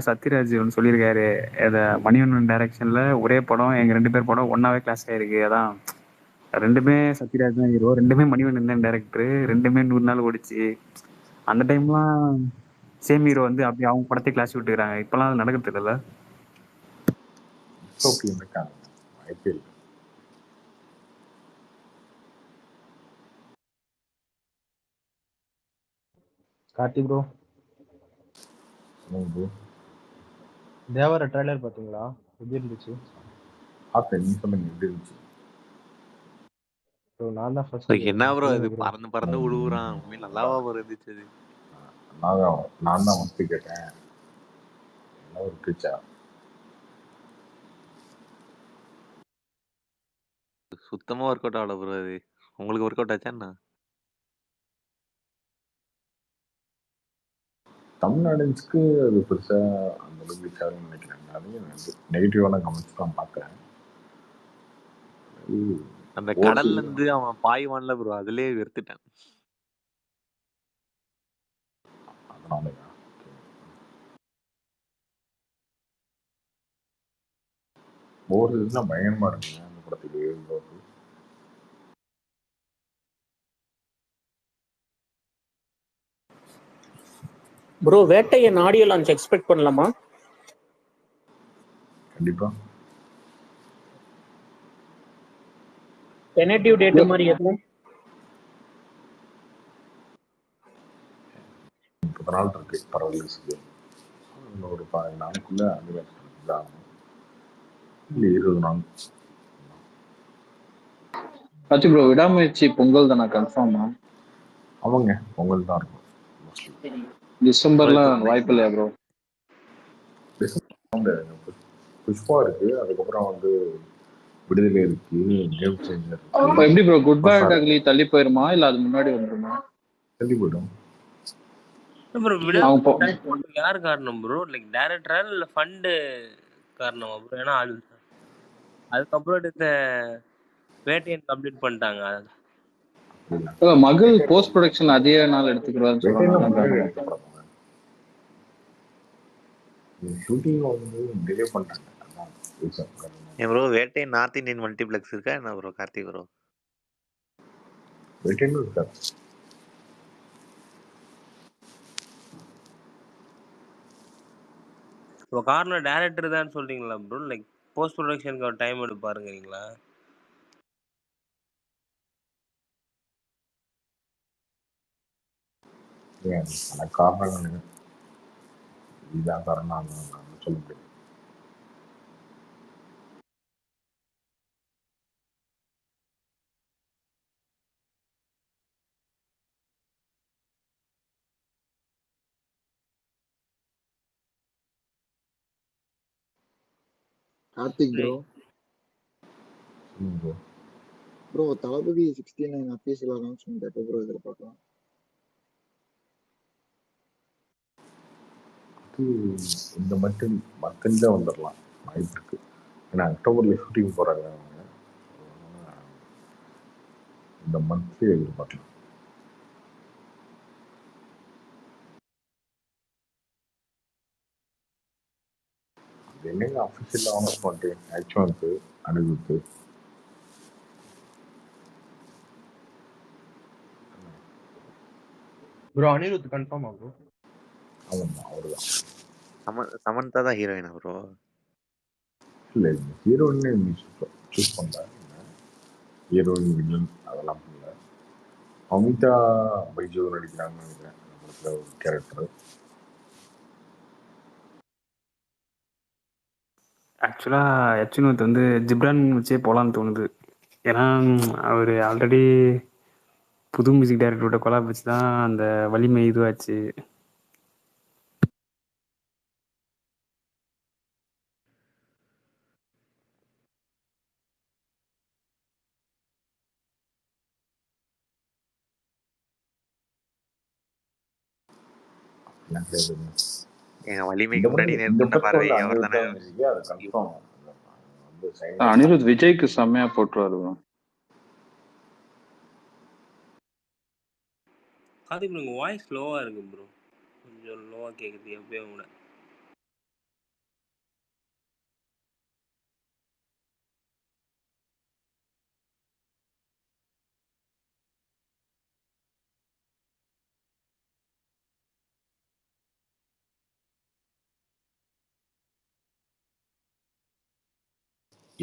சத்யராஜ் ஒன்று சொல்லியிருக்காரு. மணிவண்ணன் டைரக்ஷன்ல ஒரே படம் எங்க 2 பேர் படம் ஒன்னாவே கிளாஸ் ஆயிருக்கு. அதான் 2மே சத்யராஜ் தான் ஹீரோ, 2மே மணிவண்ணன் தான் டைரக்டர், 2மே 100 நாள் ஓடிச்சு. அந்த டைம்லாம் சேம் ஹீரோ வந்து அப்படி அவங்க படத்தை கிளாஸ் விட்டுக்கிறாங்க. இப்பெல்லாம் அது நடக்கிறது இல்லைல்ல. இருக்காங்க வாய்ப்பே இல்லை. கார்த்தி ப்ரோ, தேவர ட்ரைலர் பாத்தீங்களா? எப்படி இருந்துச்சு? நீ சொல்லுங்க எப்படி இருந்துச்சு? நான் தான் ஃபர்ஸ்ட். என்ன ப்ரோ இது பறந்து பறந்து விழுவுறான், உண்மையில நல்லாவா ப்ரோ இருந்துச்சு அது? நான் தான் வந்து கேட்டேன் என்ன ஒரு பிச்சா. சுத்தமா ஒர்க் அவுட் ஆகல ப்ரோ அது. உங்களுக்கு ஒர்க் அவுட் ஆச்சா என்ன? தமிழ்நாடுக்கு அது பெருசா அந்த அளவுக்கு ஆகும்னு நினைக்கிறேன். நிறைய நெகட்டிவான கமெண்ட்ஸ் தான் பார்க்குறேன். அந்த கடல்ல இருந்து அவன் பாய்வான்ல ப்ரோ, அதுலயே வெறுத்துட்டேன். அதனாலயா போறதுன்னா பயங்கரமா இருக்குங்க அந்த படத்துக்கு. Bro Vettaiyan audio launch expect பண்ணலாமா? கண்டிப்பா. டெனேட்டிவ் டேட் மாதிரி எதுவும் 30 நாள் இருக்கு பரவாயில்ல. ஒரு 15 நாளுக்குள்ள அது ஆகணும். இல்லை 20 நாள். ஆச்சு ப்ரோ, விடாமுயற்சி பொங்கல் தானே கன்ஃபார்மா? அவங்க பொங்கல் தான் இருக்கும். டிசம்பர்ல வாய்ப்பு இல்லையா ப்ரோ? புஷ்பா இருக்கு, அதுக்கப்புறம் வந்து விடுதலை இருக்கு, கேம் சேஞ்சர் இப்போ எப்படி ப்ரோ, குட் பேட் அக்லி தள்ளி போயிருமா இல்ல அது முன்னாடி வந்துருமா? தள்ளி போயிடும். யார் காரணம் ப்ரோ? லைக் டைரக்டரா இல்ல ஃபண்ட் காரணமா ப்ரோ? ஏன்னா அதுக்கப்புறம் எடுத்த வேட்டையன் கம்ப்ளீட் பண்ணிட்டாங்க. மகள் போஸ்ட் ப்ரொடக்ஷன் அதே நாள் எடுத்துக்கிறான்னு சொல்றாங்க. ஷூட்டிங் வந்து டிலே பண்ணிட்டாங்க. ஏன் bro Vettaiyan north Indian multiplex இருக்கா என்ன ப்ரோ கார்த்தி ப்ரோ? வேட்டையன் இருக்காது. இப்போ காரணம் டைரக்டர் தான் சொல்றீங்களா ப்ரோ? லைக் போஸ்ட் ப்ரொடக்ஷனுக்கு ஒரு டைம் எடுப்பாருங்களா? பல காரணங்கள் இதுதான் காரணம் சொல்ல முடியாது. கார்த்திக் ப்ரோ தளபதி 69 அஃபீஷியல் அனௌன்ஸ்மெண்ட் எப்போ ப்ரோ எதிர்பார்க்கலாம்? இந்த மத்தில வந்துடலாம் வாய்ப்பு இருக்கு. ஏன்னா அக்டோபர்ல ஷூட்டிங் போறாங்க அவங்க. இந்த மந்த்லயே எதிர்பார்க்கலாம். என்னங்க அஃபிஷியல் அனௌன்ஸ்மெண்ட் ஆக்சுவலுக்கு அனிருத் ப்ரோ அனிருத் கன்ஃபார்மா ப்ரோ? ஆமாம் அவர்தான். சமந்தா தான் ஹீரோயினா ப்ரோ? இல்லை ஹீரோயின் சூஸ் பண்ணல, ஹீரோயின் வில்லன் அதெல்லாம் பண்ணல. அமிதா பைஜு நடிக்கிறாங்கன்னு நினைக்கிறேன் அந்த படத்துல ஒரு கேரக்டர். ஆக்சுவலாக யச்சுனூத் வந்து ஜிப்ரான் வச்சே போகலான்னு தோணுது. ஏன்னா அவர் ஆல்ரெடி புது மியூசிக் டைரக்டரோட கொலாப் வச்சு தான் அந்த வலிமை இதுவாச்சு. வலிமைக்கு முன்னாடி நேர்கொண்ட பார்வை அவர் தானே. அனிருத் விஜய்க்கு செம்மையா போட்டுருவாரு. கார்த்திக் ப்ரோ உங்க வாய்ஸ் லோவா இருக்கு ப்ரோ, கொஞ்சம் லோவா கேக்குது எப்பயும் கூட.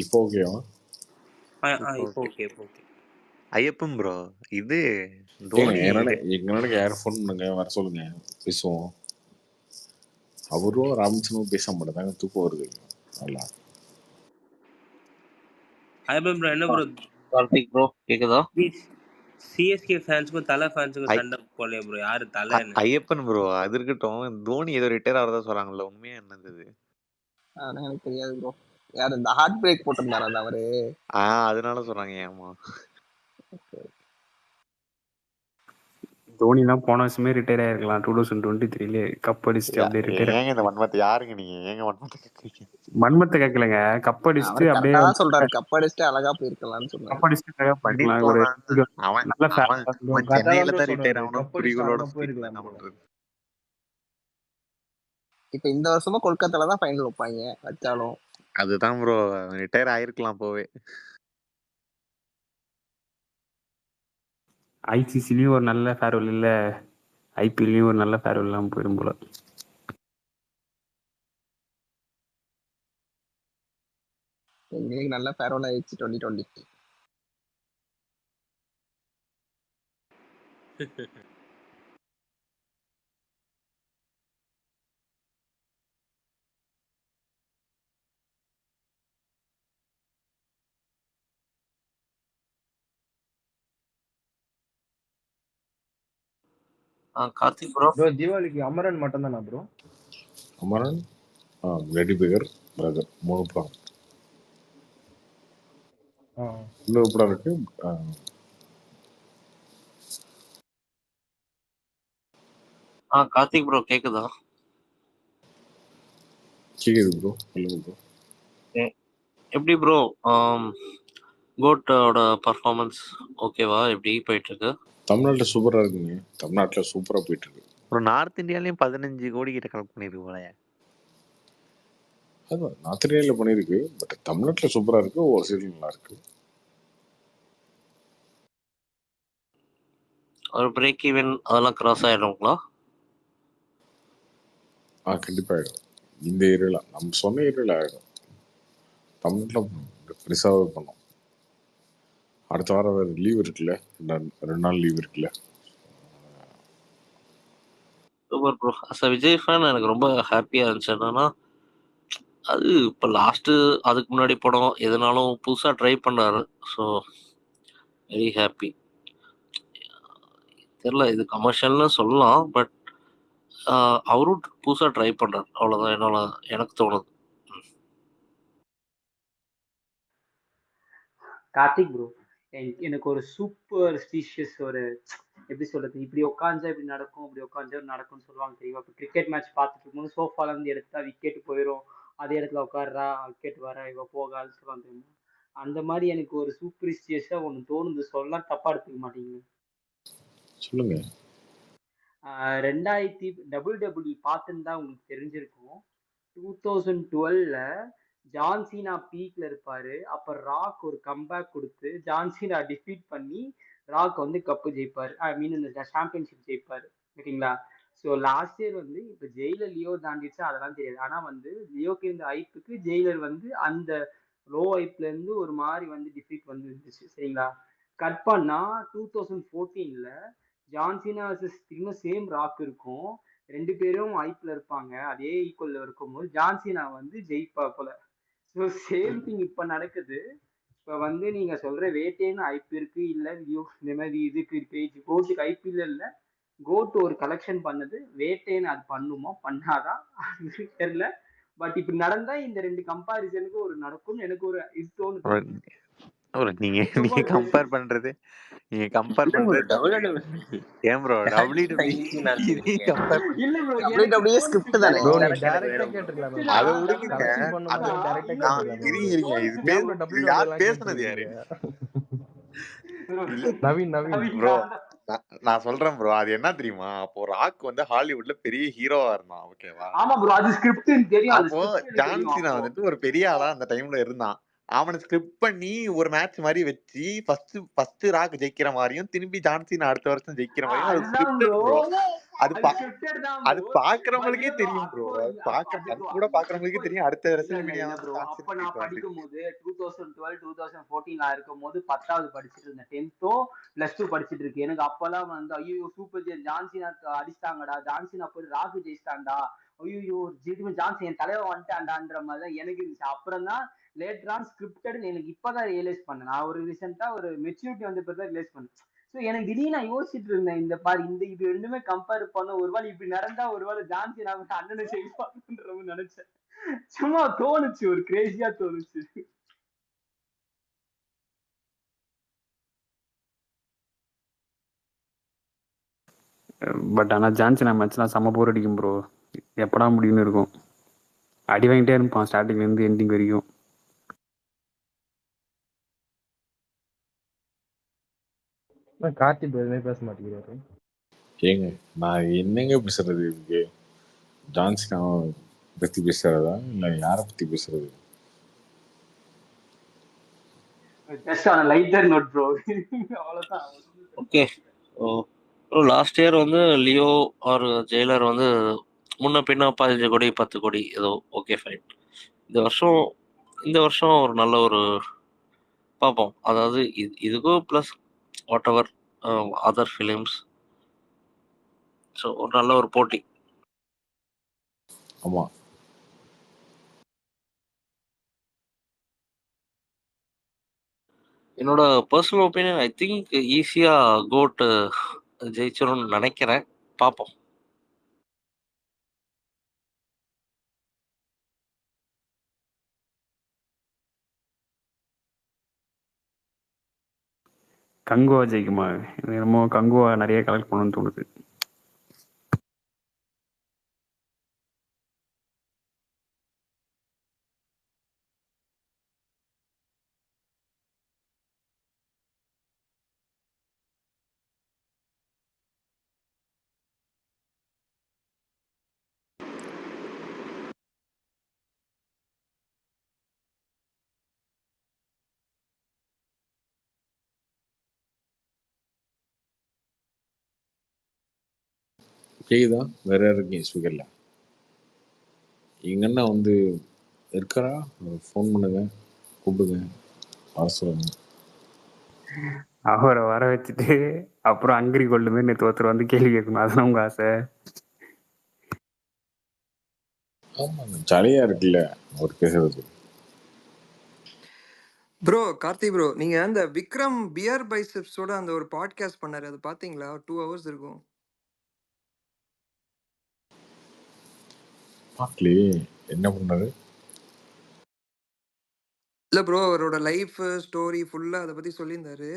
இப்போ ஓகேவா? இப்போ ஓகே இப்போ ஓகே. ஐயப்பன் ப்ரோ இது ஏங்க தோனி எங்கனால யாரும் ஃபோன் பண்ணுங்க, வர சொல்லுங்க, பேசுவோம். அவரும் ராமச்சனும் பேச மாட்டேதாங்க, தூக்கம் வருது. நல்லா ஐயப்பன் ப்ரோ என்ன ப்ரோ கார்த்திக் ப்ரோ கேக்குதா? சிஎஸ்கே ஃபேன்ஸுக்கும் தலை ஃபேன்ஸுக்கும் சண்டை போடலையே ப்ரோ, யாரு தலைன்னு? ஐயப்பன் ப்ரோ அது இருக்கட்டும், தோனி ஏதோ ரிட்டையர் ஆகிறதா சொல்றாங்கல்ல, உண்மையா என்னது இது? அதெல்லாம் எனக்கு தெரியாது ப்ரோ. யார் இந்த ஹார்ட் பிரேக் போட்டிருந்தாரா அந்த அவரு? அதனால சொல்றாங்க. ஏமா தோனிலாம் போன வருஷமே ரிட்டையர் ஆயிருக்கலாம். 2023 கப் அடிச்சுட்டு அப்படியே ரிட்டையர். ஏங்க இந்த வன்மத்தை யாருங்க நீங்க ஏங்க வன்மத்தை கேக்குறீங்க? மன்மத்தை கேட்கலங்க, கப் அடிச்சுட்டு அவரு அப்படியே கரெக்டா தான் சொல்றாரு, கப் அடிச்சுட்டு அழகா போயிருக்கலாம்னு சொன்னாரு. கப் அடிச்சுட்டு பண்ணிட்டு ஒரு போறான். அவன் நல்ல அவன் அவன் கரெக்டா சென்னையில தான் தான் ரிட்டையர் சொல்றாரு, ஆகணும் கப் அடிச்சுட்டு குறிக்கோளோட அழகா சுத்திட்டு போயிருக்கலாம் என்ன bro. பண்றது? இப்ப இந்த வருஷமும் கொல்கத்தால தான் ஃபைனல் வைப்பாங்க வச்சாலும். அதுதான் ப்ரோ, ரிட்டையர் ஆயிருக்கலாம் போவே. ஐசிசிலயும் ஒரு நல்ல ஃபேர்வெல் இல்ல, ஐபிஎல்லையும் ஒரு நல்ல ஃபேர்வெல் எல்லாம் போயிடும் போல. எங்களுக்கு நல்ல ஃபேர்வெல் ஆயிடுச்சு 2020. கார்த்திக் ப்ரோ ப்ரோ தீபாவளிக்கு அமரன் மட்டும் தானா ப்ரோ? அமரன் வெடி பிகர் பிரதர் 3 படம். இன்னொரு படம் இருக்கு. கார்த்திக் ப்ரோ கேக்குதா? கேக்குது ப்ரோ, சொல்லுங்க ப்ரோ. எப்படி ப்ரோ கோட்டோட பர்ஃபார்மன்ஸ் ஓகேவா? எப்படி போயிட்டு இருக்கு? தமிழ்நாட்டில் சூப்பரா இருக்குங்க, தமிழ்நாட்டில் சூப்பரா போயிட்டு இருக்கு. ஒரு நார்த் இந்தியாலயும் 15 கோடி கிட்ட கலெக்ட் பண்ணிருக்கு போலயே. அதான் நார்த் இந்தியாவில் பண்ணியிருக்கு, பட் தமிழ்நாட்டில் சூப்பரா இருக்கு, ஒரு சைடு நல்லா இருக்கு. ஒரு பிரேக் ஈவன் அதெல்லாம் கிராஸ் ஆயிடுங்களா? கண்டிப்பா ஆயிடும். இந்த ஏரியால நம்ம சொன்ன ஏரியால ஆயிடும். தமிழ்நாட்டில் பெருசாகவே பண்ணோம். அடுத்த வாரம் வேறு லீவ் இருக்குல்ல, 2 நாள் லீவ் இருக்குல்ல. Super bro. As a Vijay fan எனக்கு ரொம்ப ஹாப்பியா இருந்துச்சு. என்னன்னா அது இப்போ லாஸ்ட்டு அதுக்கு முன்னாடி படம் எதுனாலும் புதுசாக ட்ரை பண்ணாரு. So very happy. தெரில இது கமர்ஷியல்னு சொல்லலாம், பட் அவரும் புதுசாக ட்ரை பண்ணுறாரு, அவ்வளோதான் எனக்கு தோணுது. கார்த்திக் ப்ரோ, எனக்கு ஒரு சூப்பர் ஸ்டீஷியஸ் ஒரு எப்படி சொல்றது, இப்படி உட்காந்தா இப்படி நடக்கும், இப்படி உட்காந்தா நடக்கும்னு சொல்லுவாங்க தெரியுமா? இப்போ கிரிக்கெட் மேட்ச் பார்த்துட்டு இருக்கும்போது சோஃபால இருந்து எடுத்தா விக்கெட் போயிடும், அதே இடத்துல உட்காடுறா விக்கெட் வர இவ போகாதுன்னு சொல்லுவாங்க தெரியுமா? அந்த மாதிரி எனக்கு ஒரு சூப்பர் ஸ்டீஷியஸா ஒன்று தோணுது, சொல்லலாம் தப்பா எடுத்துக்க மாட்டீங்க. சொல்லுங்க. 2000 WWE பார்த்துன்னு தான் உங்களுக்கு தெரிஞ்சிருக்கும். 2012ல ஜான்சீனா பீக்ல இருப்பாரு. அப்ப ராக் ஒரு கம்பேக் கொடுத்து ஜான்சீனா டிஃபீட் பண்ணி ராக் வந்து கப்பு ஜெயிப்பாரு, ஐ மீன் இந்த சாம்பியன்ஷிப் ஜெயிப்பாரு. ஓகேங்களா? ஸோ லாஸ்ட் இயர் வந்து இப்ப ஜெயிலர் லியோ தாண்டிடுச்சு அதெல்லாம் தெரியாது, ஆனா வந்து லியோக்கு இந்த ஐப்புக்கு ஜெயிலர் வந்து அந்த லோ ஐப்ல இருந்து ஒரு மாதிரி வந்து டிஃபீட் வந்து இருந்துச்சு. சரிங்களா? கட் பண்ணா 2014ல ஜான்சீனா வர்சஸ் திரும்ப சேம் ராக் இருக்கும், 2 பேரும் ஐப்ல இருப்பாங்க, அதே ஈக்குவல்ல இருக்கும்போது ஜான்சீனா வந்து ஜெயிப்பா போல. ஸோ சேம் திங் இப்ப நடக்குது. இப்ப வந்து நீங்க சொல்ற வேட்டைன்னு ஐபி இருக்கு இல்ல லியோ இந்த மாதிரி இதுக்கு பேஜ் கோட்டுக்கு ஐபிஎல் இல்ல, கோட்டு ஒரு கலெக்ஷன் பண்ணது, வேட்டைன்னு அது பண்ணுமா பண்ணாதான் அது தெரியல. பட் இப்படி நடந்தா இந்த 2 கம்பாரிசனுக்கு ஒரு நடக்கும்னு எனக்கு ஒரு இது தோணுது. நீங்க கம்பேர் பண்றது ஏன் ப்ரோ WWE கம்பேர் இல்ல ப்ரோ, WWE ஸ்கிரிப்ட் தானே. ப்ரோ நீ டைரக்டா கேட்டிருக்கலாம் bro. அதை விடுங்க. கலெக்ஷன் பண்ணும்போது டைரக்டா கேட்டிருக்கலாம். இது யார் பேசுனது யாரு? நவீன் ப்ரோ நான் சொல்றேன் ப்ரோ, அது என்ன தெரியுமா, அப்போ ராக் வந்து ஹாலிவுட்ல பெரிய ஹீரோவா இருந்தான், ஓகேவா? ஆமா ப்ரோ, அது ஸ்கிரிப்ட் தெரியும். அப்போ ஜான்சினா வந்துட்டு ஒரு பெரிய ஆளா அந்த டைம்ல இருந்தான். அவனை ஸ்கிரிப்ட் பண்ணி ஒரு மேட்ச் மாதிரி வச்சு ஃபர்ஸ்ட் ராக் ஜெயிக்கிற மாதிரியும் திரும்பி ஜான்சினா அடுத்த வருஷம் ஜெயிக்கிற மாதிரியும் அதுதான் ப்ரோ, அது அது பா ஸ்கிரிப்டட் தான் அது ப்ரோ. பட் பாக்குறவங்களுக்கே இல்ல ப்ரோ, தெரியும் ப்ரோ. அப்போ அது பாக்குற அது அது ப்ரோ கூட அப்போ பாக்குறவங்களுக்கு தெரியும் அடுத்த இல்ல ரெசல்மேனியா இல்ல வந்து ப்ரோ, ஜான்சன் அப்ப நான் இப்போ வந்து படிக்கும் போது 2012 2014 நான் இருக்கும் போது 10வது படிச்சுட்டு இருந்தேன். 10th +2 படிச்சுட்டு இருக்கு. எனக்கு அப்பெல்லாம் வந்து ஐயோ சூப்பர் ஜான்சினா அடிச்சிட்டாங்கடா, ஜான்சினா போய் ராக்கு ஜெயிச்சிட்டான்டா, ஐயோ ஜான்சன் என் தலைவன் வந்துட்டான்டான்ற மாதிரி தான் எனக்கு இருந்துச்சு. அப்புறம் தான் லேட்டர் ஆன் ஸ்கிரிப்டட் எனக்கு இப்பதான் ரியலைஸ் பண்ணேன். நான் ஒரு ரீசெண்டா ஒரு மெச்சூரிட்டி வந்த பிறகு தான் ரியலைஸ் பண்ணேன். ஸோ எனக்கு திடீர்னு நான் யோசிச்சுட்டு இருந்தேன், இந்த பாரு இந்த இது ரெண்டுமே கம்பேர் பண்ண ஒருவேளை இப்படி நடந்தா ஒருவேளை ஜான்சி நான் அண்ணனை செய்வாங்கன்ற மாதிரி நினைச்சேன். சும்மா தோணுச்சு, ஒரு கிரேசியா தோணுச்சு. பட் ஆனால் ஜான்சனா மேட்ச்லாம் செம்ம போர் அடிக்கும் ப்ரோ. எப்படா முடியும்னு இருக்கும். அடி வாங்கிட்டே இருப்பான் ஸ்டார்டிங்லேருந்து எண்டிங் வரைக்கும். கார்த்தி bro எதுவுமே பேச மாட்டேங்கிறாரு. ஏங்க நான் என்னங்க பேசுறது? இருக்கு ஜான்சன் பத்தி பேசுறதா இல்ல யாரை பத்தி பேசுறது? Just on lighter note bro. அவ்வளவுதான். ஓகே. ப்ரோ லாஸ்ட் இயர் வந்து லியோ ஆர் ஜெயிலர் வந்து முன்ன பின்ன 15 கோடி 10 கோடி ஏதோ ஓகே ஃபைன். இந்த வருஷம் ஒரு நல்ல ஒரு பார்ப்போம். அதாவது இதுக்கும் plus what ever other films. So ஒரு நல்ல ஒரு போட்டி. ஆமா என்னோட பர்சனல் ஒப்பீனியன் ஐ திங்க் ஈஸியாக கோட் ஜெயிச்சிரும்னு நினைக்கிறேன். பார்ப்போம். கங்குவா ஜெயிக்குமா? என்னமோ கங்குவா நிறைய கலெக்ட் பண்ணணும்னு தோணுது. கேக்குதா? வேற இருக்கீங்க ஸ்பீக்கர்ல. எங்க அண்ணா வந்து இருக்கிறா, ஃபோன் பண்ணுங்க, கூப்பிடுங்க, வர சொல்லுங்க. அவரை வர வச்சுட்டு அப்புறம் அங்கிரி கோல்டு மாதிரி நேற்று ஒருத்தர் வந்து கேள்வி கேட்கணும், அதுதான் உங்க ஆசை? ஆமாங்க ஜாலியா இருக்குல்ல அவர் பேசுறது. ப்ரோ கார்த்தி ப்ரோ, நீங்க அந்த விக்ரம் பியர் பைசெப்ஸோட அந்த ஒரு பாட்காஸ்ட் பண்ணாரு, அது பாத்தீங்களா? 2 hours இருக்கும். பார்க்கலையே, என்ன பண்ணாரு? இல்ல ப்ரோ, அவரோட லைஃப் ஸ்டோரி ஃபுல்லா அதை பத்தி சொல்லியிருந்தாரு.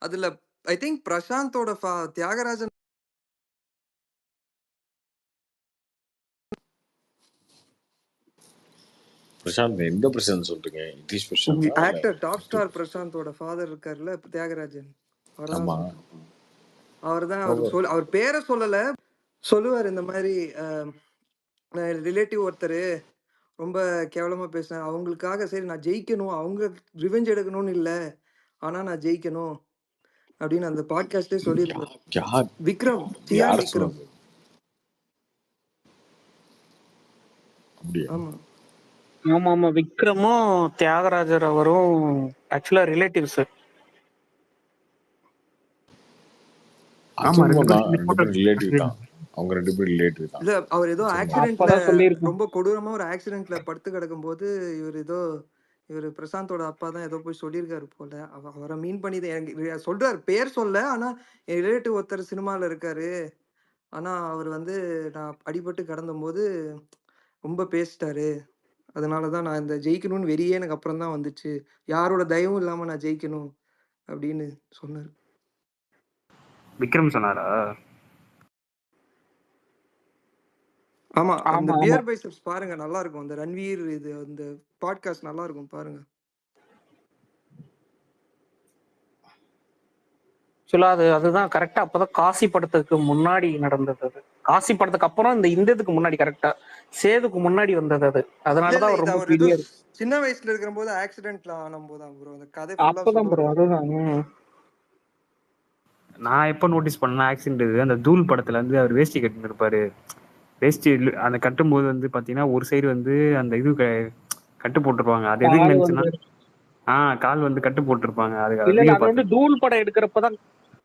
அதுல ஐ திங்க் பிரசாந்தோட தியாகராஜன் பிரசாந்த் எந்த பிரசாந்த் சொல்றீங்க? இங்கிலீஷ் பிரசாந்தா இல்ல? ஆக்டர் டாப் ஸ்டார் பிரசாந்தோட ஃபாதர் இருக்காருல்ல தியாகராஜன், அவர்தான் ஆமா சொல்றேன். அவர்தான் அவர் பேரை சொல்லல, சொல்லுவார் இந்த மாதிரி ரிலேட்டிவ் ஒருத்தர் ரொம்ப கேவலமா பேசினார், அவங்களுக்காக சரி நான் ஜெயிக்கணும், அவங்க ரிவெஞ்ச் எடுக்கணும்னு இல்லை, ஆனா நான் ஜெயிக்கணும் அப்படின்னு அந்த பாட்காஸ்டே சொல்லியிருந்தார். யார் விக்ரம், சியான் யார் விக்ரம். சொன்னது? அப்படியா? ஆமா ஆமா ஆமா, விக்ரமும் தியாகராஜர் அவரும் ஆக்சுவலா ரிலேட்டிவ்ஸ். ஆமா, அதுவும் ரெண்டு தான், பேரும் ரெண்டு பேரும் ரிலேட்டிவ் தான். அவங்க ரெண்டு பேரும் ரிலேட்டிவ் தான். இல்ல, அவர் ஏதோ ஆக்சிடென்ட்ல அப்பதான் சொல்லியிருக்கோம். ரொம்ப கொடூரமா ஒரு ஆக்சிடென்ட்ல படுத்து கிடக்கும் போது இவர் பிரசாந்தோட அப்பா தான் ஏதோ போய் சொல்லியிருக்காரு போல. அவரை மீன் பண்ணி தான் எனக்கு சொல்றாரு, பேர் சொல்ல, ஆனா என் ரிலேட்டிவ் ஒருத்தர் சினிமால இருக்காரு, ஆனா அவர் நான் அடிபட்டு கிடந்த போது ரொம்ப பேசிட்டாரு, அதனாலதான் நான் இந்த ஜெயிக்கணும்னு வெறியே எனக்கு அப்புறம் தான் வந்துச்சு, யாரோட தயவும் இல்லாம நான் ஜெயிக்கணும் அப்படின்னு சொன்னாரு. விக்ரம் சொன்னாரா? ஆமா, அந்த ஆமா ஆமா, பியர் பைசெப்ஸ் பாருங்க, நல்லா இருக்கும். அந்த ரன்வீர் அந்த பாட்காஸ்ட் நல்லா இருக்கும், பாருங்க. ஆக்சுவலா அதுதான் கரெக்டா. அப்பதான் காசி படத்துக்கு முன்னாடி நடந்தது. அது காசி படத்துக்கு அப்புறம் இந்த இதுக்கு முன்னாடி, கரெக்டா சேதுக்கு முன்னாடி வந்தது அது. இல்ல அதனாலதான் இல்ல, அவர் இது ரொம்ப அவர் ஏதோ பீரியர். சின்ன வயசுல இருக்கிற போது ஆக்சிடென்ட்ல ஆன போதான் ப்ரோ, அந்த கதை ஃபுல்லா அப்பதான் ப்ரோ, சொல்லுவாரு. அதுதான். நான் எப்போ நோட்டீஸ் பண்ணேன் ஆக்சிடென்ட் இது அந்த தூள் படத்துல வந்து அவர் வேஷ்டி கட்டின்னு இருப்பாரு. வேஷ்டி அந்த கட்டும்போது வந்து பாத்தீங்கன்னா ஒரு சைடு வந்து அந்த இது கட்டு போட்டிருப்பாங்க. அது எதுக்கு கால் நினைச்சுன்னா வந்து கால் வந்து கட்டு போட்டிருப்பாங்க. அது இல்ல வீடியோ அது வந்து பார்த்து தூள் படம் எடுக்கிறப்பதான்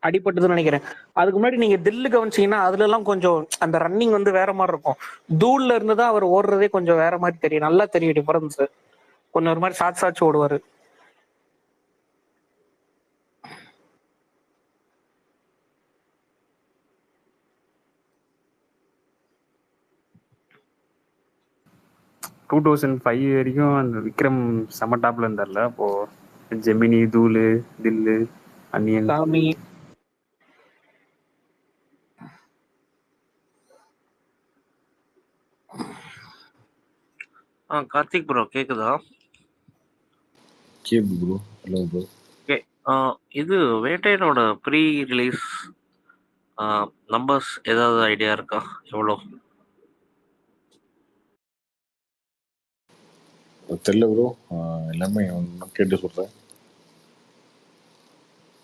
அடிபட்டதுன்னு நினைக்கிறேன். அதுக்கு முன்னாடி நீங்க தில்லு கவனிச்சீங்கன்னா அதுல எல்லாம் கொஞ்சம் அந்த ரன்னிங் வந்து வேற மாதிரி இருக்கும். தூள்ல இருந்து தான் அவர் ஓடுறதே கொஞ்சம் வேற மாதிரி தெரியும். நல்லா தெரியும் டிஃபரன்ஸ். கொஞ்சம் ஒரு மாதிரி சாச்சு ஓடுவாரு. டூ 2005 வரைக்கும் அந்த விக்ரம் செம டாப்ல இருந்தார்ல. அப்போ ஜெமினி, தூளு, தில்லு, அன்னியன். சாமி கார்த்திக் ப்ரோ கேக்குதா? Cab bro. Hello bro. Okay. இது வேட்டையனோட ப்ரீ ரிலீஸ் நம்பர்ஸ் ஏதாவது ஐடியா இருக்கா? எவ்வளோ? தெரியல ப்ரோ. எல்லாமே கேட்டு சொல்கிறேன்.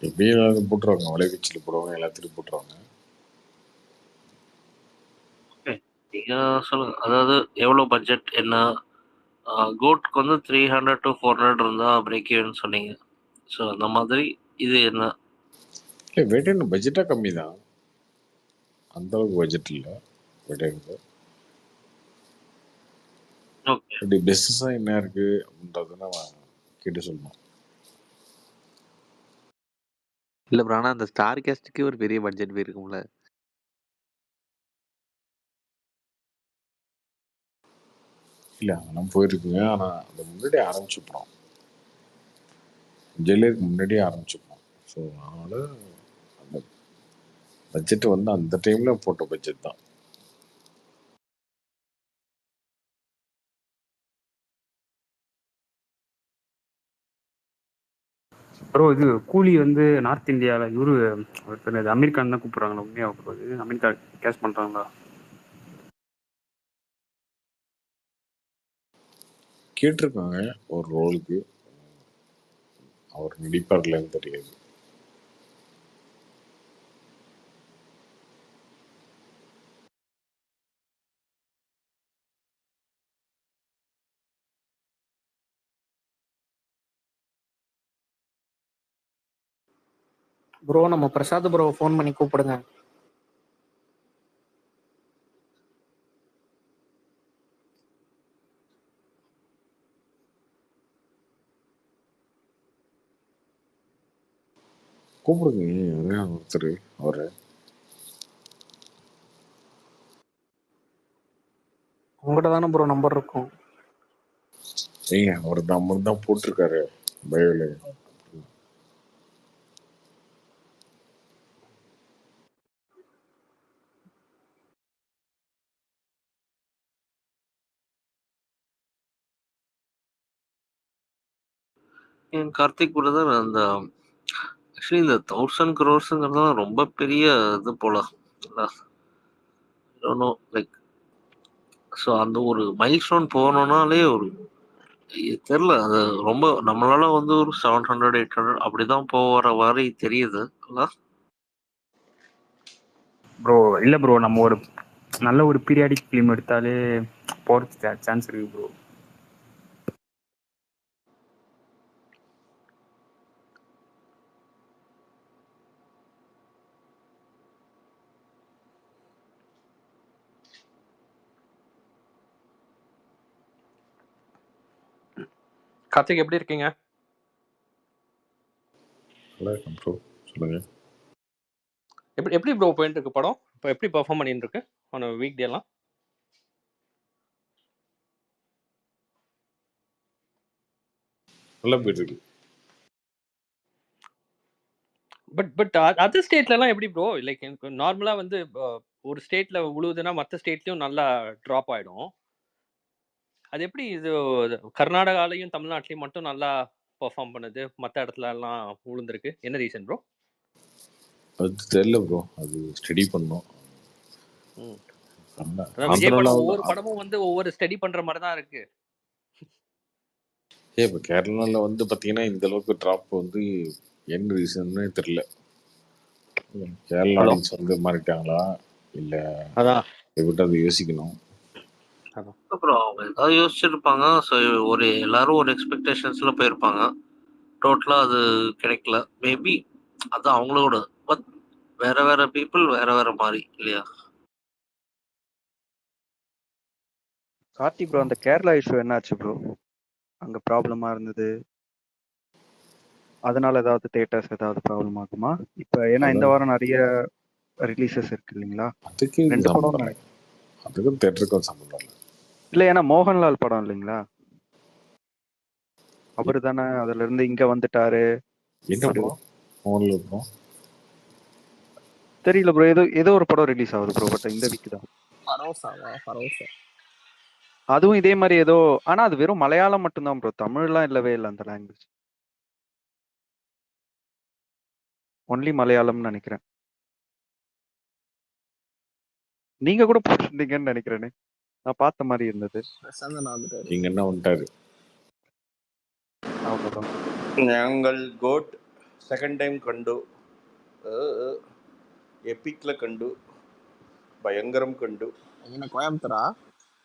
எப்படியும் எல்லாரும் போட்டுருவாங்க, வலைவீச்சில் போடுவாங்க, எல்லாத்துலையும் போட்டுருவாங்க. ஓகே, நீங்கள் சொல்லுங்க. அதாவது எவ்வளோ பட்ஜெட் என்ன? கோட்க்கு வந்து 300 to 400 இருந்தால் பிரேக் ஈவன் சொன்னீங்க. ஸோ அந்த மாதிரி இது என்ன? இல்லை, வேட்டையன் பட்ஜெட்டாக கம்மி தான், அந்த அளவுக்கு பட்ஜெட் இல்லை வேட்டையனுக்கு. ஓகே. அப்படி பிஸ்னஸாக என்ன இருக்குது அப்படின்றதுன்னா கேட்டு சொல்லணும். இல்ல ப்ரோ, ஆனா அந்த ஸ்டார் கேஸ்டுக்கே ஒரு பெரிய பட்ஜெட் போயிருக்கும்ல. இல்லை, அதெல்லாம் போயிருக்குங்க. ஆனால் அது முன்னாடியே ஆரம்பிச்சுப்போம், ஜெயிலருக்கு முன்னாடியே ஆரம்பிச்சுப்போம். ஸோ அதனால் அந்த பட்ஜெட் வந்து அந்த டைமில் போட்ட பட்ஜெட் தான். ப்ரோ இது கூலி வந்து நார்த் இந்தியாவில் இவரு அமீர் கான் தான் கூப்பிடுறாங்களா? உண்மையாக போகுது அமீர் கான் கேஷ் பண்ணுறாங்களா? கேட்டிருக்காங்க ஒரு ரோலுக்கு, அவர் நடிப்பார்லன்னு தெரியாது. ப்ரோ நம்ம பிரசாத் ப்ரோ ஃபோன் பண்ணி கூப்பிடுங்க. கூப்பிடுங்க ஒருத்தர் அவரை. உங்கள்கிட்ட தானே ப்ரோ நம்பர் இருக்கும். ஏங்க அவர் நம்பர் தான் போட்டிருக்காரு பயோல. என் கார்த்திக் பிரதர் அந்த ஆக்சுவலி இந்த 1000 crores ரொம்ப பெரிய இது போல லைக். ஸோ அந்த ஒரு மைல் ஸ்டோன் போகணுன்னாலே ஒரு தெரில, அது ரொம்ப நம்மளால வந்து ஒரு 700 800 அப்படிதான் போகிற மாதிரி தெரியுது. ப்ரோ இல்லை ப்ரோ, நம்ம ஒரு நல்ல ஒரு பீரியாடிக் ஃபிலிம் எடுத்தாலே போகிறதுக்கு சான்ஸ் இருக்கு ப்ரோ. கார்த்திக் எப்படி இருக்கீங்க? நல்லா இருக்கும் ப்ரோ, சொல்லுங்க. எப்படி ப்ரோ போயிட்டு இருக்கு படம்? இப்போ எப்படி பெர்ஃபார்ம் பண்ணிட்டு இருக்கு ஆன் வீக் டே எல்லாம்? நல்லா போயிட்டு இருக்கு. பட் அதர் ஸ்டேட்லலாம் எப்படி ப்ரோ? லைக் எனக்கு நார்மலாக வந்து ஒரு ஸ்டேட்டில் உழுவுதுன்னா மற்ற ஸ்டேட்லையும் நல்லா ட்ராப் ஆகிடும். அது எப்படி இது கர்நாடகாலையும் தமிழ்நாட்டிலையும் மட்டும் நல்லா பெர்ஃபார்ம் பண்ணுது, மற்ற இடத்துல எல்லாம் விழுந்திருக்கு? என்ன ரீசன் ப்ரோ? அது தெரியல ப்ரோ, அது ஸ்டடி பண்ணோம். விஜய் படம் ஒவ்வொரு படமும் வந்து ஒவ்வொரு ஸ்டடி பண்ற மாதிரி தான் இருக்கு. இப்போ கேரளாவில் வந்து பார்த்தீங்கன்னா இந்த அளவுக்கு ட்ராப் வந்து என்ன ரீசன்னு தெரியல. கேரளா ஹலோ ஆடியன்ஸ் வந்து மாறிட்டாங்களா இல்ல அதான் எப்படி அதை யோசிக்கணும். அதான் அப்புறம் அவங்க ஏதாவது யோசிச்சிருப்பாங்க. ஸோ ஒரு எல்லாரும் ஒரு எக்ஸ்பெக்டேஷன்ஸ்ல போயிருப்பாங்க. டோட்டலா அது கிடைக்கல. மேபி அது அவங்களோட. பட் வேற வேற பீப்புள் வேற வேற மாதிரி இல்லையா? கார்த்தி ப்ரோ, அந்த கேரளா இஷ்யூ என்னாச்சு ப்ரோ? அங்க ப்ராப்ளமா இருந்தது, அதனால ஏதாவது தேட்டர்ஸ் ஏதாவது ப்ராப்ளம் ஆகுமா இப்ப? ஏன்னா இந்த அதான் வாரம் நிறைய ரிலீசஸ் இருக்கு இல்லைங்களா? அதுக்கு இது 2 சம்மந்தம் படம் இல்லை, அதுக்கும் தேட்டருக்கும் சம்மந்தம் இல்லை. இல்ல, ஏன்னா மோகன்லால் படம் இல்லைங்களா? அவரு தானே அதுல இருந்து இங்க வந்துட்டாரு. என்ன ஒரு படம் மோகன்லால் படம்? தெரியல ப்ரோ, ஏதோ ஒரு படம் ரிலீஸ் ஆகுது ப்ரோ, பட் இந்த வீக் தான். பரோசா அதுவும் இதே மாதிரி ஏதோ, ஆனா அது வெறும் மலையாளம் மட்டும்தான் ப்ரோ, தமிழ்லாம் இல்லவே இல்லை அந்த லாங்குவேஜ். ஒன்லி மலையாளம்னு நினைக்கிறேன். நீங்க கூட போட்டிருந்தீங்கன்னு நினைக்கிறேனே, நான் பார்த்த மாதிரி இருந்தது. பிரசாந்தன் வந்துட்டாரு. இங்க என்ன வந்துட்டாரு? அவ்வளவுதான். ഞങ്ങൾ ഗോട്ട് സെക്കൻഡ് ടൈം കണ്ടു. എപ്പിക്ல കണ്ടു, ഭയങ്കരം കണ്ടു. என்ன கோயம்புத்தூரா?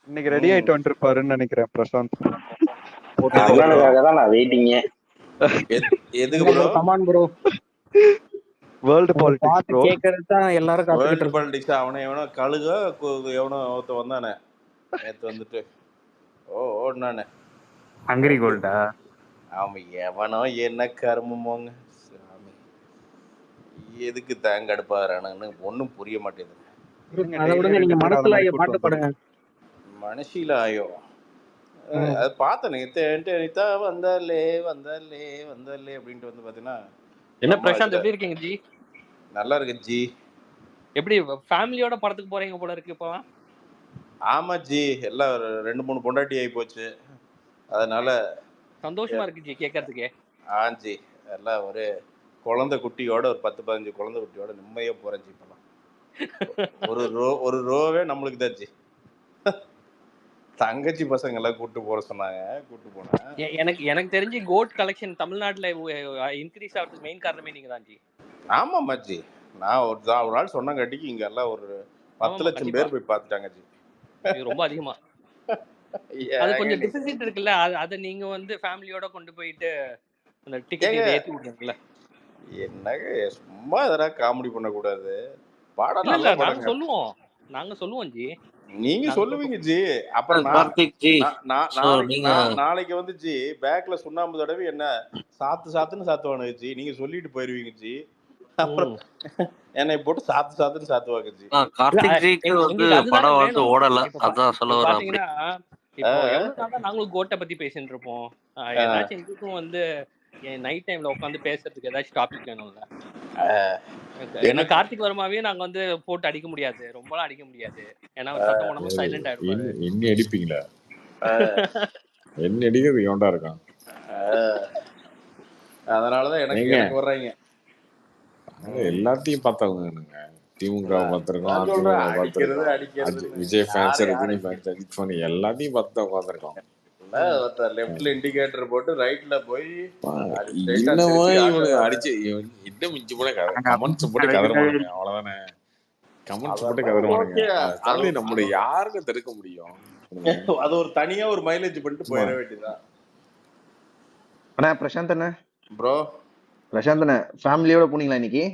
இன்னைக்கு ரெடி ஆயிட்டு வந்துருப்பாருன்னு நினைக்கிறேன் பிரசாந்த். எதுக்கு தான் நான் வெயிட்டிங்க. எதுக்கு bro? Come on bro, world politics பாட்டு ப்ரோ. கேட்கறது தான் எல்லாரும் காத்துக்கிட்டு வேர்ல்டு இருக்கோம். பாலிடிக்ஸ். அவனை எவனோ கழுக எவனோ ஒருத்த வந்தானே நேற்று வந்துட்டு ஓடினானே ஹங்கரி கோல்டா? அவன் எவனோ என்ன கருமமோங்க சாமி. எதுக்கு தேங்க அடுப்பாரானு ஒன்றும் புரிய மாட்டேங்குது. அதை விடுங்க, நீங்க மனசுல பாட்டு பாடுங்க. மனசில ஆயோ அது பார்த்தேன். நித்தா வந்தாலே வந்தாலே வந்தாலே அப்படின்ட்டு வந்து பார்த்தீங்கன்னா என்ன ரொம்ப பிரசாந்த், இதுல எப்படி இருக்கீங்க ஜி? நல்லா இருக்கு ஜி. எப்படி ஃபேமிலியோட படத்துக்கு போறீங்க போல இருக்கு இப்போ? ஆமா ஜி, எல்லாம் 2-3 பொண்டாட்டி ஆகி போச்சு, அதனால சந்தோஷமா இருக்கு ஜி கேட்கறதுக்கே. ஜி எல்லாம் ஒரு குழந்தை குட்டியோட ஒரு 10-15 குழந்தை குட்டியோட நிம்மதியா போறேன் ஜி. இப்பெல்லாம் ஒரு ரோவே நம்மளுக்கு தான் ஜி. தங்கச்சி பசங்க எல்லாம் கூட்டு போற சொன்னாங்க, கூட்டு போனேன். எனக்கு தெரிஞ்சு கோட் கலெக்ஷன் தமிழ்நாட்டுல இன்க்ரீஸ் ஆகிறதுக்கு மெயின் காரணமே நீங்க தான் ஜி. ஆமாம்மா ஜி, நான் ஒரு நாள் சொன்னங்காட்டிக்கு இங்க எல்லாம் ஒரு 10 லட்சம் பேர் போய் பார்த்துட்டாங்க ஜி. இது ரொம்ப அதிகமா. அது கொஞ்சம் டிஃபிசிட் இருக்குல்ல, அதை நீங்க வந்து ஃபேமிலியோட கொண்டு போயிட்டு அந்த டிக்கெட் ஏற்றி விடுறீங்கல்ல. என்னங்க சும்மா எதனா காமெடி பண்ணக்கூடாது. படம் இல்ல நல்ல நாங்க படங்க. சொல்லுவோம், நாங்க சொல்லுவோம் ஜி. நீங்க நாங்க சொல்லுவீங்க ஜி. அப்புறம் கார்த்திக் ஜி, ஸோ நீங்க நாளைக்கு வந்து ஜி பேக்ல சுண்ணாம்பு தடவை என்ன சாத்துன்னு சாத்துவானுங்க ஜி. நீங்க சொல்லிட்டு போயிருவீங்க ஜி. அப்புறம் என்னை போட்டு சாத்துன்னு சாத்துவாங்க ஜி. கார்த்திக் ஜிக்கு வந்து படம் வந்து ஓடல, அதான் சொல்ல வர. அப்படி பாத்தீங்கன்னா இப்போ எவ்வளவு நாளா நாங்களும் கோட்டை பத்தி பேசிட்டு இருப்போம். ஏதாச்சும் எங்களுக்கும் வந்து நைட் டைம்ல உட்காந்து பேசுறதுக்கு ஏதாச்சும் டாபிக் வேணும்ல. ஏன்னா கார்த்திக் வர்மாவே நாங்க வந்து போட்டு அடிக்க முடியாது, ரொம்பலாம் அடிக்க முடியாது. ஏன்னா சத்தம் போடாம சைலண்ட் ஆயிடுவாரு. என்ன அடிப்பீங்களா? என்ன அடிக்கிறது எவன்டா இருக்கான்? அதனாலதான் எனக்கு வர்றாங்க. எல்லாத்தையும் பார்த்தவங்க. திமுக பார்த்திருக்கோம், அதிமுக பார்த்திருக்கோம், Vijay fans, Rajini fans, Ajith fan எல்லாத்தையும் பார்த்து உட்காந்துருக்கோம். லெஃப்ட்ல இண்டிகேட்டர் போட்டு ரைட்ல போய் என்னவோ இவனுக்கு அடிச்சு இன்னும் மிஞ்சி போட கமெண்ட்ஸ் போட்டு கதறுவானுங்க. அவ்வளவுதானே, கமெண்ட்ஸ் போட்டு கதறுவானுங்க. அதனால நம்மளுடைய யாருக்கும் தடுக்க முடியும்? அது ஒரு தனியா ஒரு மைலேஜ் பண்ணிட்டு போயிட வேண்டியதான். அண்ணா பிரசாந்த் அண்ணா, ப்ரோ பிரசாந்த் அண்ணா ஃபேமிலியோட போனீங்களா இன்னைக்கு?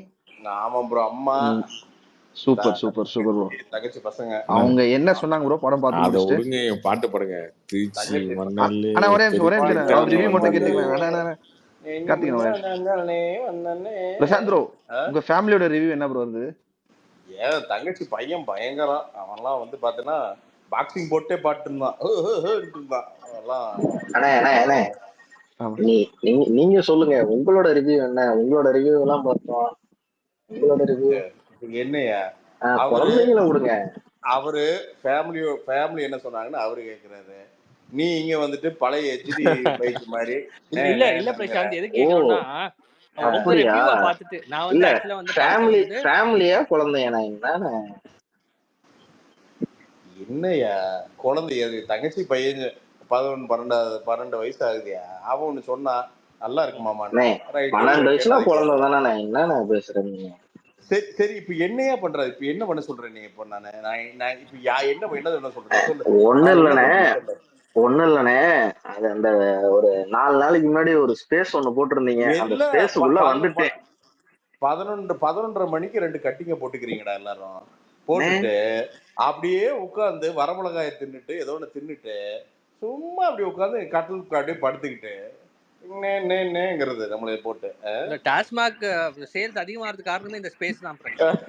ஆமா ப்ரோ, அம்மா சூப்பர் ப்ரோ. தங்கச்சி பசங்க அவங்க என்ன சொன்னாங்க ப்ரோ படம் பார்த்து முடிச்சிட்டு? ஒழுங்க பாட்டு பாடுங்க. திருச்சி மண்ணல்லே. அண்ணா ஒரே நிமிஷம் அவர் ரிவ்யூ மட்டும் கேட்டுக்கலாம். அண்ணா பிரசாந்த் ப்ரோ, உங்க ஃபேமிலியோட ரிவ்யூ என்ன ப்ரோ இருந்தது? ஏன் தங்கச்சி பையன் பயங்கரம். அவன்லாம் வந்து பாத்தீங்கன்னா பாக்ஸிங் போட்டே பாட்டு இருந்தான். நீங்க சொல்லுங்க, உங்களோட ரிவ்யூ என்ன? உங்களோட ரிவ்யூ எல்லாம் பார்த்தோம். உங்களோட ரிவ்யூ என்னையா? குழந்தைங்களை விடுங்க. அவரு ஃபேமிலி என்ன சொன்னாங்கன்னு அவரு கேக்குறாரு. நீ இங்க வந்துட்டு பழைய HD பைக் மாதிரி. இல்ல பிரசாந்த், எது கேக்குறேன்னா உங்க ரிவ்யூவை பார்த்துட்டு நான் வந்து ஆக்சுவலா வந்து ஃபேமிலியா குழந்தையா என்னையா குழந்தை? தங்கச்சி பையன் 11-12 வயசு ஆகுதியா? அவன் ஒண்ணு சொன்னா நல்லா இருக்குமாமா. 12 வயசுல குழந்தை தானே, என்ன பேசுறேன்? சரி சரி இப்ப என்னையா பண்றாரு? இப்ப என்ன பண்ண சொல்றேன் நீ? இப்போ நான் இப்ப என்ன சொல்றேன் சொல்லு. ஒண்ணு நான் என்ன இல்லண்ணே பண்றேன்னு சொல்லு. ஒண்ணு இல்லண்ணே அது அந்த ஒரு 4 நாளைக்கு முன்னாடி ஒரு ஸ்பேஸ் ஒண்ணு போட்டிருந்தீங்க. அந்த இல்ல ஸ்பேஸுக்குள்ள வந்துட்டேன். 11:30 மணிக்கு 2 கட்டிங்க போட்டுக்கிறீங்கடா எல்லாரும். போட்டுட்டு அப்படியே உட்காந்து வரமிளகாயை தின்னுட்டு ஏதோ ஒண்ணு தின்னுட்டு சும்மா அப்படி உட்காந்து கட்டில் அப்படியே படுத்துக்கிட்டு நேங்கிறது நம்மளை போட்டு இந்த டாஸ்மாக் சேல்ஸ் அதிகமாகிறதுக்கு காரணமே இந்த ஸ்பேஸ் தான் பிரசாந்த்.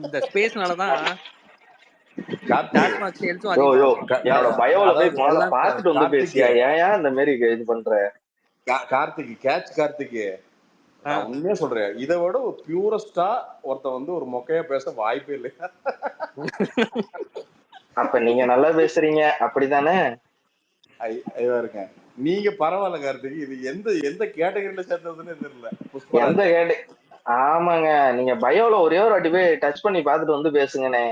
இந்த ஸ்பேஸ்னாலதான் டாஸ்மாக் சேல்ஸும் யோ யோ அதிகமாகுது. என்னோட பயோல போய் முதல்ல அதாவது பாத்துட்டு வந்து பேசியா? ஏன் இந்த மாதிரி இது பண்ற? கார்த்திக் நான் உண்மையா சொல்றேன், இதை விட ஒரு பியூரஸ்டா ஒருத்த வந்து ஒரு மொக்கையா பேச வாய்ப்பே இல்லை. அப்ப நீங்க நல்லா பேசுறீங்க அப்படித்தானே? இருங்க நீங்க பரவாயில்ல கார்த்திக். இது எந்த கேட்டகரியில சேர்ந்ததுன்னு தெரியல. எந்த கேட்டு? ஆமாங்க, நீங்க பயோல ஒரே ஒரு வாட்டி போய் டச் பண்ணி பாத்துட்டு வந்து பேசுங்கண்ணே.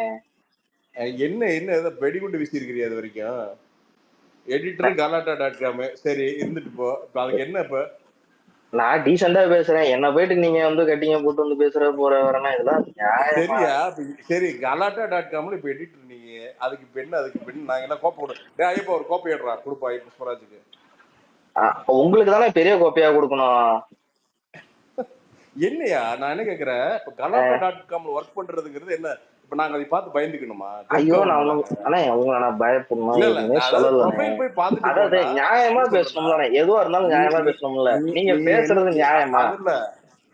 என்ன ஏதோ வெடிகுண்டு வீசி இருக்கிறீ அது வரைக்கும். எடிட்டர் galatta.com சரி இருந்துட்டு போ. அதுக்கு என்ன இப்ப? நான் டீசெண்டா பேசுறேன், என்ன போயிட்டு நீங்க வந்து கட்டிங்க போட்டு வந்து பேசுற போற வரனா இதெல்லாம் நியாயமா? சரியா? சரி galatta.comல இப்ப எடிட்டர் நீங்க. அதுக்கு இப்ப என்ன நாங்க எல்லாம் கோப்பை விடு. ஐயப்பா ஒரு கோப்பை ஏடுறா கொடுப்பா புஷ்பராஜுக்கு. உங்களுக்கு தானே பெரிய கோப்பையா கொடுக்கணும். என்னையா நான் என்ன கேக்குறேன், இப்ப galatta.comல ஒர்க் பண்றதுங்கிறது என்ன? இப்ப நாங்க அதை பார்த்து பயந்துக்கணுமா? ஐயோ நான் உங்களை நான் பயப்படணும் எதுவுமே சொல்லல. அதாவது நியாயமா பேசணும்ல, எதுவா இருந்தாலும் நியாயமா பேசணும்ல. நீங்க பேசுறது நியாயமா?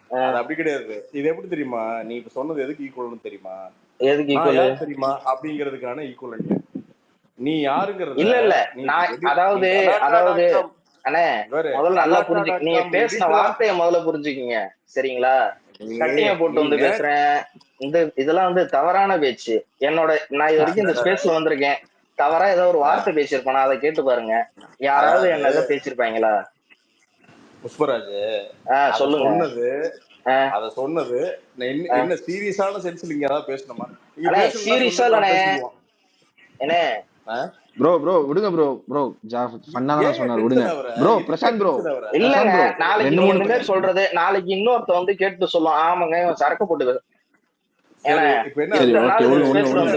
அது அப்படி கிடையாது. இது எப்படி தெரியுமா? நீ இப்ப சொன்னது எதுக்கு ஈக்குவல்னு தெரியுமா? எதுக்கு நான் ஈக்குவல் யார் தெரியுமா அப்படிங்கிறதுக்கான ஈக்குவலன்ட். நீ யாருங்கிறத இல்ல அதாவது அண்ணே முதல்ல நல்லா புரிஞ்சுக்க. நீங்க பேசின வார்த்தையை முதல்ல புரிஞ்சுக்கீங்க சரிங்களா? கட்டிங்க போட்டு வந்து பேசுறேன் இதெல்லாம் வந்து தவறான பேச்சு. நான் இது வரைக்கும் இந்த ஸ்பேஸ்ல வந்திருக்கேன். தவறா ஏதோ ஒரு வார்த்தை பேசியிருப்பானா அதை கேட்டு பாருங்க. யாராவது என்ன ஏதோ பேசிருப்பாங்களா? புஷ்பராஜ் சொல்லுங்க. அத சொன்னது என்ன சீரியஸான சென்ஸ்ல இங்க ஏதாவது பேசணுமா? சீரியஸா இல்லனே என்ன ப்ரோ விடுங்க ப்ரோ ஃபன்னால சொன்னாரு விடுங்க ப்ரோ. பிரசாந்த் ப்ரோ இல்லங்க, நாளைக்கு நீங்க இந்த மாதிரி சொல்றது நாளைக்கு இன்னொருத்த வந்து கேட்டு சொல்லுவான், ஆமாங்க இவன் சரக்கு போட்டு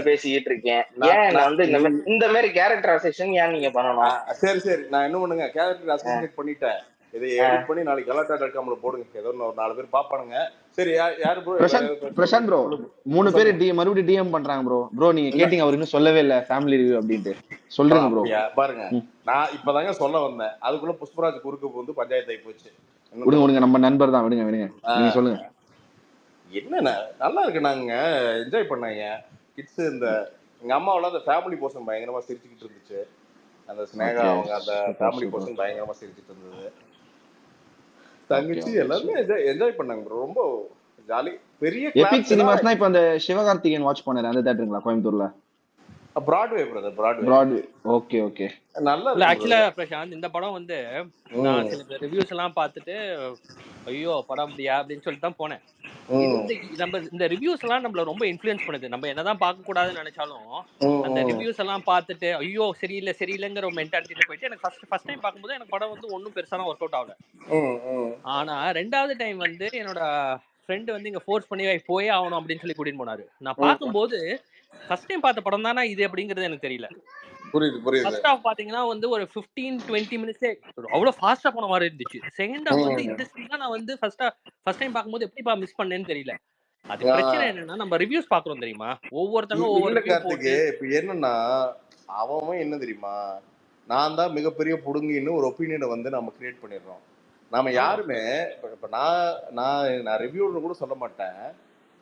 பேசிக்கிட்டு இருக்கேன். ஏன் வந்து இந்த மாதிரி கேரக்டரைசேஷன் ஏன் நீங்க பண்ணணும்? சரி நான் என்ன பண்ணுங்க, கேரக்டர் அசோசியேட் பண்ணிட்டேன். இதை எடிட் பண்ணி நாளைக்கு galatta.comல போடுங்க. ஏதோ ஒரு 4 பேர் பாப்பானுங்க. சரி யாரு ப்ரோ? பிரசாந்த் ப்ரோ 3 பேர் மறுபடியும் டிஎம் பண்றாங்க ப்ரோ. நீங்க கேட்டீங்க அவர் இன்னும் சொல்லவே இல்ல ஃபேமிலி ரிவ்யூ அப்படின்ட்டு. சொல்றீங்க ப்ரோ. பாருங்க நான் இப்பதாங்க சொல்ல வந்தேன், அதுக்குள்ள புஷ்பராஜ் குறுக்கு வந்து பஞ்சாயத்து ஆகி போச்சு. விடுங்க நம்ம நண்பர் தான், விடுங்க நீங்க சொல்லுங்க. என்ன நல்லா இருக்கு. நாங்க என்ஜாய் பண்ணாங்க கிட்ஸ். இந்த எங்க அம்மாவெல்லாம் அந்த ஃபேமிலி போர்ஷன் பயங்கரமா சிரிச்சுக்கிட்டு இருந்துச்சு. அந்த ஸ்னேகா அவங்க அந்த ஃபேமிலி போர்ஷன் பயங்கரமா சிரிச்சுட்டு இருந்தது. தங்கச்சி எல்லாருமே என்ஜாய் பண்ணாங்க ப்ரோ. ரொம்ப ஜாலி. பெரிய எபிக் சினிமாஸ்னா இப்ப அந்த சிவகார்த்திகேயன் வாட்ச் பண்ணாரு அந்த தியேட்டருங்களா கோயம்புத்தூர்ல? Broadway brother, Broadway. ஓகே நல்லா இல்ல. ஆக்சுவலா பிரசாந்த் இந்த படம் வந்து நான் சில ரிவ்யூஸ் எல்லாம் பார்த்துட்டு ஐயோ படம் அப்படியா அப்படின்னு சொல்லிட்டு தான் போனேன். இது வந்து நம்ம இந்த ரிவ்யூஸ் எல்லாம் நம்மள ரொம்ப இன்ஃப்ளூயன்ஸ் பண்ணுது. நம்ம என்னதான் பார்க்க கூடாதுன்னு நினைச்சாலும் அந்த ரிவ்யூஸ் எல்லாம் பார்த்துட்டு ஐயோ சரியில்லைங்கிற ஒரு மென்டாலிட்டியில போயிட்டு எனக்கு ஃபர்ஸ்ட் டைம் பார்க்கும்போது எனக்கு படம் வந்து ஒன்றும் பெருசான ஒர்க் அவுட் ஆகல. ஆனா 2வது டைம் வந்து என்னோட ஃப்ரெண்டு வந்து இங்க ஃபோர்ஸ் பண்ணி போயே ஆகணும் அப்படின்னு சொல்லி கூட்டிட்டு போனாரு. நான் பார்க்கும்போது ஃபர்ஸ்ட் டைம் பார்த்த படம் தானே இது அப்படிங்கிறது எனக்கு தெரியல. புரியுது. ஃபர்ஸ்ட் ஹாஃப் பாத்தீங்கன்னா வந்து ஒரு 15-20 மினிட்ஸே அவ்வளவு ஃபாஸ்டா போன மாதிரி இருந்துச்சு. செகண்ட் ஹாஃப் வந்து இந்த சீன் தான் நான் வந்து ஃபர்ஸ்ட் டைம் பார்க்கும்போது எப்படிப்பா மிஸ் பண்ணேன்னு தெரியல. அது பிரச்சனை என்னன்னா நம்ம ரிவ்யூஸ் பாக்குறோம் தெரியுமா, ஒவ்வொருத்தங்க ஒவ்வொரு ரிவ்யூ போட்டு. இப்ப என்னன்னா அவன் என்ன தெரியுமா, நான் தான் மிகப்பெரிய புடுங்கின்னு ஒரு ஒப்பீனியனை வந்து நம்ம கிரியேட் பண்ணிடுறோம். நாம யாருமே இப்ப நான் ரிவ்யூன்னு கூட சொல்ல மாட்டேன்.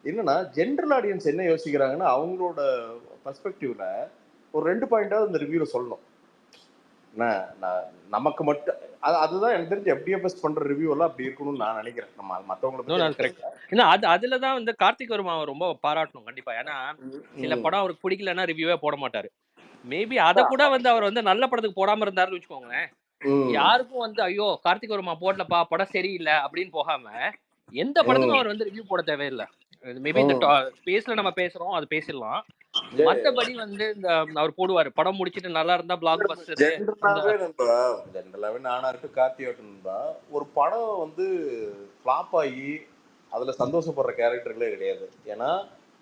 என்னன்னா ஜென்ரல் ஆடியன்ஸ் என்ன யோசிக்கிறாங்கன்னா அவங்களோட பெர்ஸ்பெக்டிவ்ல ஒரு 2 பாயிண்டாவது இந்த ரிவ்யூல சொல்லணும். நமக்கு மட்டும் அதுதான் எனக்கு தெரிஞ்சு FDFS பண்ற ரிவ்யூ எல்லாம் அப்படி இருக்கணும்னு நான் நினைக்கிறேன். நம்ம மத்தவங்களை அதுலதான் வந்து கார்த்திக் வர்மாவை ரொம்ப பாராட்டணும் கண்டிப்பா. ஏன்னா சில படம் அவருக்கு பிடிக்கலன்னா ரிவ்யூவே போட மாட்டாரு. மேபி அத கூட வந்து அவர் வந்து நல்ல படத்துக்கு போடாம இருந்தாருன்னு வச்சுக்கோங்களேன், யாருக்கும் வந்து ஐயோ கார்த்திக் வர்மா போடலப்பா படம் சரியில்லை அப்படின்னு போகாம எந்த படத்துக்கும் அவர் வந்து ரிவ்யூ போட தேவையில்லை. மேபி இந்த ஸ்பேஸ்ல நம்ம பேசுறோம் அது பேசிடலாம். மத்தபடி வந்து இந்த அவர் போடுவாரு படம் முடிச்சிட்டு நல்லா இருந்தா பிளாக் பஸ்டர். ஜென்ரலாவே நானா இருக்கு கார்த்தி ஆகட்டும்பா, ஒரு படம் வந்து ஃபிளாப் ஆகி அதுல சந்தோஷப்படுற கேரக்டர்களே கிடையாது. ஏன்னா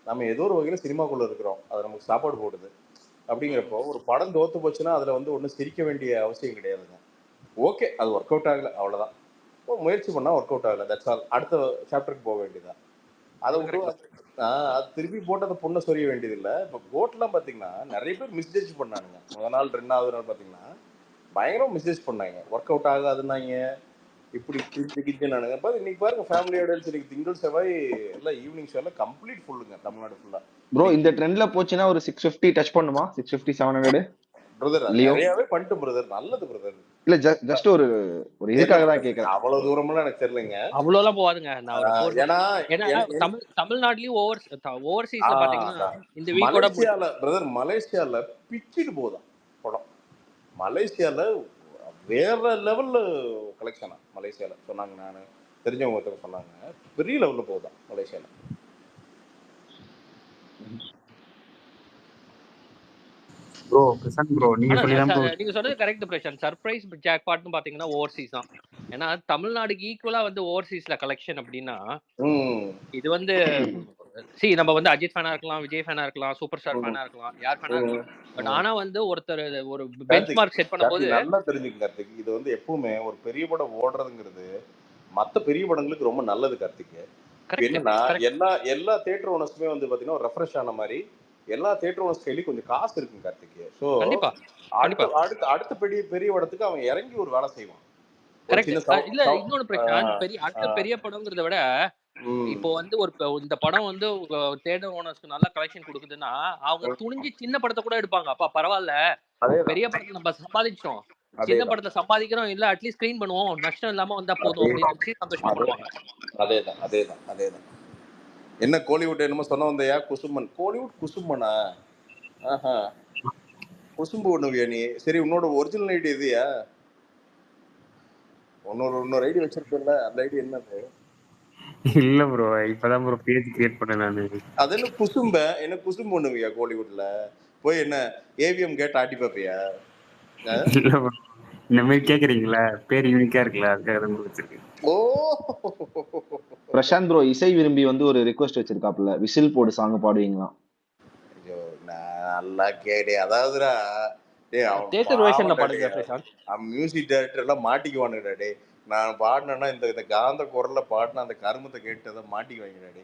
நம்ம ஏதோ ஒரு வகையில சினிமாக்குள்ள இருக்கிறோம், அது நமக்கு சாப்பாடு போடுது. அப்படிங்கிறப்போ ஒரு படம் தோத்து போச்சுன்னா அதுல வந்து ஒன்றும் சிரிக்க வேண்டிய அவசியம் கிடையாதுங்க. ஓகே, அது ஒர்க் அவுட் ஆகல, அவ்வளவுதான். முயற்சி பண்ணா ஒர்க் அவுட் ஆகல, தட்ஸ் ஆல். அடுத்த சாப்டருக்கு போக வேண்டியதான். அதை விட்டு அது திருப்பி போட்டு அந்த பொண்ணை சொரிய வேண்டியது இல்லை. இப்போ கோட்லாம் பார்த்தீங்கன்னா நிறைய பேர் மிஸ்ஜட்ஜ் பண்ணானுங்க. முதல் நாள் 2வது நாள் பார்த்தீங்கன்னா பயங்கரம் மிஸ்ஜட்ஜ் பண்ணாங்க, ஒர்க் அவுட் ஆகாதுன்னாங்க, இப்படி கிஞ்சினானுங்க. இன்னைக்கு பாருங்க ஃபேமிலி ஆடியன்ஸ், இன்னைக்கு திங்கள் செவ்வாய் எல்லாம் ஈவினிங் ஷோல கம்ப்ளீட் ஃபுல்லுங்க தமிழ்நாடு ஃபுல்லா. ப்ரோ இந்த ட்ரெண்ட்ல போச்சுன்னா ஒரு 650 டச் பண்ணுமா? 650 700 பிரதர் லியோ நிறையவே பண்ணிட்டு பிரதர், நல்லது பிரதர். இல்ல ஜஸ்ட் ஒரு இதுக்காக தான் கேக்குறேன். அவ்வளவு தூரமெல்லாம் எனக்கு தெரியலங்க, அவ்வளோலாம் போகாதுங்க. நான் ஒரு ஏன்னா தமிழ்நாட்டிலயும் ஓவர்சீஸ்ல பாத்தீங்கன்னா இந்த வீக்கோட மலேசியால பிரதர், மலேசியால பிச்சுட்டு போகுதான் படம். மலேசியால வேற லெவல்ல கலெக்ஷனா மலேசியால சொன்னாங்க, நான் தெரிஞ்சவங்க ஒருத்தர் சொன்னாங்க, பெரிய லெவல்ல போகுதான் மலேசியால. ப்ரோ பிரசாந்த் ப்ரோ நீங்க சொல்லிதான் ப்ரோ. நீங்க சொன்னது கரெக்ட் பிரசாந்த். சர்ப்ரைஸ் ஜாக்பாட்னு பாத்தீங்கன்னா ஓவர்சீஸ் தான். ஏன்னா தமிழ்நாடுக்கு ஈக்குவலா வந்து ஓவர்சீஸ்ல கலெக்ஷன் அப்படின்னா இது வந்து நம்ம வந்து அஜித் ஃபேனா இருக்கலாம், விஜய் ஃபேனா இருக்கலாம், சூப்பர் ஸ்டார் ஃபேனா இருக்கலாம், யார் ஃபேனா இருக்கலாம். பட் ஆனா வந்து ஒருத்தர் ஒரு பெஞ்ச்மார்க் செட் பண்ணும்போது நல்லா தெரிஞ்சுக்க கார்த்திக், இது வந்து எப்பவுமே ஒரு பெரிய படம் ஓடுறதுங்கிறது மத்த பெரிய படங்களுக்கு ரொம்ப நல்லது கார்த்திக். என்னன்னா எல்லா தியேட்டர் ஓனர்ஸுமே வந்து பாத்தீங்கன்னா ரெஃப்ரெஷ் ஆன மாதிரி எல்லா தியேட்டர் ஓனர்ஸ் கையிலயும் கொஞ்சம் காசு இருக்குங்க கார்த்திக். ஸோ அடுத்த பெரிய படத்துக்கு அவன் இறங்கி ஒரு வேலை செய்வான். இல்ல இன்னொன்னு பிரச்சனை, அடுத்த பெரிய படம்ங்கிறத விட இப்போ வந்து இந்த படம் வந்து தியேட்டர் ஓனர்ஸ்க்கு நல்லா கலெக்ஷன் கொடுக்குதுன்னா அவங்க துணிஞ்சு சின்ன படத்தை கூட எடுப்பாங்க. அப்பா பரவாயில்ல, பெரிய படத்தை நம்ம சம்பாதிச்சிட்டோம், சின்ன படத்தை சம்பாதிக்கிறோம், இல்ல அட்லீஸ்ட் ஸ்கிரீன் பண்ணுவோம், நஷ்டம் இல்லாம வந்தா போதும் அப்படின்னு சந்தோஷமா பண்ணுவாங்க. அதேதான். என்ன கோலிவுட் என்னமோ சொன்ன வந்தையா, குசுமன், கோலிவுட் குசுமனா? குசும்பு ஒண்ணுவியா நீ? சரி, உன்னோட ஒரிஜினல் ஐடி எதுயா? இன்னொரு ஐடி வச்சிருக்கல, அந்த ஐடி என்னது? இல்ல ப்ரோ, இப்பதான் ப்ரோ பேஜ் கிரியேட் பண்ணேன் நானு. அது என்ன குசும்பு ஒண்ணுவியா கோலிவுட்ல? போய் என்ன ஏவிஎம் கேட் ஆட்டி பாப்பியா? இல்ல ப்ரோ, இந்த மாதிரி கேக்குறீங்களா, பேர் யூனிக்கா இருக்குல்ல, அதுக்காக தான் வச்சிருக்கேன். ஓ பிரசாந்த் ப்ரோ இசை விரும்பி வந்து ஒரு ரிக்வெஸ்ட் வச்சிருக்காப்ல, விசில் போடு சாங் பாடுவீங்களா? ஐயோ நல்லா கேடு. அதாவதுடா மியூசிக் டைரக்டர் எல்லாம் மாட்டிக்குவானுடா டே. நான் பாடினேன்னா இந்த காந்த குரல்ல பாடின அந்த கருமத்தை கேட்டு மாட்டிக்குவாங்கடா டே.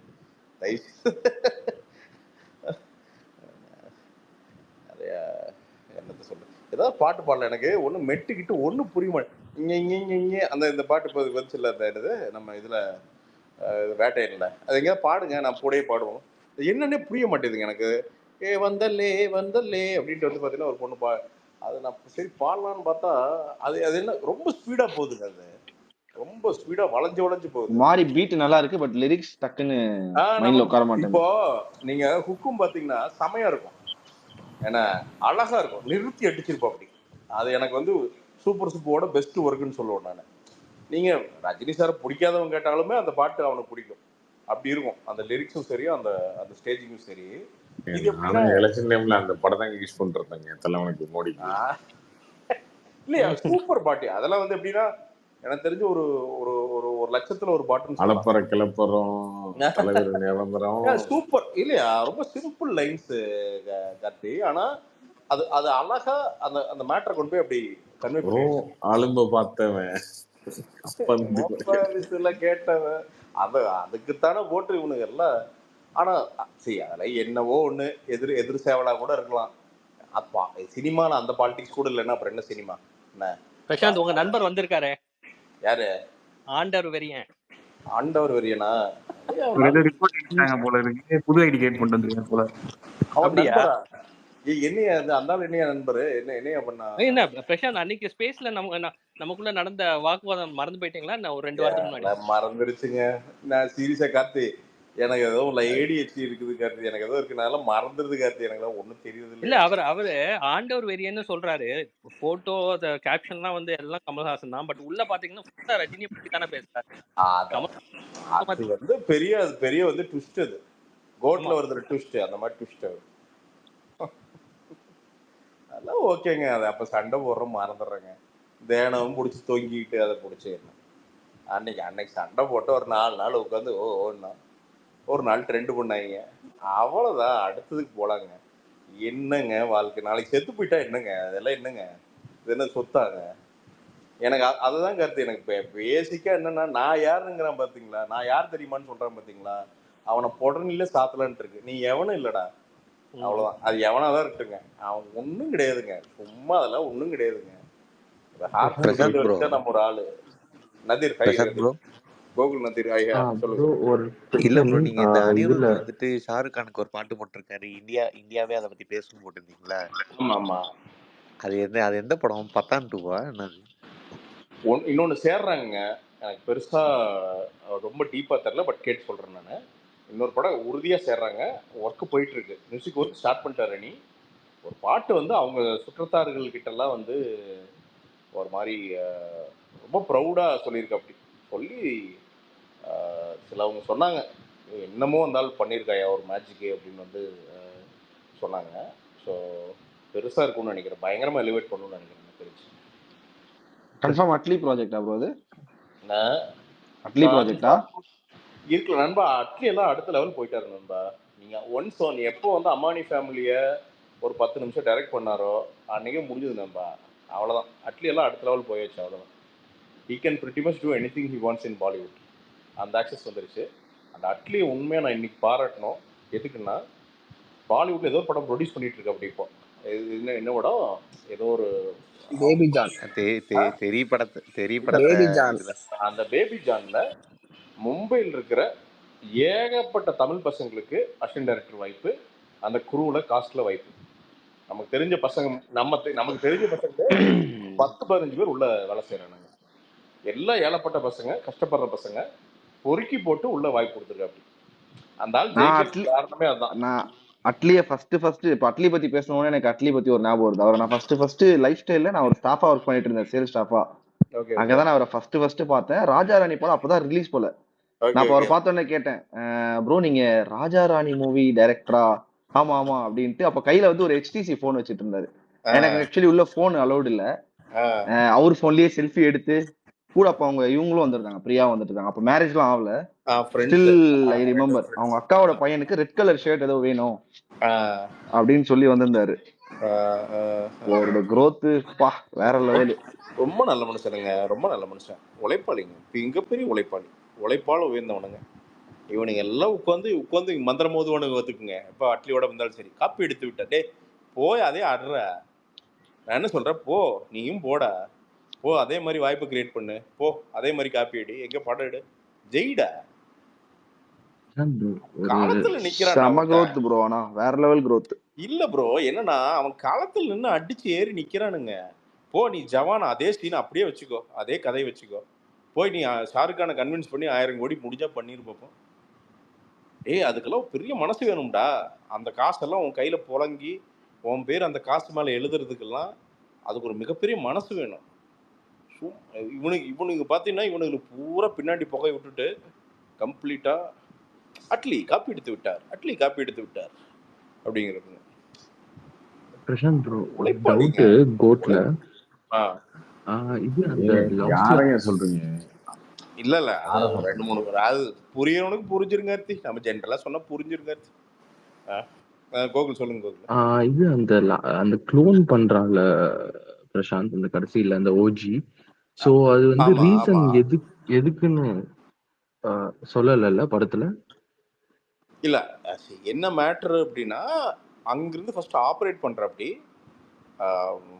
நிறையா என்னத்த சொல்ல, ஏதாவது பாட்டு பாடல, எனக்கு ஒன்றும் மெட்டுக்கிட்டு ஒன்றும் புரிய மாட்டேங்க. இந்த பாட்டு வந்துச்சுல்ல, அந்த என்னது நம்ம இதுல வேட்டையன்ல, அது எங்கேயாவது பாடுங்க, நான் கூடயே பாடுவோம். என்னன்னே புரிய மாட்டேங்குதுங்க எனக்கு. வந்தல்லே அப்படின்ட்டு வந்து பார்த்தீங்கன்னா ஒரு பொண்ணு அது நான் சரி பாடலான்னு பார்த்தா அது என்ன ரொம்ப ஸ்பீடா போகுதுங்க, அது ரொம்ப ஸ்பீடா வளைஞ்சு போகுது. மாறி பீட் நல்லா இருக்கு, பட் லிரிக்ஸ் டக்குன்னு மைண்ட்ல உட்கார மாட்டேங்குது. இப்போ நீங்க ஹுக்கும் பாத்தீங்கன்னா செமையா இருக்கும், ஏன்னா அழகா இருக்கும், நிறுத்தி அடிச்சிருப்போம் அப்படி. அது எனக்கு வந்து சூப்பரோட பெஸ்ட் ஒர்க்குன்னு சொல்லுவேன் நான். நீங்க ரஜினி சார் பிடிக்காதவங்க கேட்டாலுமே அந்த பாட்டு அவனுக்கு பிடிக்கும், அப்படி இருக்கும். அந்த லிரிக்ஸும் சரி, அந்த ஸ்டேஜிங்கும் சரி. எலெக்ஷன் டைம்ல அந்த படம் தான் யூஸ் பண்றாங்க தலைவனுக்கு, மோடிக்கு. இல்லையா சூப்பர் பாட்டு அதெல்லாம். வந்து எப்படின்னா எனக்கு தெரிஞ்சு ஒரு ஒரு ஒரு ஒரு லட்சத்துல ஒரு பாட்டு அலப்பற கிளப்பறம் தலைவர் நிரந்தரம் சூப்பர் இல்லையா? ரொம்ப சிம்பிள் லைன்ஸ் கார்த்தி, ஆனா அது அழகா அந்த மேட்டரை கொண்டு போய் அப்படி கன்வே பண்ணி ஆளும்ப பார்த்தவன் கேட்டவன் அதுக்குத்தானே போட்டு இவனுங்க எல்லாம். ஆனா சரி, அதெல்லாம் என்னவோ ஒண்ணு, எதிர் சேவலா கூட இருக்கலாம். அப்பா சினிமால அந்த பாலிடிக்ஸ் கூட இல்லைன்னா அப்புறம் என்ன சினிமா? என்ன பிரசாந்த் உங்க நண்பர் வந்திருக்காரு, யாரு? ஆண்டவர் வெறியன். ஆண்டவர் வெறியனா? போல இருக்கு, புது ஐடி கிரியேட் பண்ணிட்டு வந்திருக்கேன் போல. அப்படியா? என்னையா அந்த ஆள் என்னையா நண்பரு? என்னையா பண்ணா? என்ன பிரசாந்த் அன்னைக்கு ஸ்பேஸ்ல நமக்குள்ள நடந்த வாக்குவாதம் மறந்து போயிட்டீங்களா? நான் ஒரு 2 வாரத்துக்கு முன்னாடி மறந்துருச்சுங்க. நான் சீரியஸா கார்த்தி, எனக்கு ஏதோ ADHD இருக்குது கார்த்தி, எனக்கு ஏதோ இருக்குனால மறந்துருது கார்த்தி, எனக்கு ஒன்றும் தெரியுது இல்ல. அவரு ஆண்டவர் வெறியன்னு சொல்றாரு, போட்டோ கேப்ஷன்லாம் வந்து எல்லாம் கமல்ஹாசன் தான், பட் உள்ள பாத்தீங்கன்னா ரஜினி பத்தி தானே பேசுறாரு. அது வந்து பெரிய வந்து ட்விஸ்ட், அது கோட்ல வருது ட்விஸ்ட், அந்த மாதிரி ட்விஸ்ட். அதெல்லாம் ஓகேங்க, அதை அப்ப சண்டை போடுறோம் மறந்துடுறேங்க. தேனவும் பிடிச்சி தொங்கிக்கிட்டு அதை பிடிச்சி என்ன அன்னைக்கு சண்டை போட்டு ஒரு 4 நாள் உட்காந்து ஓன்னா ஒரு நாள் ட்ரெண்ட் பண்ணாங்க. அவ்வளவுதான், அடுத்ததுக்கு போலாங்க. என்னங்க வாழ்க்கை, நாளைக்கு செத்து போயிட்டா என்னங்க, அதெல்லாம் என்னங்க, இது என்ன சொத்தாங்க? எனக்கு அதுதான் கருத்து. எனக்கு பேசிக்கா என்னன்னா, நான் யாருங்கிறான் பாத்தீங்களா, நான் யார் தெரியுமான்னு சொல்றான் பாத்தீங்களா, அவனை பொடனில சாத்தலான்ட்டு இருக்கு. நீ எவனும் இல்லடா, அவ்வளவுதான். அது எவனாதான் இருக்குங்க, அவன் ஒண்ணும் கிடையாதுங்க, சும்மா அதெல்லாம் ஒண்ணும் கிடையாதுங்க. நம்ம ஒரு ஆளு நதீர் கோகுல் நதீர் ப்ரோ ஒரு இல்ல ப்ரோ, நீங்க இந்த அனிருத் வந்துட்டு ஷாருக் கானுக்கு ஒரு பாட்டு போட்டிருக்காரு, இந்தியாவே அதை பத்தி பேசணும் போட்டிருந்தீங்களா? ஆமா. அது எந்த படம்? 10ஆம் 2வா என்னது? இன்னொன்னு சேர்றாங்க, எனக்கு பெருசா ரொம்ப டீப்பா தெரியல, பட் கேட்டு சொல்றேன் நான். இன்னொரு படம் உறுதியா சேர்றாங்க, ஒர்க் போயிட்டு இருக்கு, மியூசிக் ஒர்க் ஸ்டார்ட் பண்ணிட்டாரு. நீ ஒரு பாட்டு வந்து அவங்க சுற்றத்தார்கள் கிட்ட எல்லாம் வந்து ஒரு மாதிரி ரொம்ப ப்ரௌடா சொல்லியிருக்க. அப்படி சொல்லி சிலவங்க சொன்னாங்க, என்னமோ வந்தாலும் பண்ணியிருக்காயா ஒரு மேஜிக்கு அப்படின்னு வந்து சொன்னாங்க. ஸோ பெருசா இருக்கும்னு நினைக்கிறேன், பயங்கரமா எலிவேட் பண்ணணும்னு நினைக்கிறேன். தெரிஞ்சு கன்ஃபார்ம் அட்லி ப்ராஜெக்டா ப்ரோ? அது அட்லி ப்ராஜெக்டா இருக்குல்ல நண்பா. அட்லி எல்லாம் அடுத்த லெவல் போயிட்டாரு நண்பா. நீங்க ஒன்ஸ் எப்போ வந்து அம்மானி ஃபேமிலிய ஒரு 10 நிமிஷம் டைரக்ட் பண்ணாரோ அன்னைக்கே முடிஞ்சது நண்பா. அவ்வளவுதான், அட்லி எல்லாம் அடுத்த லெவல் போயாச்சு, அவ்வளவுதான். he can pretty much do anything he wants in Bollywood. அந்த ஆக்சஸ் வந்துருச்சு. அந்த அட்லி உண்மையா நான் இன்னைக்கு பாராட்டணும். எதுக்குன்னா, பாலிவுட்ல ஏதோ படம் ப்ரொடியூஸ் பண்ணிட்டு இருக்கு. அப்படி இப்போ என்ன படம், ஏதோ ஒரு பேபி ஜான், அந்த பேபி ஜான்ல மும்பையில் இருக்கிற ஏகப்பட்ட தமிழ் பசங்களுக்கு அசிஸ்டன்ட் டைரக்டர் வாய்ப்பு, அந்த குரூல காஸ்ட்ல வாய்ப்பு. நமக்கு தெரிஞ்ச பசங்க, நமக்கு தெரிஞ்ச பசங்க 10-15 பேர் உள்ள வேலை செய்யறாங்க. எல்லாம் ஏழப்பட்ட பசங்க, கஷ்டப்படுற பசங்க, பொறுக்கி போட்டு உள்ள வாய்ப்பு கொடுத்துருக்காரு. அந்த ஆள் ஜெயிக்கிறதுக்கு காரணமே அதுதான். நான் அட்லியை ஃபர்ஸ்ட் இப்போ அட்லி பத்தி பேசணும்னு எனக்கு அட்லி பத்தி ஒரு ஞாபகம் வருது. அவரை நான் ஃபர்ஸ்ட் லைஃப் ஸ்டைல்ல நான் ஒரு ஸ்டாஃபா ஒர்க் பண்ணிட்டு இருந்தேன், சேல்ஸ் ஸ்டாஃபா. அங்கதான் நான் அவரை ஃபர்ஸ்ட் பார்த்தேன். ராஜா ராணி படம் அப்பதான் ரிலீஸ் போல. நான் அவரை பார்த்தோன்னே கேட்டேன், ப்ரோ நீங்க ராஜா ராணி மூவி டைரக்டரா? ஆமா ஆமா அப்படின்ட்டு. அப்ப கையில வந்து ஒரு HTC போன் வச்சுட்டு இருந்தாரு. எனக்கு ஆக்சுவலி உள்ள போன் அலௌட் இல்ல. அவர் போன்லயே செல்ஃபி எடுத்து கூட அப்ப அவங்க இவங்களும் வந்திருந்தாங்க, பிரியா வந்துட்டு இருக்காங்க. அப்ப மேரேஜ்லாம் ஆகல. ஸ்டில் ஐ ரிமெம்பர் அவங்க அக்காவோட பையனுக்கு ரெட் கலர் ஷர்ட் ஏதோ வேணும் அப்படின்னு சொல்லி வந்திருந்தாரு. அவரோட growth பா வேற லெவல். ரொம்ப நல்ல மனுஷனுங்க, ரொம்ப நல்ல மனுஷன், உழைப்பாளிங்க, மிகப்பெரிய உழைப்பாளி, உழைப்பால உயர்ந்தவனுங்க. இவனுங்க எல்லாம் உட்காந்து மந்திரம் மோதுவானுங்க ஒத்துக்குங்க. இப்போ அட்லியோட வந்தாலும் சரி, காப்பி எடுத்து விட்டா, டே போய் அதே ஆடுற, நான் என்ன சொல்றேன், போ நீயும் போடா, போ அதே மாதிரி வாய்ப்பு கிரியேட் பண்ணு, போ அதே மாதிரி காப்பி எடு, எங்க படம் எடு, ஜெயிடா. காலத்துல நிக்கிறான் ப்ரோ, ஆனா வேற லெவல் growth. இல்ல ப்ரோ, என்னன்னா அவன் காலத்துல நின்று அடிச்சு ஏறி நிக்கிறானுங்க. போ நீ ஜவான் அதே சீன் அப்படியே வச்சுக்கோ, அதே கதையை வச்சுக்கோ, போய் நீ ஷாருக் கானை கன்வின்ஸ் பண்ணி 1000 கோடி முடிஞ்சா பண்ணிரு பார்ப்போம். அதுக்கெல்லாம் பெரிய மனசு வேணும்டா. அந்த காசெல்லாம் உன் கையில புழங்கி உன் பேர் அந்த காசு மேல எழுதுறதுக்கெல்லாம் அதுக்கு ஒரு மிகப்பெரிய மனசு வேணும். இவனுக்கு பாத்தீங்கன்னா இவனுக்கு பூரா பின்னாடி புகை விட்டுட்டு கம்ப்ளீட்டா அட்லி காப்பி எடுத்து விட்டார் அப்படிங்கிறது. பிரசாந்த் ப்ரோ, ஒரு டவுட் கோட்ல இது அந்த யாரையா சொல்றீங்க? இல்ல 2-3 அது புரியறவனுக்கு புரிஞ்சிருங்க. நம்ம ஜென்ரலா சொன்னா புரிஞ்சிருங்க. கோகுல் சொல்லுங்க கோகுல். இது அந்த க்ளோன் பண்றான்ல பிரசாந்த், அந்த கடைசியில அந்த ஓஜி. சோ அது வந்து ரீசன் எதுக்குன்னு சொல்லல படத்துல. இல்ல என்ன மேட்டர் அப்படின்னா, அங்கிருந்து ஃபர்ஸ்ட் ஆப்ரேட் பண்ற அப்படி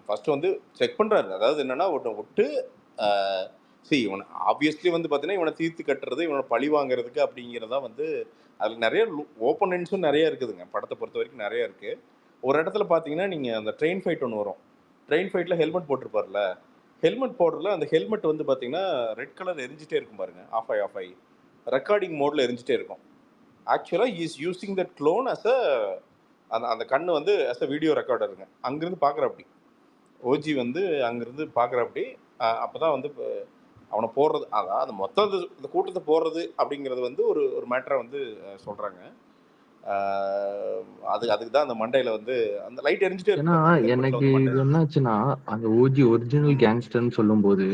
ஃபர்ஸ்ட் வந்து செக் பண்றாரு. அதாவது என்னன்னா விட்டு இவனை ஆப்வியஸ்லி வந்து பார்த்தீங்கன்னா இவனை தீர்த்து கட்டுறது, இவனை பழி வாங்குறதுக்கு அப்படிங்கிறதா வந்து அதில் நிறைய ஓப்பனன்ஸும் நிறைய இருக்குதுங்க. படத்தை பொறுத்த வரைக்கும் நிறைய இருக்கு. ஒரு இடத்துல பார்த்தீங்கன்னா நீங்கள் அந்த ட்ரெயின் ஃபைட் ஒன்று வரும். ட்ரெயின் ஃபைட்டில் ஹெல்மெட் போட்டிருப்பார்ல, ஹெல்மெட் போடுறதுல அந்த ஹெல்மெட் வந்து பார்த்தீங்கன்னா ரெட் கலர் எரிஞ்சிட்டே இருக்கும் பாருங்க, ஆஃப் ஆகி ரெக்கார்டிங் மோடில் எரிஞ்சிட்டே இருக்கும். ஆக்சுவலாக is using that clone as அந்த கண்ணு வந்து அஸ் அ வீடியோ ரெக்கார்டருங்க. அங்கேருந்து பார்க்குற அப்படி ஓஜி வந்து அங்கேருந்து பார்க்குற அப்படி. அப்போ தான் வந்து அவனை போடுறது, அதான் அந்த மொத்தம் இந்த கூட்டத்தை போடுறது அப்படிங்கிறது வந்து ஒரு மேட்டரை வந்து சொல்கிறாங்க. அதுக்கு தான் அந்த மண்டையில வந்து அந்த லைட் எரிஞ்சிட்டே ஏன்னா இருக்கும் எனக்கு இது என்னாச்சுன்னா அந்த ஓஜி ஒரிஜினல் கேங்ஸ்டர்னு சொல்லும்போது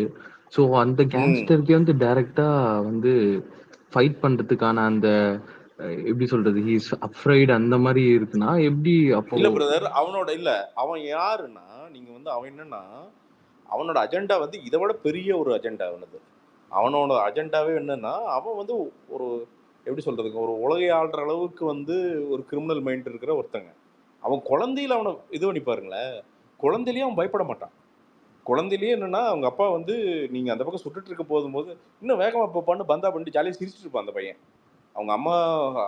ஸோ அந்த கேங்ஸ்டருக்கே வந்து டைரக்டா வந்து ஃபைட் பண்றதுக்கான அந்த எப்படி சொல்றது ஹீஸ் அஃப்ரைட் அந்த மாதிரி இருக்குன்னா எப்படி அப்போ இல்ல பிரதர் அவன் யாருன்னா நீங்க வந்து அவன் என்னன்னா அவனோட அஜெண்டா வந்து இதை விட பெரிய ஒரு அஜெண்டா அவனோட அஜெண்டாவே என்னன்னா அவன் வந்து ஒரு எப்படி சொல்றதுங்க ஒரு உலகை ஆள்ற அளவுக்கு வந்து ஒரு கிரிமினல் மைண்ட் இருக்கிற ஒருத்தங்க அவன் குழந்தையில அவனை இது பண்ணி பாருங்களேன் குழந்தையிலேயே அவன் பயப்பட மாட்டான் குழந்தையிலேயே என்னன்னா அவங்க அப்பா வந்து நீங்க அந்த பக்கம் சுட்டுட்டு இருக்க போது இன்னும் வேகமா போப்பான்னு பந்தா பண்ணிட்டு ஜாலியாக சிரிச்சுட்டு இருப்பான் அந்த பையன் அவங்க அம்மா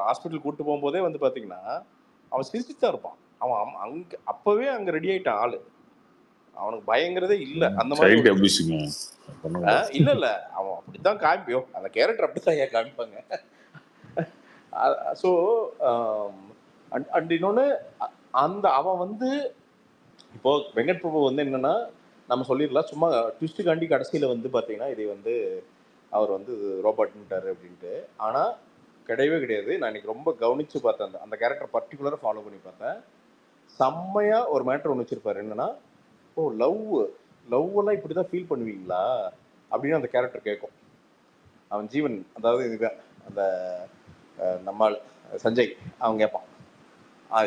ஹாஸ்பிட்டல் கூட்டு போகும்போதே வந்து பாத்தீங்கன்னா அவன் சிரிச்சுட்டு தான் இருப்பான் அவன் அங்க அப்பவே அங்க ரெடி ஆயிட்டான் ஆளு அவனுக்கு பயங்கிறதே இல்ல அந்த மாதிரி இல்ல அவன் அப்படித்தான் காமிப்பியோ அந்த கேரக்டர் அப்படித்தான் ஏன் காமிப்பாங்க ஸோ அண்ட் இன்னொன்னு அந்த அவன் வந்து இப்போ வெங்கட் பிரபு வந்து என்னன்னா நம்ம சொல்லிடலாம் சும்மா ட்விஸ்ட்டுக்காண்டி கடைசியில வந்து பாத்தீங்கன்னா இதை வந்து அவர் வந்து ரோபோட்ன்ட்டாரு அப்படின்ட்டு ஆனா கிடையவே கிடையாது. நான் இன்னைக்கு ரொம்ப கவனிச்சு பார்த்தேன் அந்த கேரக்டர் பர்டிகுலரா ஃபாலோ பண்ணி பார்த்தேன். செம்மையா ஒரு மேட்டர் ஒன்று வச்சிருப்பாரு. என்னன்னா லவ் எல்லாம் இப்படிதான் ஃபீல் பண்ணுவீங்களா அப்படின்னு அந்த கேரக்டர் கேட்கும். அவன் ஜீவன் அதாவது இதுதான் அந்த நம்மால் சஞ்சய் அவன் கேட்பான்.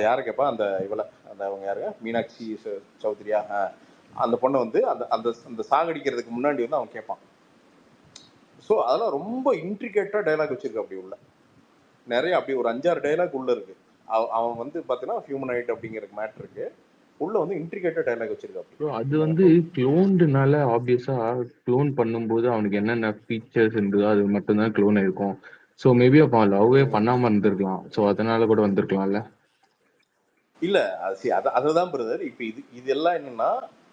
யாரை கேட்பான் அந்த அந்த அவங்க யாருங்க மீனாட்சி சௌத்ரியா அந்த பொண்ணை வந்து அந்த அந்த அந்த சாகடிக்கிறதுக்கு முன்னாடி வந்து அவன் கேட்பான். ஸோ அதெல்லாம் ரொம்ப இன்ட்ரிகேட்டா டைலாக் வச்சிருக்க அப்படி உள்ள நிறைய அப்படி ஒரு 5-6 டைலாக் உள்ள இருக்கு. அவன் வந்து பாத்தீங்கன்னா ஹியூமனைட் அப்படிங்கிற மேட்டருக்கு உள்ள வந்து இன்ட்ரிகேட்டா டைலாக் வச்சிருக்காரு. அது வந்து க்ளோன்டுனால ஆப்வியஸா க்ளோன் பண்ணும்போது அவனுக்கு என்னென்ன ஃபீச்சர்ஸ் இருந்ததோ அது மட்டும்தான் க்ளோன் இருக்கும். ஸோ மேபி அப்போ லவ்வே பண்ணாம இருந்திருக்கலாம். ஸோ அதனால கூட வந்திருக்கலாம்ல. இல்ல அதுதான் பிரதர். இப்போ இதெல்லாம் என்னன்னா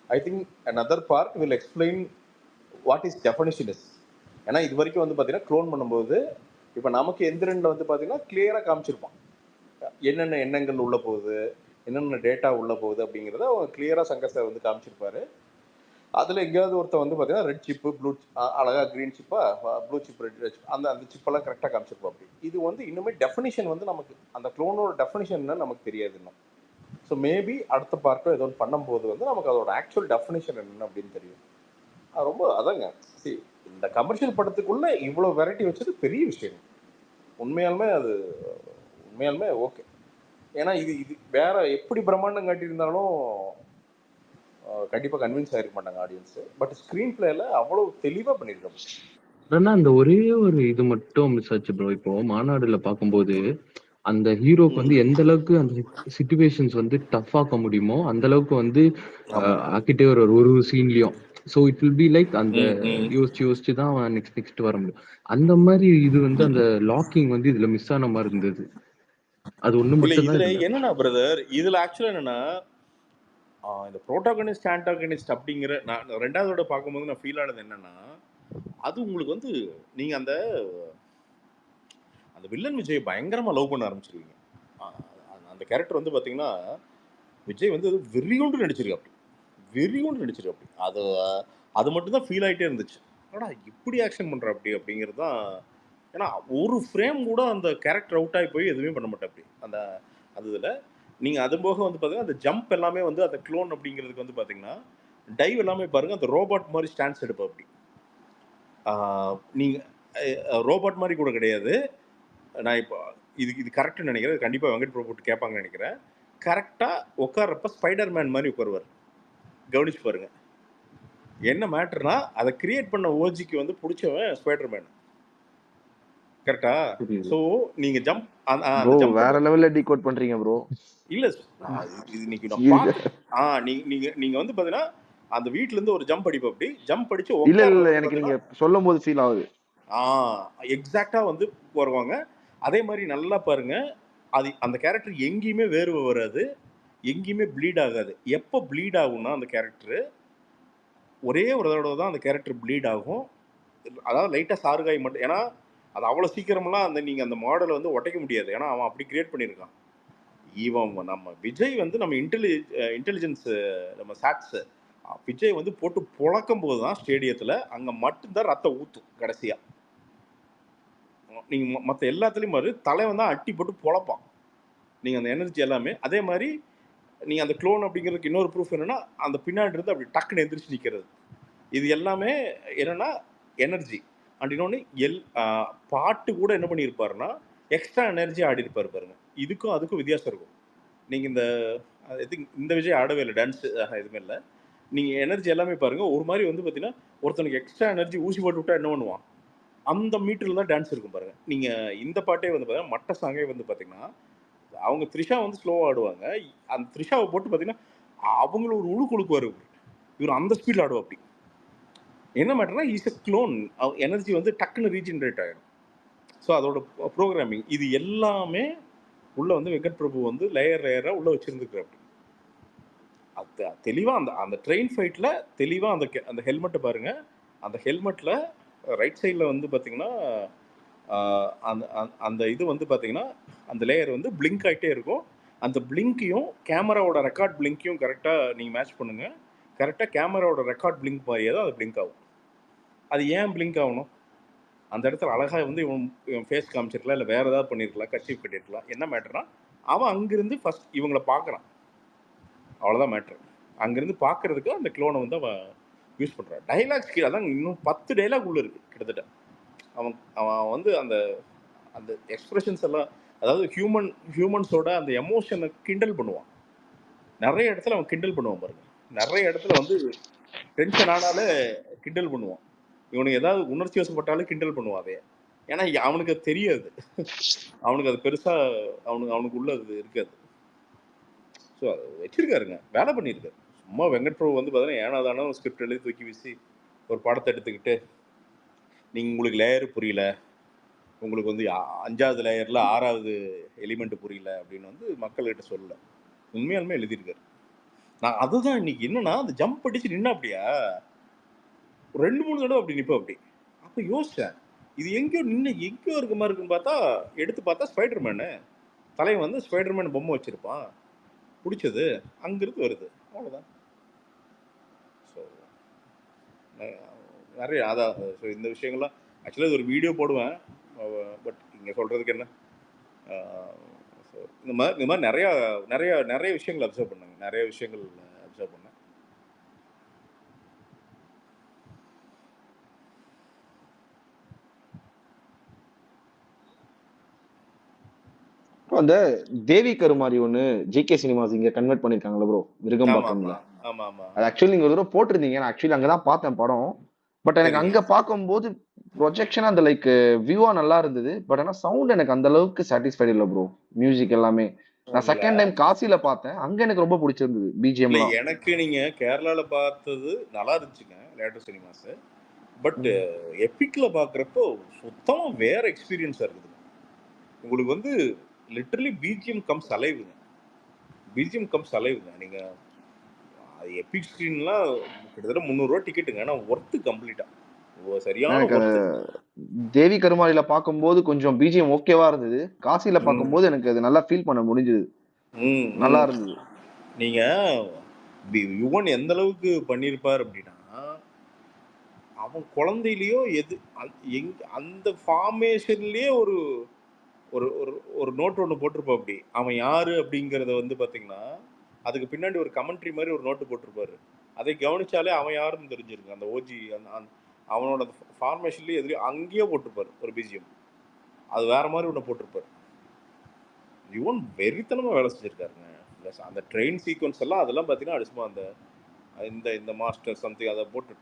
I think another part will explain what is definition is. ஏன்னா இது வரைக்கும் வந்து பாத்தீங்கன்னா க்ளோன் பண்ணும்போது இப்போ நமக்கு எந்திரன்ல வந்து பாத்தீங்கன்னா கிளியரா காமிச்சிருப்பான் என்னென்ன எண்ணங்கள் உள்ள போகுது, என்னென்ன டேட்டா உள்ள போகுது அப்படிங்கிறத அவன் கிளியரா சங்கர் வந்து காமிச்சிருப்பாரு. அதுல எங்கேயாவது ஒருத்தர் வந்து பாத்தீங்கன்னா ரெட் சிப்பு ப்ளூ அழகா கிரீன் சிப்பா ப்ளூ சிப் ரெட் அந்த அந்த சிப்பெல்லாம் கரெக்டா காமிச்சிருப்போம். அப்படி இது வந்து இன்னுமே டெஃபினிஷன் வந்து நமக்கு அந்த க்ளோனோட டெஃபினிஷன் நமக்கு தெரியாது இன்னும். ஸோ மேபி அடுத்த பார்ட்டோ ஏதோ பண்ணும்போது வந்து நமக்கு அதோட ஆக்சுவல் டெஃபினிஷன் என்ன அப்படின்னு தெரியும். அது ரொம்ப அதாங்க இந்த கமர்ஷியல் படத்துக்குள்ள இவ்வளவு வெரைட்டி வச்சது பெரிய விஷயம். உண்மையாலுமே ஓகே. ஏன்னா இது வேற எப்படி பிரம்மாண்டம் காட்டியிருந்தாலும் கண்டிப்பா கன்வின்ஸ் ஆயிருக்க மாட்டாங்க ஆடியன்ஸ். பட் ஸ்கிரீன் பிளேல அவ்வளவு தெளிவா பண்ணிருக்காங்க. ஆனா அந்த ஒரே ஒரு இது மட்டும் மிஸ் ஆச்சு ப்ரோ. இப்போ மாநாடுல பார்க்கும்போது அந்த ஹீரோக்கு வந்து எந்த அளவுக்கு அந்த சிச்சுவேஷன்ஸ் வந்து டஃப் ஆக்க முடியுமோ அந்த அளவுக்கு வந்து ஆக்கிட்டே ஒரு சீன்லயும். So it will be like அந்த யோசிச்சு தான் அவன் நெக்ஸ்ட் வர முடியும். அந்த மாதிரி இது வந்து அந்த லாக்கிங் வந்து இதுல மிஸ் ஆன மாதிரி இருந்தது. அது ஒண்ணு மட்டும் தான். இதுல என்னன்னா பிரதர் இதுல ஆக்சுவலா என்னன்னா இந்த புரோட்டாகனிஸ்ட் ஆன்டாகனிஸ்ட் அப்படிங்கிற நான் ரெண்டாவதோட பார்க்கும்போது நான் ஃபீல் ஆனது என்னன்னா அது உங்களுக்கு வந்து நீங்க அந்த அந்த வில்லன் விஜய் பயங்கரமா லவ் பண்ண ஆரம்பிச்சிருவீங்க. அந்த கேரக்டர் வந்து பாத்தீங்கன்னா விஜய் வந்து வெறியோண்டு நடிச்சிருக்காப்படி அது மட்டும் தான் ஃபீல் ஆகிட்டே இருந்துச்சு. ஆனா இப்படி ஆக்ஷன் பண்ற அப்படிங்கிறது தான். ஏன்னா ஒரு ஃப்ரேம் கூட அந்த கேரக்டர் அவுட் ஆகி போய் எதுவுமே பண்ண மாட்டேன் அப்படி அந்த அதுல நீங்க அது போக வந்து பாத்தீங்கன்னா அந்த ஜம்ப் எல்லாமே வந்து அந்த க்ளோன் அப்படிங்கிறதுக்கு வந்து பாத்தீங்கன்னா டைவ் எல்லாமே பாருங்க அந்த ரோபோட் மாதிரி ஸ்டான்ஸ் எடுப்பா அப்படி. நீங்க ரோபோட் மாதிரி கூட கிடையாது. நான் இப்போ இது கரெக்ட்னு நினைக்கிறேன். கண்டிப்பா வெங்கட் பிரபு கேட்பாங்கன்னு நினைக்கிறேன். கரெக்டா உட்கார்றப்ப ஸ்பைடர் மேன் மாதிரி உட்காருவார். கவனிச்சு பாருங்க. என்ன மேட்டர்னா அதை கிரியேட் பண்ண ஓஜிக்கு வந்து பிடிச்சவன் ஸ்பைடர் மேன். கரெக்டா? சோ நீங்க ஜம்ப் வேற லெவல்ல டீகோட் பண்றீங்க ப்ரோ. இல்ல இது இன்னைக்கு நான் நீங்க வந்து பாத்தீங்கன்னா அந்த வீட்ல இருந்து ஒரு ஜம்ப் அடிப்ப அப்படி ஜம்ப் அடிச்சு இல்ல எனக்கு நீங்க சொல்லும்போது ஃபீல் ஆகுது. எக்ஸாக்ட்டா வந்து வருவாங்க. அதே மாதிரி நல்லா பாருங்க. அது அந்த கேரக்டர் எங்கேயுமே வேர்வை வராது, எங்கேயுமே ப்ளீட் ஆகாது. எப்போ ப்ளீட் ஆகும்னா அந்த கேரக்டர் ஒரே ஒரு தடவை தான் அந்த கேரக்டர் ப்ளீட் ஆகும். அதாவது லைட்டா சாறுகாய் மட்டும். ஏன்னா அது அவ்வளவு சீக்கிரமெல்லாம் அந்த நீங்க அந்த மாடலை வந்து உடைக்க முடியாது. ஏன்னா அவன் அப்படி கிரியேட் பண்ணியிருக்கான். இவன் நம்ம விஜய் வந்து நம்ம இன்டெலிஜென்ஸ் நம்ம சாட்ஸ் விஜய் வந்து போட்டு புழக்கும் போதுதான் ஸ்டேடியத்துல அங்க மட்டும்தான் ரத்தம் ஊத்தும் கடைசியா. நீங்க மத்த எல்லாத்துலயும் மாதிரி தலைவன் தான் அட்டி போட்டு பொழப்பான். நீங்கள் அந்த எனர்ஜி எல்லாமே. அதே மாதிரி நீங்கள் அந்த க்ளோன் அப்படிங்கிறதுக்கு இன்னொரு ப்ரூஃப் என்னென்னா, அந்த பின்னாடி இருந்து அப்படி டக்குன்னு எந்திரிச்சு நிற்கிறது. இது எல்லாமே என்னென்னா எனர்ஜி. அண்ட் இன்னொன்று பாட்டு கூட என்ன பண்ணியிருப்பாருன்னா எக்ஸ்ட்ரா எனர்ஜி ஆடி இருப்பார் பாருங்க. இதுக்கும் அதுக்கும் வித்தியாசம் இருக்கும். நீங்கள் இந்த விஜய் ஆடவே இல்லை, டான்ஸ் எதுவுமே இல்லை. நீங்கள் எனர்ஜி எல்லாமே பாருங்கள். ஒரு மாதிரி வந்து பார்த்தீங்கன்னா ஒருத்தனுக்கு எக்ஸ்ட்ரா எனர்ஜி ஊசி போட்டு விட்டா என்ன பண்ணுவான், அந்த மீட்டரில் தான் டான்ஸ் இருக்கும் பாருங்கள். நீங்கள் இந்த பாட்டே வந்து பார்த்தீங்கன்னா மட்ட சாங்கே வந்து பார்த்தீங்கன்னா அவங்க த்ரிஷா வந்து ஸ்லோவாக ஆடுவாங்க. அந்த த்ரிஷாவை போட்டு பார்த்தீங்கன்னா அவங்கள ஒரு உழுக்குழுக்குவார். இவர் அந்த ஸ்பீடில் ஆடுவா. அப்படி என்ன மேட்டர்னா இஸ் எ க்ளோன். எனர்ஜி வந்து டக்குன்னு ரீஜென்ரேட் ஆகிடும். ஸோ அதோட ப்ரோக்ராமிங் இது எல்லாமே உள்ளே வந்து வெங்கட் பிரபு வந்து லேயராக உள்ளே வச்சுருந்துருக்குற. அப்படி அது தெளிவாக அந்த ட்ரெயின் ஃபைட்டில் தெளிவாக அந்த ஹெல்மெட்டை பாருங்கள். அந்த ஹெல்மெட்டில் ரைட் சைடில் வந்து பார்த்தீங்கன்னா அந்த இது வந்து பார்த்தீங்கன்னா அந்த லேயர் வந்து பிளிங்க் ஆகிட்டே இருக்கும். அந்த பிளிங்கையும் கேமராவோட ரெக்கார்ட் பிளிங்கையும் கரெக்டாக நீங்கள் மேட்ச் பண்ணுங்கள். கரெக்டாக கேமராவோட ரெக்கார்ட் பிளிங்க் மாதிரியே தான் அது பிளிங்க் ஆகும். அது ஏன் பிளிங்க் ஆகணும்? அந்த இடத்துல அழகாக வந்து இவன் ஃபேஸ் காமிச்சிருக்கலாம், இல்லை வேறு ஏதாவது பண்ணியிருக்கலாம், கட்சி கட்டியிருக்கலாம். என்ன மேட்டர்னா அவன் அங்கேருந்து ஃபஸ்ட் இவங்களை பார்க்குறான், அவ்வளோதான் மேட்ரு. அங்கேருந்து பார்க்குறதுக்கு அந்த க்ளோனை வந்து அவன் யூஸ் பண்ணுறான். டைலாக்ஸ் கீழே தான் இன்னும் 10 டைலாக் உள்ளே இருக்குது கிட்டத்தட்ட. அவன் வந்து அந்த அந்த எக்ஸ்பிரஷன்ஸ் எல்லாம், அதாவது ஹியூமன்ஸோட அந்த எமோஷனை கிண்டல் பண்ணுவான். நிறைய இடத்துல அவன் கிண்டல் பண்ணுவான் பாருங்க. நிறைய இடத்துல வந்து டென்ஷன் ஆனாலே கிண்டல் பண்ணுவான். இவனுக்கு ஏதாவது உணர்ச்சி வசப்பட்டாலும் கிண்டல் பண்ணுவான். அதே ஏன்னா அவனுக்கு அது தெரியாது, அவனுக்கு அது பெருசாக அவனுக்கு உள்ள அது இருக்காது. ஸோ அது வச்சிருக்காருங்க, வேலை பண்ணியிருக்காரு. சும்மா வெங்கட் பிரபு வந்து பார்த்தீங்கன்னா ஏனாதான ஒரு ஸ்கிரிப்ட் எழுதி தூக்கி வீசி ஒரு படத்தை எடுத்துக்கிட்டு உங்களுக்கு லேயர் புரியல, உங்களுக்கு வந்து 5வது லேயரில் 6வது எலிமெண்ட் புரியல அப்படின்னு வந்து மக்கள்கிட்ட சொல்லலை. உண்மையாலுமே எழுதியிருக்காரு. நான் அதுதான் இன்னைக்கு என்னன்னா அந்த ஜம்ப் அடிச்சு நின்னா அப்படியா 2-3 தடவை அப்படி நிற்போம். அப்படி அப்போ யோசித்தேன், இது எங்கேயோ இருக்க மாதிரி இருக்குன்னு பார்த்தா எடுத்து பார்த்தா ஸ்பைடர்மேனு தலைவன் வந்து ஸ்பைடர்மேன் பொம்மை வச்சுருப்பான், பிடிச்சது அங்கிருந்து வருது, அவ்வளோதான். ஸோ நிறைய அதான். ஸோ இந்த விஷயங்கள்லாம் ஆக்சுவலாக இது ஒரு வீடியோ போடுவேன், பட் இங்கே சொல்கிறதுக்கு என்ன. ஸோ இந்த மாதிரி நிறைய விஷயங்கள் அப்சர்வ் பண்ணாங்க, நிறைய விஷயங்கள் அப்சர்வ் பண்ணேன். அந்த தேவி கருமாரி ஒண்ணு ஜிகே சினிமாஸ் இங்க கன்வெர்ட் பண்ணிருக்காங்கல்ல ப்ரோ, விருகம்பாக்கம்ல. அது ஆக்சுவலி நீங்க ஒரு தடவை போட்டிருந்தீங்க, நான் ஆக்சுவலி அங்கதான் பார்த்தேன் படம். பட் எனக்கு அங்க பார்க்கும்போது ப்ரொஜெக்ஷன் அந்த லைக் வியூவா நல்லா இருந்தது. பட் ஆனா சவுண்ட் எனக்கு அந்த அளவுக்கு சாட்டிஸ்ஃபைட் இல்ல ப்ரோ. மியூசிக் எல்லாமே நான் செகண்ட் டைம் காசில பார்த்தேன், அங்க எனக்கு ரொம்ப பிடிச்சிருந்தது பிஜிஎம். எனக்கு நீங்க கேரளால பார்த்தது நல்லா இருந்துச்சுங்க லேட்டர் சினிமாஸ். பட் எபிக்ல பாக்குறப்போ சுத்தமா வேற எக்ஸ்பீரியன்ஸா இருக்குது. உங்களுக்கு வந்து லிட்டரலி பிஜிஎம் கம்ஸ் அலைவுங்க, பிஜிஎம் கம்ஸ் அலைவுங்க. நீங்க எபிக் ஸ்கிரீன்லாம் கிட்டத்தட்ட 300 ரூபா டிக்கெட்டுங்க, ஆனா ஒர்த்து கம்ப்ளீட்டா சரியான. தேவி கருமாரியில பார்க்கும்போது கொஞ்சம் பிஜிஎம் ஓகேவா இருந்தது, காசில பார்க்கும்போது எனக்கு அது நல்லா ஃபீல் பண்ண முடிஞ்சது, நல்லா இருந்தது. நீங்க யுவன் எந்த அளவுக்கு பண்ணியிருப்பார் அப்படின்னா, அவன் குழந்தையிலயோ அந்த ஃபார்மேஷன்லயே ஒரு ஒரு ஒரு நோட் ஒன்று போட்டிருப்பா. அப்படி அவன் யாரு அப்படிங்கிறத வந்து பார்த்தீங்கன்னா அதுக்கு பின்னாடி ஒரு கமெண்ட்ரி மாதிரி ஒரு நோட்டு போட்டிருப்பாரு. அதை கவனிச்சாலே அவன் யாருன்னு தெரிஞ்சிருக்கு. அந்த ஓஜி அவனோட ஃபார்மேஷன்லேயே அங்கேயே போட்டிருப்பாரு ஒரு பிஜிஎம், அது வேற மாதிரி ஒன்று போட்டிருப்பாரு. யுவன் வெறித்தனமாக வேலை செஞ்சிருக்காருங்க. அந்த ட்ரெயின் சீக்வன்ஸ் எல்லாம் அதெல்லாம் பார்த்தீங்கன்னா அடிச்சுமா அந்த இந்த மாஸ்டர் சம்திங் அதை போட்டு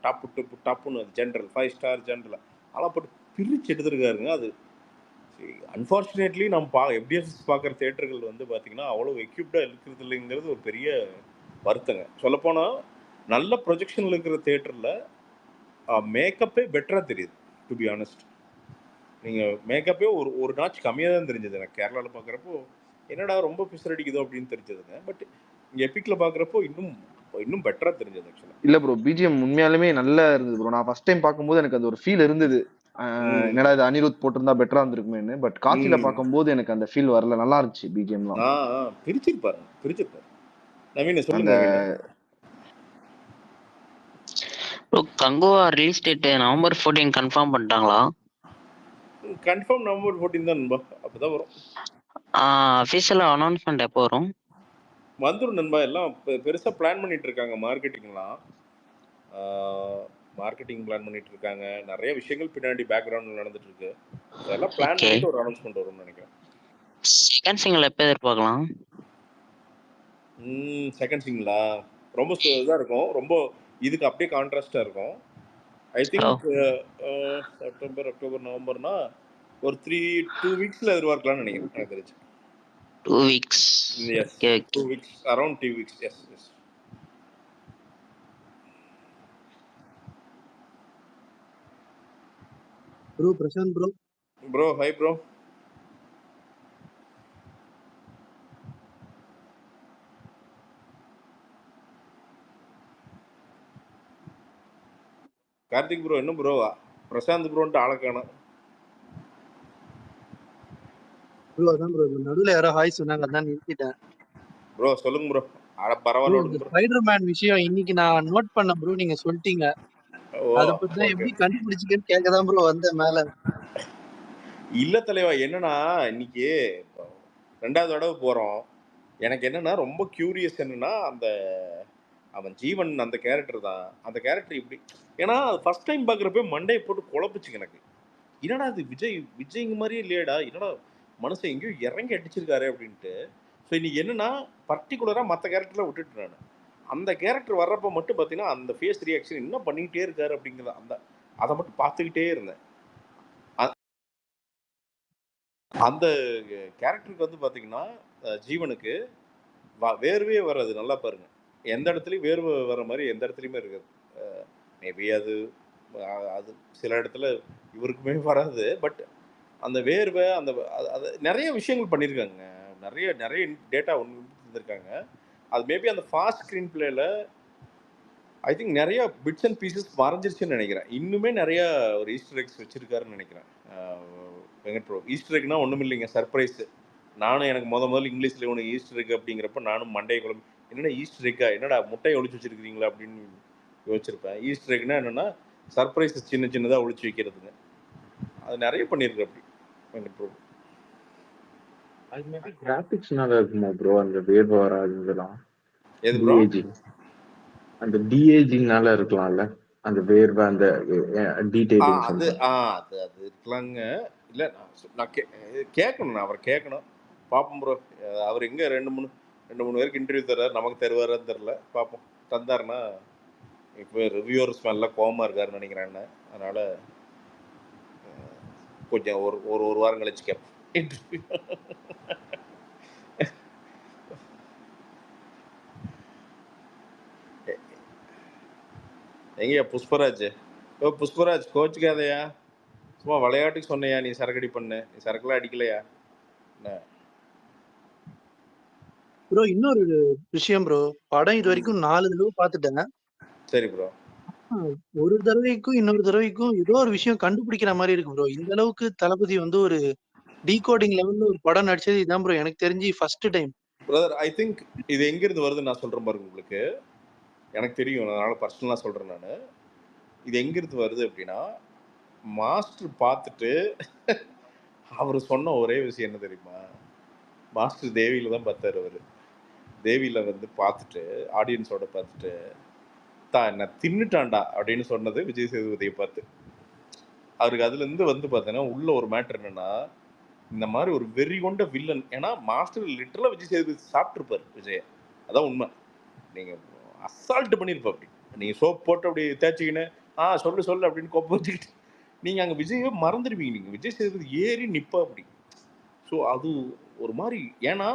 டப்புன்னு ஜென்ரல் 5 ஸ்டார் ஜென்ரல் அதெல்லாம் போட்டு பிரிச்சு எடுத்துருக்காருங்க. அது அன்ஃபார்ச்சுனேட்லி நம்ம எஃப்டிஎஃப்எஸ் பார்க்குற தியேட்டர்கள் வந்து பார்த்தீங்கன்னா அவ்வளோ எக்யூப்டாக இருக்கிறது இல்லைங்கிறது ஒரு பெரிய வருத்தங்க. சொல்லப்போனால் நல்ல ப்ரொஜெக்ஷனில் இருக்கிற தியேட்டரில் மேக்கப்பே பெட்டராக தெரியுது. டு பி ஆனஸ்ட், நீங்கள் மேக்கப்பே ஒரு நாட்ச் கம்மியாக தான் தெரிஞ்சது எனக்கு கேரளாவில் பார்க்குறப்போ. என்னடா ரொம்ப பிசர் அடிக்குதோ அப்படின்னு தெரிஞ்சதுங்க. பட் இங்கே எபிக்கில் பார்க்குறப்போ இன்னும் பெட்டராக தெரிஞ்சது ஆக்சுவலாக. இல்லை ப்ரோ, பிஜிஎம் உண்மையாலுமே நல்லா இருந்தது ப்ரோ. நான் ஃபர்ஸ்ட் டைம் பார்க்கும்போது எனக்கு அது ஒரு ஃபீல் இருந்தது, என்னடா இது அனிருத் போட்டிருந்தா பெட்டரா இருந்திருக்குமேன்னு. பட் காட்சியில பார்க்கும்போது எனக்கு அந்த ஃபீல் வரல, நல்லா இருந்துச்சு பிஜிஎம்லாம். பிரிச்சிருப்பாரு. நவீன சொல்லுங்க. Kanguva release date November 14 confirm பண்ணிட்டாங்களா? கன்ஃபார்ம் நவம்பர் 14 தான். அப்பதான் வரும். அஃபிஷியலா அனௌன்ஸ்மெண்ட் எப்போ வரும்? வந்துடும் நண்பா. எல்லாம் பெருசா பிளான் பண்ணிட்டு இருக்காங்க. மார்க்கெட்டிங்லாம் மார்க்கெட்டிங் பிளான் பண்ணிட்டு இருக்காங்க. நிறைய விஷயங்கள் பின்னாடி பேக்ரவுண்ட்ல நடந்துட்டு இருக்கு. அதெல்லாம் பிளான் ஓகே. பண்ணிட்டு ஒரு அனௌன்ஸ்மெண்ட் வரும்னு நினைக்கிறேன். செகண்ட் சிங்கிள் எப்போ எதிர்பார்க்கலாம்? செகண்ட் சிங்கிளா ரொம்ப இதா இருக்கும். ரொம்ப இதுக்கு அப்படியே கான்ட்ராஸ்டா இருக்கும். ஐ திங்க் செப்டம்பர், அக்டோபர், நவம்பர்னா ஒரு 2 வீக்ஸ்ல எதிர்பார்க்கலாம்னு நினைக்கிறேன். எனக்கு தெரிஞ்சு 2 weeks. Yes, 2 weeks, around 2 weeks. Yes yes. Bro Prashanth bro. Bro hi bro. Karthik bro என்ன ப்ரோ பிரசாந்த் ப்ரோன்ட்டு ஆளை காணோம். ப்ரோ அதான் ப்ரோ நடுவுல யாரோ ஹாய் சொன்னாங்க, அதான் நிறுத்திட்டேன். ப்ரோ சொல்லுங்க ப்ரோ. ப்ரோ பரவாயில்ல இந்த ப்ரோ. ஸ்பைடர்மேன் விஷயம் இன்னைக்கு நான் நோட் பண்ண ப்ரோ, நீங்க சொல்லிட்டீங்க. ஓ அத பத்தி தான் ஓகே. எப்படி கண்டுபிடிச்சிக்கன்னு கேட்கதான் ப்ரோ வந்தேன் மேல. இல்ல தலைவா, என்னன்னா இன்னைக்கு 2வது தடவை போறோம். எனக்கு என்னன்னா ரொம்ப கியூரியஸ் என்னன்னா அந்த அவன் ஜீவன் அந்த கேரக்டர் தான். அந்த கேரக்டர் இப்படி ஏன்னா ஃபர்ஸ்ட் டைம் பார்க்குறப்ப மண்டையை போட்டு குழப்புச்சுங்க எனக்கு. என்னடா அது விஜய்ங்க மாதிரியே இல்லையடா, என்னடா மனுஷன் எங்கேயோ இறங்கி அடிச்சிருக்காரு அப்படின்ட்டு. ஸோ இன்னைக்கு என்னன்னா பர்டிகுலராக மற்ற கேரக்டர்லாம் விட்டுட்டு நான் அந்த கேரக்டர் வர்றப்ப மட்டும் பார்த்தீங்கன்னா அந்த ஃபேஸ் ரியாக்ஷன் என்ன பண்ணிக்கிட்டே இருக்காரு அப்படிங்கிறத அதை மட்டும் பார்த்துக்கிட்டே இருந்தேன். அந்த கேரக்டருக்கு வந்து பார்த்தீங்கன்னா ஜீவனுக்கு வேர்வையே வராது. நல்லா பாருங்க, எந்த இடத்துலையும் வேர்வை வர மாதிரி எந்த இடத்துலையுமே இருக்காது. மேபி அது சில இடத்துல இவருக்குமே வராது. பட் அந்த வேர்வை அந்த அது நிறைய விஷயங்கள் பண்ணியிருக்காங்க. நிறைய நிறைய டேட்டா ஒன்று இருந்திருக்காங்க. அது மேபி அந்த ஃபாஸ்ட் ஸ்க்ரீன் பிளேல ஐ திங்க் நிறைய பிட்ஸ் அண்ட் பீசஸ் மறைஞ்சிருச்சுன்னு நினைக்கிறேன். இன்னுமே நிறைய ஒரு ஈஸ்டர் எக்ஸ் வச்சிருக்காருன்னு நினைக்கிறேன் வெங்கட் ப்ரோ. ஈஸ்டர் எக்னா ஒன்றும் இல்லைங்க, சர்ப்ரைஸ். நானும் எனக்கு முதல்ல இங்கிலீஷில் ஒன்று ஈஸ்டர் எக் அப்படிங்கிறப்ப நானும் மண்டையை குழம்பு என்னடா ஈஸ்டர் எக்கா, என்னடா முட்டையை ஒழிச்சு வச்சிருக்கிறீங்களா அப்படின்னு யோசிச்சிருப்பேன். ஈஸ்டர் எக்னா என்னன்னா சர்ப்ரைஸ் சின்ன சின்னதாக ஒழிச்சு வைக்கிறதுங்க. அது நிறைய பண்ணியிருக்கு அப்படி வெங்கட் ப்ரோ. அது மேபி கிராபிக்ஸ்னால இருக்குமா ப்ரோ அந்த வேர்வை வராதுலாம்? எது ப்ரோ? டிஏஜிங், அந்த டிஏஜிங்னால இருக்கலாம்ல அந்த வேர்வை அந்த டீடைலிங்ஸ் அது வந்து. அது அது இருக்கலாங்க. இல்லை நான் கேட்கணும், நான் அவரை கேட்கணும். பார்ப்போம் ப்ரோ. அவர் எங்கே 2-3 பேருக்கு இன்டர்வியூ தர்றாரு, நமக்கு தருவாரான்னு தெரில. பார்ப்போம். தந்தாருன்னா இப்போ ரிவ்யூவர்ஸ் மேலாம் கோவமாக இருக்காருன்னு நினைக்கிறேன். அதனால் கொஞ்சம் ஒரு வாரம் கழிச்சு கேட்போம் இன்டர்வியூ. எங்கேயா புஷ்பராஜ்? புஷ்பராஜ் கோச்சுக்காதையா, சும்மா விளையாட்டுக்கு சொன்னையா, நீ சரக்கு அடி பண்ணு, நீ சரக்குலாம் அடிக்கலையா என்ன? ப்ரோ இன்னொரு விஷயம் ப்ரோ, படம் இது வரைக்கும் 4 தடவை பார்த்துட்டேன். சரி ப்ரோ. ஒரு தடவைக்கும் இன்னொரு தடவைக்கும் ஏதோ ஒரு விஷயம் கண்டுபிடிக்கிற மாதிரி இருக்கு ப்ரோ. இந்த அளவுக்கு தளபதி வந்து ஒரு டீகோடிங் லெவல்ல ஒரு படம் நடிச்சது இதான் ப்ரோ எனக்கு தெரிஞ்சு first time. Brother I think இது எங்கிருந்து வருதுன்னு நான் சொல்றேன் பாருங்க. உங்களுக்கு எனக்கு தெரியும், அதனால பர்சனலாக சொல்றேன் நான். இது எங்கிருந்து வருது அப்படின்னா, மாஸ்டர் பார்த்துட்டு அவர் சொன்ன ஒரே விஷயம் என்ன தெரியுமா? மாஸ்டர் தேவியில தான் பார்த்தாரு. அவர் தேவியில வந்து பார்த்துட்டு ஆடியன்ஸோட பார்த்துட்டு என்ன தின்னுட்டான்டா அப்படின்னு சொன்னது விஜய் சேதுபதியை பார்த்து. அவருக்கு அதுல இருந்து வந்து பார்த்தீங்கன்னா உள்ள ஒரு மேட்டர் என்னன்னா, இந்த மாதிரி ஒரு வெறி கொண்ட வில்லன். ஏன்னா மாஸ்டர் லிட்டரலா விஜய் சேதுபதி சாப்பிட்டுருப்பாரு விஜய். அதான் உண்மை. நீங்க அசால்ட் பண்ணியிருப்பா. அப்படி நீங்க சோப் போட்டு அப்படி தேய்ச்சிக்கின்னு சொல்லு அப்படின்னு கோப்ப வச்சுக்கிட்டு நீங்க அங்க விஜயை மறந்துடுவீங்க. நீங்க விஜய் சேதுபதி ஏறி நிப்பா அப்படி. ஸோ அது ஒரு மாதிரி, ஏன்னா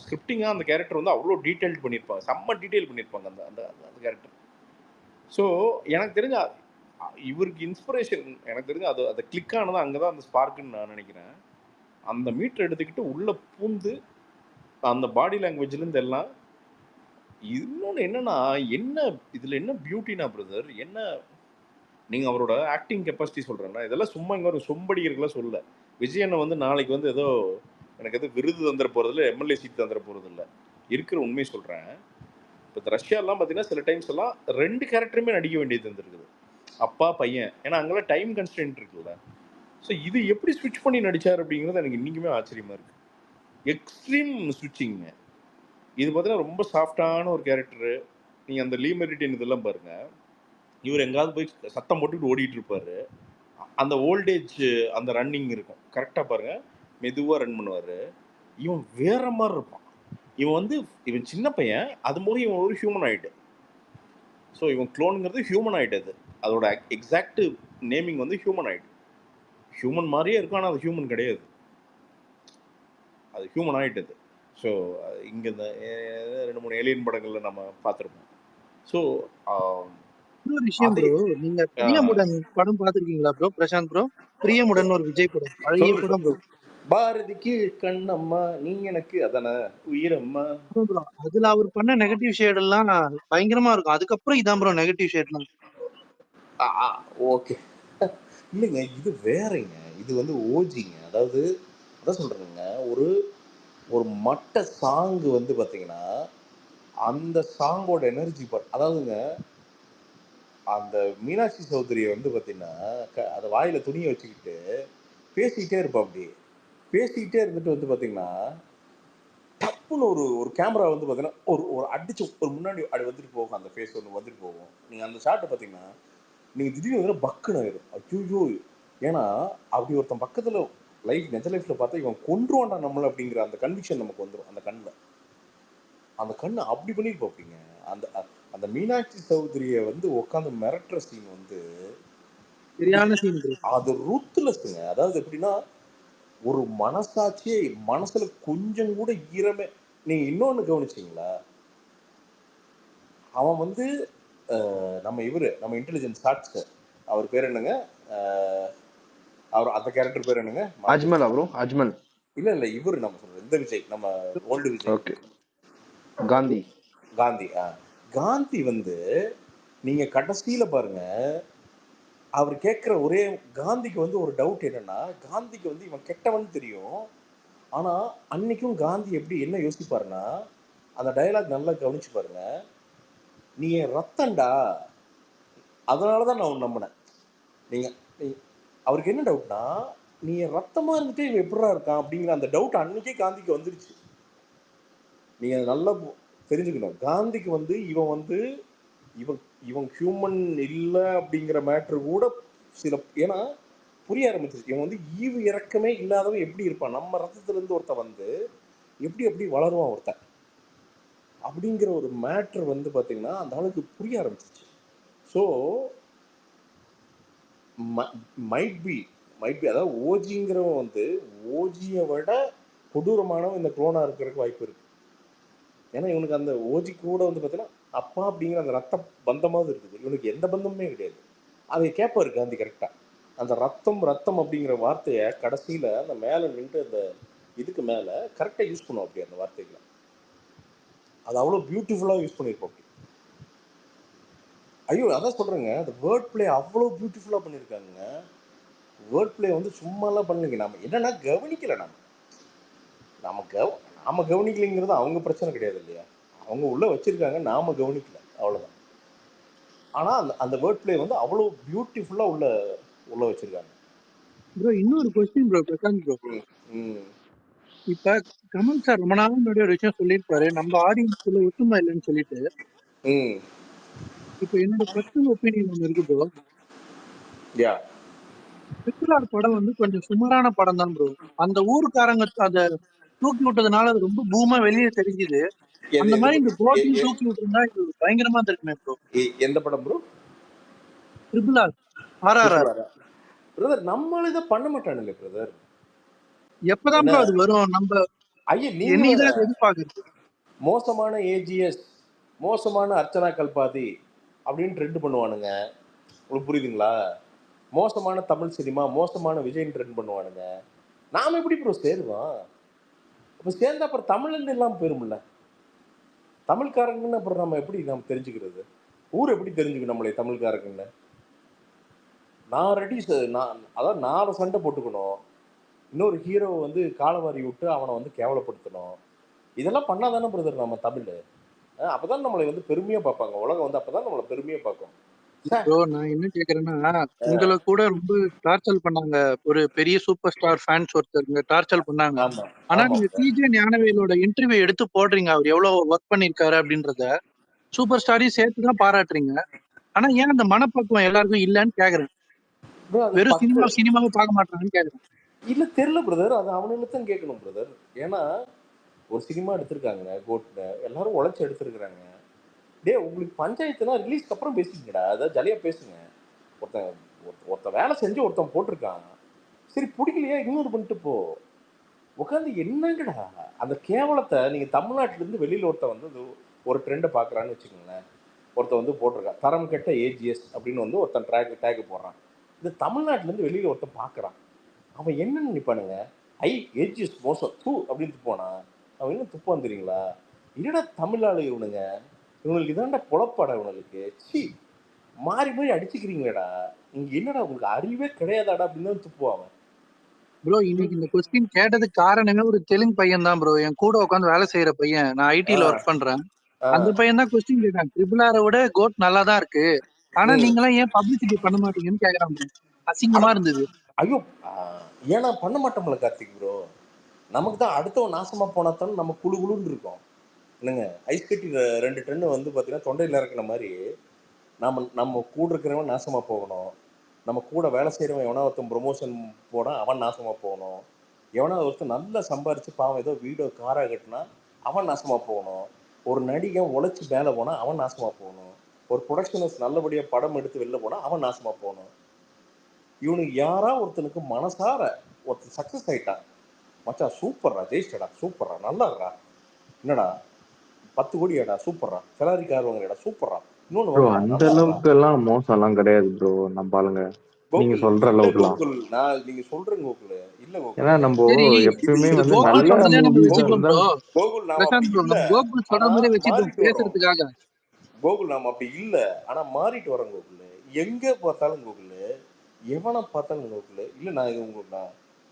ஸ்கிரிப்டிங்காக அந்த கேரக்டர் வந்து அவ்வளோ டீட்டெயில் பண்ணியிருப்பாங்க, செம்ம டீட்டெயில் பண்ணியிருப்பாங்க அந்த அந்த அந்த கேரக்டர். ஸோ எனக்கு தெரிஞ்ச இவருக்கு இன்ஸ்பிரேஷன் எனக்கு தெரிஞ்சு அது கிளிக் ஆனது அங்கே தான் அந்த ஸ்பார்க்குன்னு நான் நினைக்கிறேன். அந்த மீட்டர் எடுத்துக்கிட்டு உள்ளே பூந்து அந்த பாடி லாங்குவேஜ்லேருந்து எல்லாம். இன்னொன்று என்னன்னா, என்ன இதில் என்ன பியூட்டினா பிரதர், என்ன நீங்கள் அவரோட ஆக்டிங் கெப்பாசிட்டி சொல்கிறேன்னா, இதெல்லாம் சும்மா இங்கே ஒரு சொம்படிக்கிறதுலாம் சொல்ல. விஜயனை வந்து நாளைக்கு வந்து ஏதோ எனக்கு எதுவும் விருது தந்துட போகிறதில்ல, எம்எல்ஏ சீட் தந்துட போகிறதில்ல. இருக்கிற உண்மையை சொல்கிறேன். இப்போ ரஷ்யாலாம் பார்த்தீங்கன்னா சில டைம்ஸ் எல்லாம் 2 கேரக்டருமே நடிக்க வேண்டியது இருந்திருக்குது, அப்பா பையன். ஏன்னா அங்கெல்லாம் டைம் கன்ஸ்டன்ட் இருக்குல்ல. ஸோ இது எப்படி ஸ்விட்ச் பண்ணி நடிச்சார் அப்படிங்கிறது எனக்கு இன்றைக்குமே ஆச்சரியமாக இருக்குது. எக்ஸ்ட்ரீம் ஸ்விட்சிங்க. இது பார்த்தீங்கன்னா ரொம்ப சாஃப்டான ஒரு கேரக்டரு. நீங்கள் அந்த லீ மெரிடியன் இதெல்லாம் பாருங்க, இவர் எங்காவது போய் சத்தம் போட்டுட்டு ஓடிட்டு இருப்பாரு. அந்த ஓல்டேஜ் அந்த ரன்னிங் இருக்கும் கரெக்டாக பாருங்க, மெதுவாக ரன் பண்ணுவார். இவன் வேற மாதிரி இருப்பான். இவன் சின்ன பையன், அது மூலம் இவன் ஒரு ஹியூமனாய்டு. ஸோ இவன் க்ளோனுங்கிறது ஹியூமனாய்டு. அதோட எக்ஸாக்ட் நேமிங் வந்து ஹியூமனாய்டு. ஹியூமன் மாதிரியே இருக்கும், ஆனால் அது ஹியூமன் கிடையாது, அது ஹியூமன் ஆகிட்டது. ஸோ இங்கே இந்த 2-3 ஏலியன் படங்களில் நம்ம பார்த்துருப்போம். ஸோ இன்னொரு விஷயம் ப்ரோ, நீங்க பிரியமுடன் படம் பார்த்திருக்கீங்களா ப்ரோ பிரசாந்த் ப்ரோ? பிரியமுடன் ஒரு விஜய் படம், பழைய படம் ப்ரோ. பாரதிக்கு கண்ணம்மா நீ எனக்கு அதான உயிரம்மா. ப்ரோ அதுல அவர் பண்ண நெகட்டிவ் ஷேட் எல்லாம் பயங்கரமா இருக்கும். அதுக்கப்புறம் இதான் ப்ரோ நெகட்டிவ் ஷேட்லாம். ஓகே இல்லைங்க, இது வேறங்க. இது வந்து ஓஜிங்க. அதாவது அதான் சொல்கிறேங்க, ஒரு ஒரு மட்ட சாங்கு வந்து பார்த்தீங்கன்னா அந்த சாங்கோட எனர்ஜி அதாவதுங்க, அந்த மீனாட்சி சௌத்ரியை வந்து பார்த்தீங்கன்னா அதை வாயில் துணியை வச்சுக்கிட்டு பேசிக்கிட்டே இருப்பா. அப்படி பேசிக்கிட்டே இருந்துட்டு வந்து பார்த்தீங்கன்னா டப்புன்னு ஒரு கேமரா வந்து பார்த்தீங்கன்னா ஒரு அடிச்சு ஒரு முன்னாடி அப்படி வந்துட்டு போகும், அந்த ஃபேஸ் ஒன்று வந்துட்டு போகும். நீங்கள் அந்த ஷாட்டை பார்த்தீங்கன்னா நீங்கள் திடீர்னு வந்து பக்குன்னு ஆயிடும். ஐயோ, ஏன்னா அப்படி ஒருத்தன் பக்கத்தில் நெஜ லைஃப்பில் பார்த்தா இவன் கொன்றுவான்டா நம்மளை அப்படிங்கிற அந்த கன்விக்ஷன் நமக்கு வந்துடும். அந்த கண்ணு அப்படி பண்ணியிருப்போம். அப்படிங்க அந்த அந்த மீனாட்சி சௌத்ரியை வந்து உட்காந்து மிரட்டுற சீன் வந்து சரியான சீன், அது ரூத்லெஸ்ங்க. அதாவது எப்படின்னா, ஒரு மனசாட்சியே மனசுல கொஞ்சம் கூட ஈரமே. நீங்க இன்னொன்னு கவனிச்சீங்களா, அவன் வந்து நம்ம இன்டெலிஜென்ஸ் ஹார்ட்ஸ், அவர் பேர் என்னங்க, அவர் அந்த கேரக்டர் பேர் என்னங்க, அஜ்மல். அவரும் அஜ்மல் இல்ல இவர் நம்ம சொல்றது இந்த விஜய், நம்ம ஓல்டு விஜய். ஓகே, காந்தி. காந்தி வந்து நீங்க கடைசியில பாருங்க, அவர் கேட்குற ஒரே காந்திக்கு வந்து ஒரு டவுட் என்னன்னா, காந்திக்கு வந்து இவன் கெட்டவன் தெரியும். ஆனா அன்னைக்கும் காந்தி எப்படி என்ன யோசிப்பாருன்னா, அந்த டயலாக் நல்லா கவனிச்சு பாருங்க, நீ என் ரத்தம்டா, அதனாலதான் நான் நம்பினேன். நீங்க அவருக்கு என்ன டவுட்னா, நீ என் ரத்தமா இருந்துட்டு இவன் எப்படிடா இருக்கான் அப்படிங்கிற அந்த டவுட் அன்னைக்கே காந்திக்கு வந்துருச்சு. நீங்க நல்லா தெரிஞ்சுக்கணும், காந்திக்கு வந்து இவன் ஹியூமன் இல்லை அப்படிங்கிற மேட்ரு கூட சில, ஏன்னா புரிய ஆரம்பிச்சிருச்சு. இவன் வந்து ஈவு இறக்கமே இல்லாதவன் எப்படி இருப்பான், நம்ம ரத்தத்துல இருந்து ஒருத்தன் வந்து எப்படி வளருவான் ஒருத்தன் அப்படிங்கிற ஒரு மேட்ரு வந்து பார்த்தீங்கன்னா அந்த ஆளுக்கு புரிய ஆரம்பிச்சிச்சு. ஸோ மைட் பி அதாவது ஓஜிங்கிறவன் வந்து ஓஜியை விட கொடூரமானவன் இந்த குளோனா இருக்கிறதுக்கு வாய்ப்பு இருக்கு. ஏன்னா இவனுக்கு அந்த ஓஜி கூட வந்து பார்த்தீங்கன்னா அப்பா அப்படிங்கிற அந்த ரத்த பந்தமாவது இருக்குது, இவனுக்கு எந்த பந்தமுமே கிடையாது. அதை கேட்பாரு காந்தி கரெக்டாக. அந்த ரத்தம் அப்படிங்கிற வார்த்தையை கடைசியில் அந்த மேலே நின்று அந்த இதுக்கு மேலே கரெக்டாக யூஸ் பண்ணுவோம். அப்படி அந்த வார்த்தைகளை அது அவ்வளோ பியூட்டிஃபுல்லாக யூஸ் பண்ணியிருப்போம். அப்படி ஐயோ அதான் சொல்கிறேங்க, அந்த வேர்ட் பிளே அவ்வளோ பியூட்டிஃபுல்லாக பண்ணியிருக்காங்க. வேர்ட் பிளே வந்து சும்மாலாம் பண்ணலைங்க. நம்ம என்னன்னா கவனிக்கலை, நாம கவனிக்கலைங்கிறது அவங்க பிரச்சனை கிடையாது இல்லையா, அவங்க உள்ள வச்சிருக்காங்க, நாம கவனிக்கல, அவ்வளோதான். ஆனால் அந்த வேர்ட் பிளே வந்து அவ்வளோ பியூட்டிஃபுல்லாக உள்ள வச்சிருக்காங்க. ப்ரோ இன்னொரு கொஸ்டின் ப்ரோ பிரசாந்த் ப்ரோ, இப்ப கமல் சார் ரொம்ப நாள் முன்னாடி ஒரு விஷயம் சொல்லியிருப்பாரு, நம்ம ஆடியன்ஸ்குள்ள ஒத்துமை இல்லைன்னு சொல்லிட்டு. இப்ப என்னோட பர்சனல் ஒப்பீனியன் ஒன்று இருக்கு ப்ரோ. ட்ரிபிள் படம் வந்து கொஞ்சம் சுமாரான படம் தான் ப்ரோ. அந்த ஊருக்காரங்க அதை தூக்கி விட்டதுனால அது ரொம்ப பூமா வெளியே தெரிஞ்சுது. அந்த மாதிரி இந்த கோட்டையும் தூக்கி விட்டுருந்தா இது பயங்கரமா தெரியுமே ப்ரோ. எந்த படம் ப்ரோ? Triple R. பிரதர் நம்மள இதை பண்ண மாட்டானுங்க பிரதர். எப்பதான் ப்ரோ அது வரும்? நம்ம நீங்க எதிர்பார்க்கறது மோசமான ஏஜிஎஸ், மோசமான அர்ச்சனா கல்பாதி அப்படின்னு ட்ரெண்ட் பண்ணுவானுங்க, உங்களுக்கு புரியுதுங்களா? மோசமான தமிழ் சினிமா, மோசமான விஜய் ட்ரெண்ட் பண்ணுவானுங்க. நாம எப்படி ப்ரோ சேருவோம்? அப்போ சேர்ந்தா அப்புறம் தமிழ்லேருந்து எல்லாம் போயிருமில்ல, தமிழ்காரங்கன்னு அப்புறம் நம்ம எப்படி நம்ம தெரிஞ்சுக்கிறது? ஊர் எப்படி தெரிஞ்சுக்கணும் நம்மளே தமிழ்காரங்கன்னு? நான் ரெடி, அதான் 4 சண்டை போட்டுக்கணும், இன்னொரு ஹீரோவை வந்து காலவாரி விட்டு அவனை வந்து கேவலப்படுத்தணும், இதெல்லாம் பண்ணாதானே பிரதர் நம்ம தமிழ். அப்போதான் நம்மளை வந்து பெருமையாக பார்ப்பாங்க, உலகம் வந்து அப்போதான் நம்மளை பெருமையாக பார்க்கும். ப்ரோ நான் என்ன கேக்குறேன்னா, உங்களை கூட ரொம்ப டார்ச்சர் பண்ணாங்க. ஒரு பெரிய சூப்பர் ஸ்டார் ஃபேன்ஸ் ஒருத்தருங்க டார்ச்சர் பண்ணாங்க. ஆமா ஆனா ஆமா நீங்க bro. டிஜே ஞானவேலோட இன்டர்வியூ எடுத்து போடுறீங்க. அவர் எவ்வளவு ஒர்க் பண்ணிருக்காரு அப்படின்றத சூப்பர் ஸ்டாரையும் சேர்த்து தான் பாராட்டுறீங்க. ஆனா ஏன் அந்த மனப்பக்குவம் எல்லாருக்கும் இல்லன்னு கேக்குறேன். bro அது வெறும் பக்கு சினிமாவை பார்க்க மாட்டாங்கன்னு கேக்குறேன். இல்ல தெரியல பிரதர், அது அவனுக்கு தான் கேட்கணும் பிரதர். ஏன்னா ஒரு சினிமா எடுத்திருக்காங்க கோட்ல, எல்லாரும் உழைச்சி எடுத்திருக்கிறாங்க. உங்களுக்கு பஞ்சாயத்துனா ரிலீஸ்க்கு அப்புறம் பேசிக்கடா, அதாவது ஜாலியா பேசுங்க. ஒருத்தன் ஒருத்தன் வேலை செஞ்சு ஒருத்தன் போட்டிருக்கான், சரி பிடிக்கலையா இக்னோர் பண்ணிட்டு போ. உட்காந்து என்னங்கடா அந்த கேவலத்தை நீங்க தமிழ்நாட்டுல இருந்து வெளியில ஒருத்தன் வந்து ஒரு ட்ரெண்டை பாக்குறான்னு வச்சுக்கோங்களேன். ஒருத்தன் வந்து போட்டிருக்கான் தரம் கெட்ட ஏஜிஎஸ் அப்படின்னு வந்து ஒருத்தன் டேக் போடுறான். இந்த தமிழ்நாட்டுல இருந்து வெளியில ஒருத்தன் பாக்குறான், அவன் என்ன நினைப்பானுங்க? ஐ ஏஜிஎஸ் மோசம் தூ அப்படின்னு போனா அவன் என்ன துப்பு வந்துடுறீங்களா? என்னடா தமிழ் ஆளு இவனுங்க, இவங்களுக்கு இதாண்டா பொழப்பாடா இவனுக்கு, சி மாறி மாறி அடிச்சுக்கிறீங்களேடா, இங்க என்னடா உங்களுக்கு அறிவே கிடையாதாடா அப்படின்னு தான் துப்புவாங்க. ப்ரோ இன்னைக்கு இந்த கொஸ்டின் கேட்டதுக்கு காரணமே ஒரு தெலுங்கு பையன் தான் ப்ரோ. என் கூட உட்காந்து வேலை செய்யற பையன். நான் ஐடில ஒர்க் பண்றேன். அந்த பையன் தான் கொஸ்டின் கேட்டான். ட்ரிபிள் ஆரை விட கோட் நல்லா தான் இருக்கு, ஆனா நீங்களாம் ஏன் பப்ளிசிட்டி பண்ண மாட்டீங்கன்னு கேக்குறான் bro. அசிங்கமா இருந்தது. ஐயோ ஏன்னா பண்ண மாட்டோம்ல கார்த்திக் ப்ரோ. நமக்கு தான் அடுத்தவன் நாசமா போனாத்தான் நம்ம குழு குழுன்னு இருக்கோம். என்னங்க ஐஸ் கட்டி 2 டன்னு வந்து பார்த்தீங்கன்னா தொண்டையில் இறக்குன மாதிரி நம்ம கூட இருக்கிறவன் நாசமா போகணும், நம்ம கூட வேலை செய்கிறவன் எவனா ஒருத்தன் ப்ரொமோஷன் போனால் அவன் நாசமா போகணும், எவனா ஒருத்தன் நல்லா சம்பாரிச்சு பாவம் ஏதோ வீடோ காராக கட்டினா அவன் நாசமா போகணும், ஒரு நடிகன் உழைச்சி மேலே போனால் அவன் நாசமா போகணும், ஒரு ப்ரொடக்ஷனர்ஸ் நல்லபடியாக படம் எடுத்து வெளில போனால் அவன் நாசமா போகணும். இவனுக்கு யாரா ஒருத்தனுக்கு மனசார ஒருத்தன் சக்ஸஸ் ஆயிட்டான், மச்சான் சூப்பர்ரா ஜெயிச்சிட்டடா சூப்பர்ரா நல்லாடுறா, என்னடா 10 கோடியாடா சூப்பர்ரா, ஃபெராரி கார் வாங்குறடா சூப்பர்ரா, இன்னொன்று ப்ரோ வாங்குறா அந்த நல்லாடுறா. அளவுக்கு எல்லாம் மோசம் எல்லாம் கிடையாது ப்ரோ நம்ம ஆளுங்க, நீங்க கோகுல் சொல்ற இல்ல அளவுக்குலாம். கோகுல், நான் நீங்க சொல்றேன் கோகுல், இல்ல ஏன்னா கோகுல் நம்ம சரி எப்பயுமே இந்த வந்து கோகுல் நல்ல சொல்றதே நம்ம மூவிஸா வச்சுப்போம் இருந்தா. ப்ரோ. கோகுல் நாம அப்படி பிரசாந்த் ப்ரோ இல்ல, நம்ம கோகுல் சொல்ற ஆனா மாதிரியே வச்சுப்போம் மாறிட்டு வரோம் பேசுறதுக்காக. கோகுல், நாம அப்படி இல்ல ஆனா மாறிட்டு வரோம் கோகுல். எங்க பார்த்தாலும் கோகுல், எவனை பார்த்தாலும் கோகுல், இல்ல நான் இது உங்களுக்கு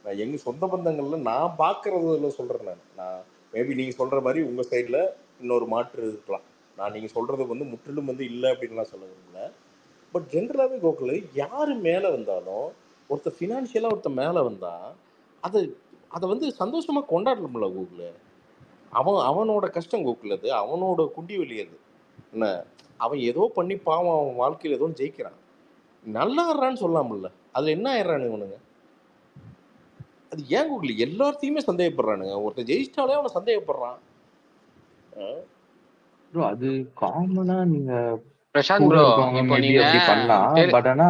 நான் எங்க சொந்த பந்தங்கள்ல நான் பாக்குறதுல சொல்றேன். நான் மேபி நீங்க சொல்ற மாதிரி உங்க சைட்ல இன்னொரு மாற்று இருக்கலாம், நான் நீங்க சொல்றது வந்து முற்றிலும் வந்து இல்லை அப்படின்லாம் சொல்ல விரும்பல. பட் ஜென்ரலாகவே கோகுல் யார் மேலே வந்தாலும் ஒருத்தர் ஃபினான்ஷியலாக ஒருத்தர் மேலே வந்தா அதை அதை வந்து சந்தோஷமா கொண்டாடலாம்ல கோகுல். அவனோட கஷ்டம் கோகுல், அது அவனோட குண்டி வெளி, அது என்ன அவன் ஏதோ பண்ணி பாவம் அவன் வாழ்க்கையில் ஏதோ ஜெயிக்கிறான், நல்லாடுறான்னு சொல்லாமல்ல, அதுல என்ன ஆயிடுறானு இவனுங்க. அது ஏன் கோகுல் எல்லாத்தையுமே சந்தேகப்படுறானுங்க, ஒருத்தன் ஜெயிச்சிட்டாலே அவனை சந்தேகப்படுறான். ப்ரோ அது காமனா நீங்க பிரசாந்த் கூட ப்ரோ இருக்கவங்க இப்போ மேபி நீங்க அப்படி பண்ணலாம். பட் ஆனா